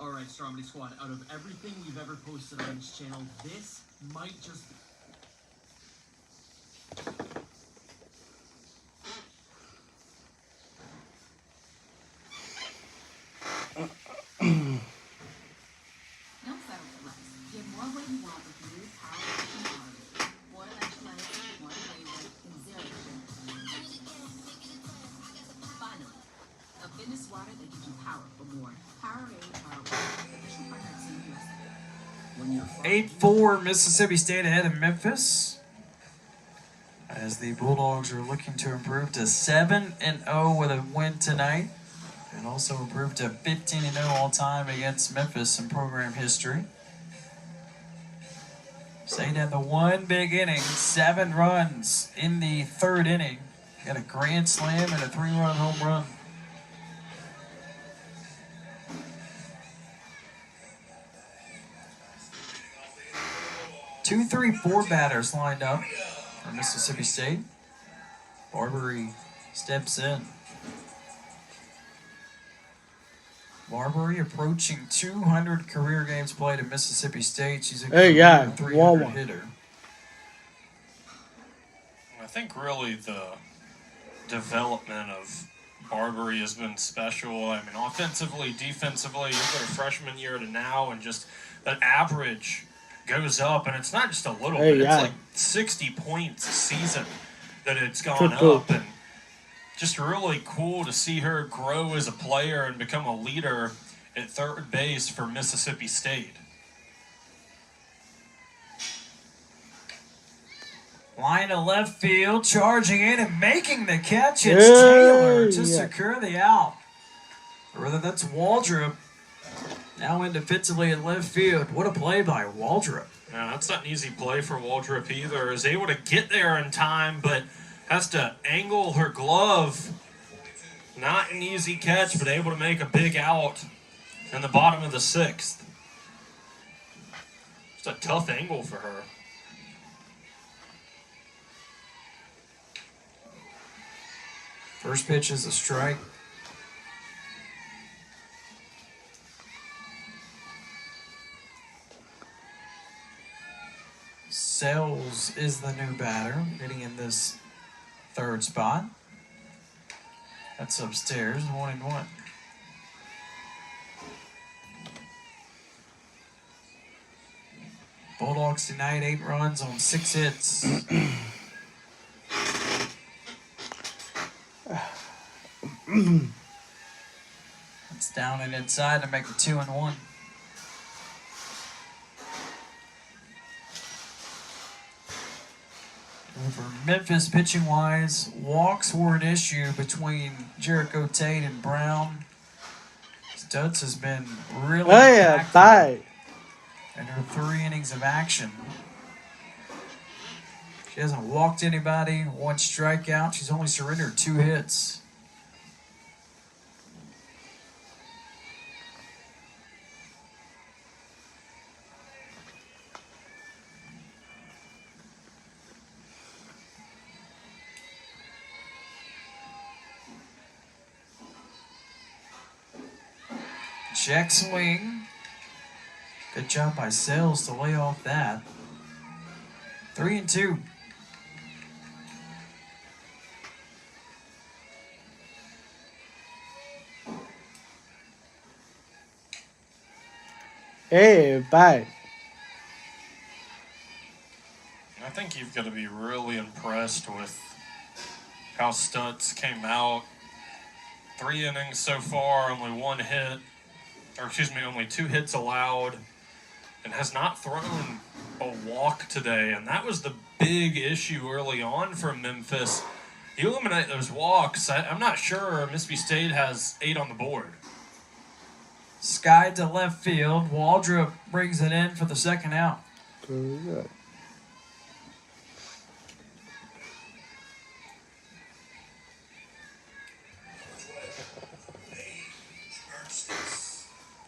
rahmatullah. Alright, Strawberry Squad, out of everything we've ever posted on this channel, this might just be... Don't settle for less. Get more what you want with new Power Action Power. More electrolytes, more flavor, and zero sugar. Finally, a fitness water that gives you power for more. Powerade Power Water. Official partner of CUSA. When you 8-4 Mississippi State ahead of Memphis, as the Bulldogs are looking to improve to 7-0 with a win tonight, and also improve to 15-0 all-time against Memphis in program history. State had the one big inning, 7 runs in the third inning. Got a grand slam and a 3-run home run. Two, 3, 4 batters lined up for Mississippi State. Barbery steps in. Barbery approaching 200 career games played at Mississippi State. She's a career 300 hitter. I think really the development of Barbery has been special. I mean, offensively, defensively, you look at her freshman year to now, and just that average goes up, and it's not just a little bit. It's like 60 points a season that it's gone up, and just really cool to see her grow as a player and become a leader at third base for Mississippi State. Line to left field, charging in and making the catch. It's Taylor to secure the out. Or whether that's Waldrop. Now in defensively in left field. What a play by Waldrop. Yeah, that's not an easy play for Waldrop either. Is able to get there in time, but has to angle her glove. Not an easy catch, but able to make a big out in the bottom of the 6th. It's a tough angle for her. First pitch is a strike. Sells is the new batter, hitting in this third spot. That's upstairs, 1-1. Bulldogs tonight, 8 runs on 6 hits. It's down and inside to make it 2-1. For Memphis, pitching wise, walks were an issue between Jericho Tate and Brown. Stutz has been really impactful in her 3 innings of action. She hasn't walked anybody, 1 strikeout. She's only surrendered 2 hits. Check swing. Good job by Sales to lay off that. 3-2. Hey, bye. I think you've got to be really impressed with how Stutz came out. 3 innings so far, only 1 hit. Or excuse me, only 2 hits allowed, and has not thrown a walk today. And that was the big issue early on for Memphis. You eliminate those walks, I'm not sure Mississippi State has 8 on the board. Sky to left field. Waldrop brings it in for the 2nd out. Good.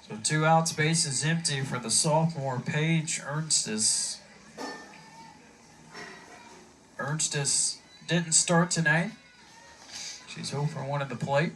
So 2 outs, base is empty for the sophomore Paige Ernstis. Ernstis didn't start tonight. She's 0 for 1 at the plate.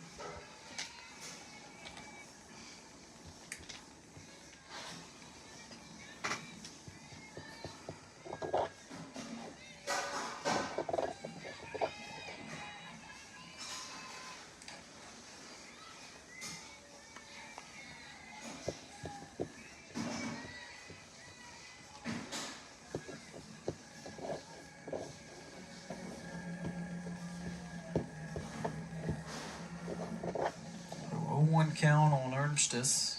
Count on Ernstis.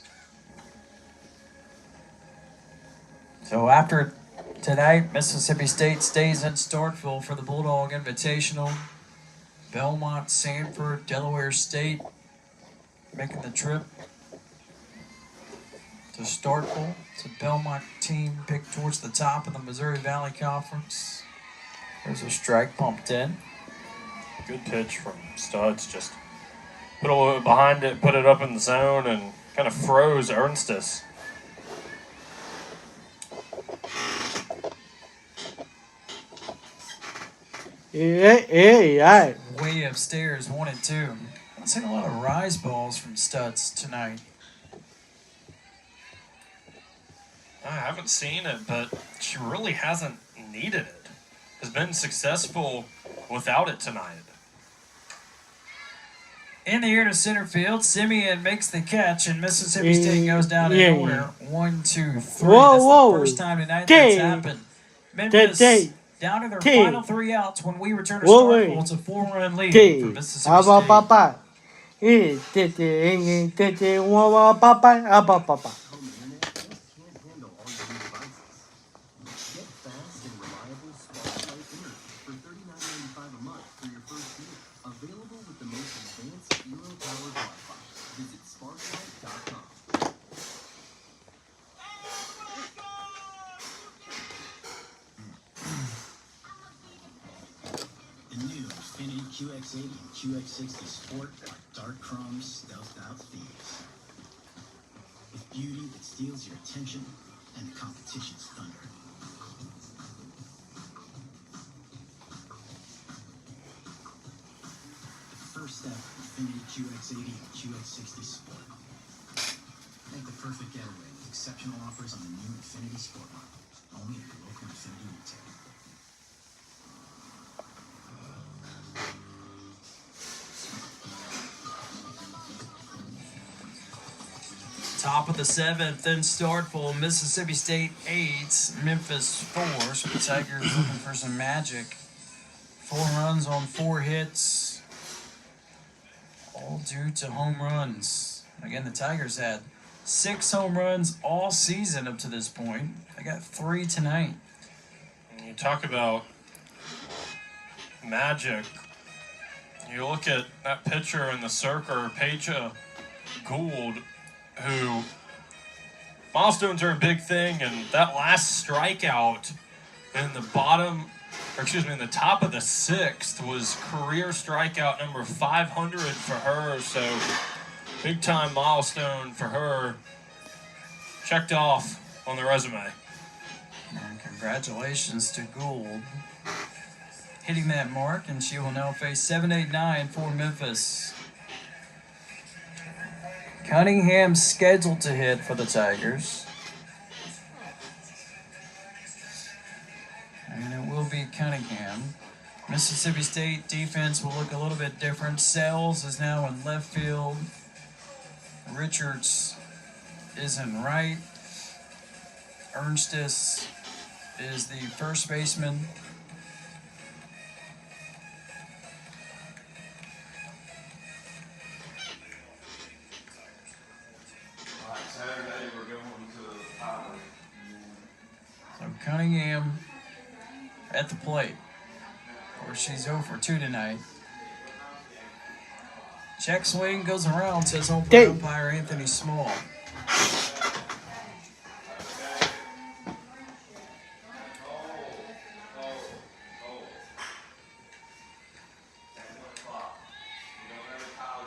So after tonight, Mississippi State stays in Starkville for the Bulldog Invitational. Belmont, Sanford, Delaware State making the trip to Starkville. It's a Belmont team picked towards the top of the Missouri Valley Conference. There's a strike pumped in. Good pitch from Studs. Just put a little bit behind it, put it up in the zone, and kind of froze Ernstis. Yeah. Way upstairs, 1-2. I'm seeing a lot of rise balls from Studs tonight. I haven't seen it, but she really hasn't needed it. Has been successful without it tonight. In the air to center field, Simeon makes the catch, and Mississippi State goes down in order. 1, 2, 3. That's the first time tonight that's happened. Memphis down to their final 3 outs when we return to Starkville. It's a 4-run lead for Mississippi State. QX80 and QX60 Sport are dark chrome stealthed out thieves. With beauty that steals your attention and the competition's thunder. The first step, Infiniti QX80 and QX60 Sport. Make the perfect getaway with exceptional offers on the new Infiniti Sport model. Only at your local Infiniti retailer. Top of the 7th in Starkville, Mississippi State 8, Memphis 4. So the Tigers looking for some magic. 4 runs on 4 hits, all due to home runs. Again, the Tigers had 6 home runs all season up to this point. They got 3 tonight. You talk about magic. You look at that pitcher in the circle, Peja Gould, who milestones are a big thing, and that last strikeout in the in the top of the 6th was career strikeout number 500 for her. So big time milestone for her. Checked off on the resume. And congratulations to Gould hitting that mark, and she will now face 7-8-9 for Memphis. Cunningham's scheduled to hit for the Tigers. And it will be Cunningham. Mississippi State defense will look a little bit different. Sells is now in left field. Richards is in right. Ernstis is the first baseman. So Cunningham at the plate. Or she's 0 for 2 tonight. Check swing goes around, says umpire Anthony Small.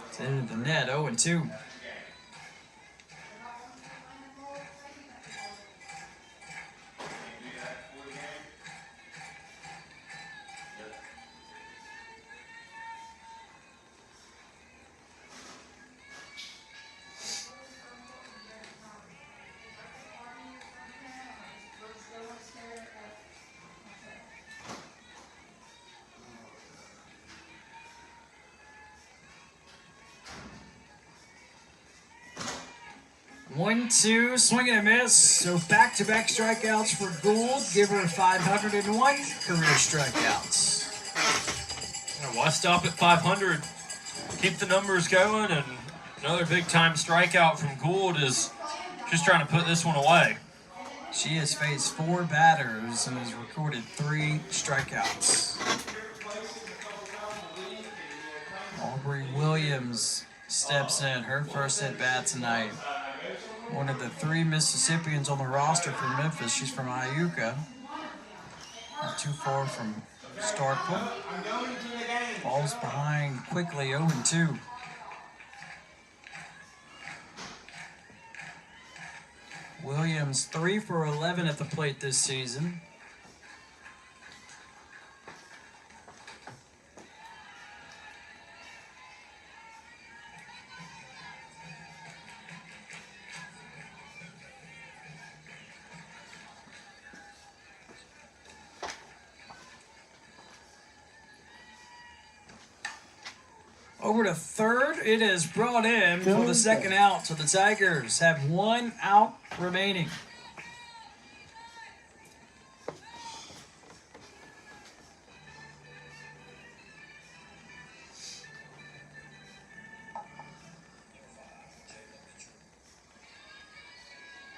It's into the net, 0-2. One, two, swing and a miss. So back-to-back strikeouts for Gould. Give her 501 career strikeouts. Why stop at 500? Keep the numbers going, and another big-time strikeout from Gould is just trying to put this one away. She has faced 4 batters and has recorded 3 strikeouts. Aubrey Williams steps in, her first at bat tonight. One of the 3 Mississippians on the roster for Memphis. She's from Iuka. Not too far from Starkville. Falls behind quickly, 0-2. Williams 3 for 11 at the plate this season. Over to third, it is brought in for the second out, so the Tigers have 1 out remaining.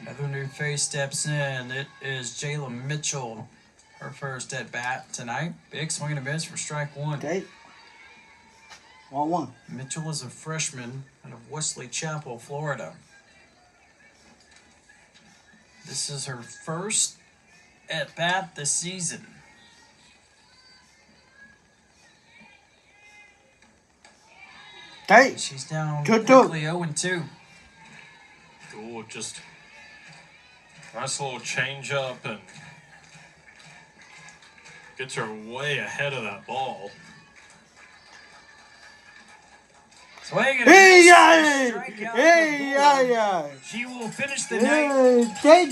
Another new face steps in. It is Jayla Mitchell, her first at bat tonight. Big swing and a miss for strike 1. Okay. 1-1. Mitchell is a freshman out of Wesley Chapel, Florida. This is her first at bat this season. Hey, she's down 2-2. quickly, 0-2. Oh, just nice little change up and gets her way ahead of that ball. Swing and Hey, a yeah, miss, strikeout hey, for yeah. Bull. She will finish the Hey, night hey,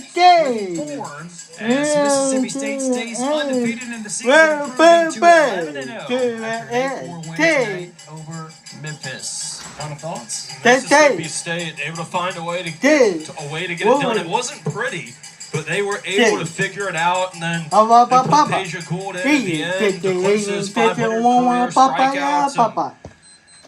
with 4 as Mississippi State stays undefeated in the season, improving to 11-0 after a 4 win tonight over Memphis. Final thoughts? Mississippi State able to find a way to get it done. It wasn't pretty, but they were able to figure it out, and then they put Peja Gould in at the end to close his 500 career strikeouts and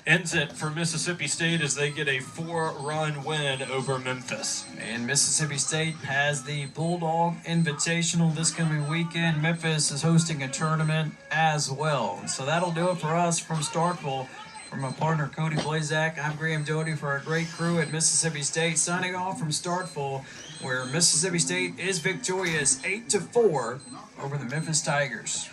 ends it for Mississippi State as they get a 4-run win over Memphis. And Mississippi State has the Bulldog Invitational this coming weekend. Memphis is hosting a tournament as well. So that'll do it for us from Starkville. From my partner Cody Blazak, I'm Graham Doty for our great crew at Mississippi State. Signing off from Starkville, where Mississippi State is victorious 8-4 over the Memphis Tigers.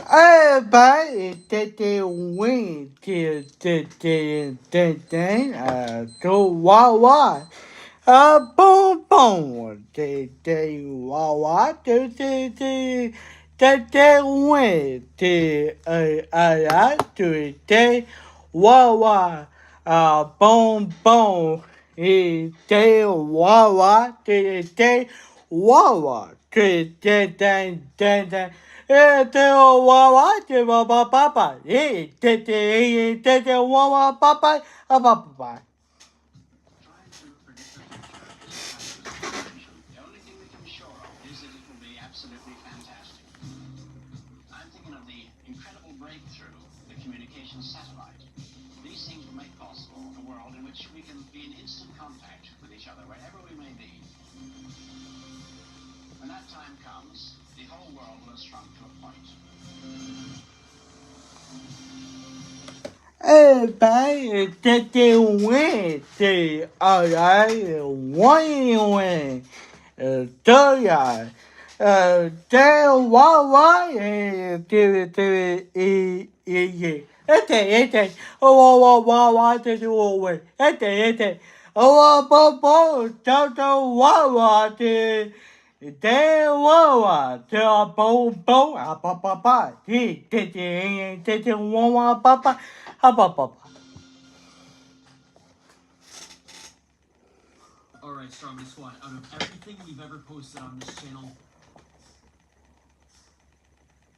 Everybody they win to Wawa. Boom boom. They Wawa to they win to Wawa. Boom boom. They Wawa they Wawa to they Wawa papa. Wawa papa. The only thing we can be sure of is that it will be absolutely fantastic. I'm thinking of the incredible breakthrough, the communication satellite. These things will make possible a world in which we can be in instant contact with each other wherever we may be. When that time comes, the whole world will have shrunk to a point. Everybody they win to win. They Wawa Wawa to do away. Wawa to they Wawa to bo papa. He Wawa papa. Alright, Strawberry Squad, out of everything we've ever posted on this channel,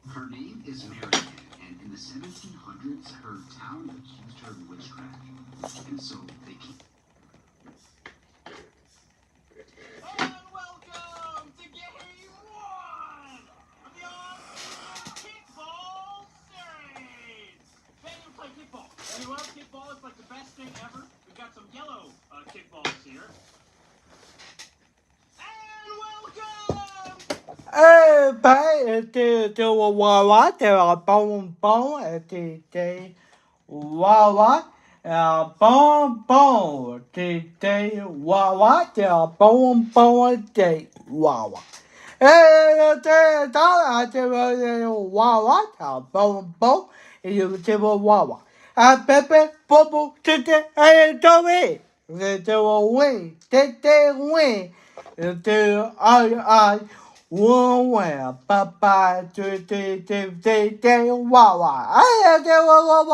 her name is Marianne, and in the 1700s, her town accused her of witchcraft. And so look like the best thing ever? We've got some yellow kickballs here. And welcome! Wawa, there are bone, today. Wawa, bone, today. Wawa, there are bone, day. Wawa. Wawa, bone, you table Wawa. Pepe, Bobo, today, I don't it. They will win, they win. I one way, papa, Wawa. I get Wawa,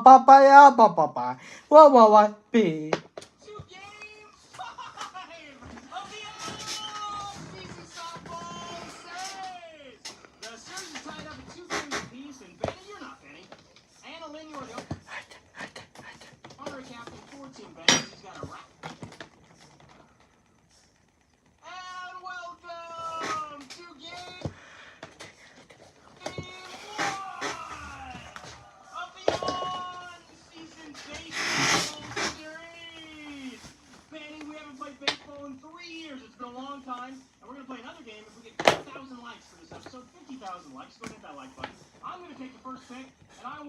papa, Wawa, be. The series is tied up at 2 games apiece, and Benny, you're not Benny. Anna Lynn, you're the honorary captain, 14 Benny. He's got a wrap. And welcome to game 1 of the on-season baseball series. Benny, we haven't played baseball in 3 years. It's been a long time, and we're going to play another game if we get 10,000 likes for this episode. 50,000 likes. Go hit that like button. I'm going to take the first pick, and I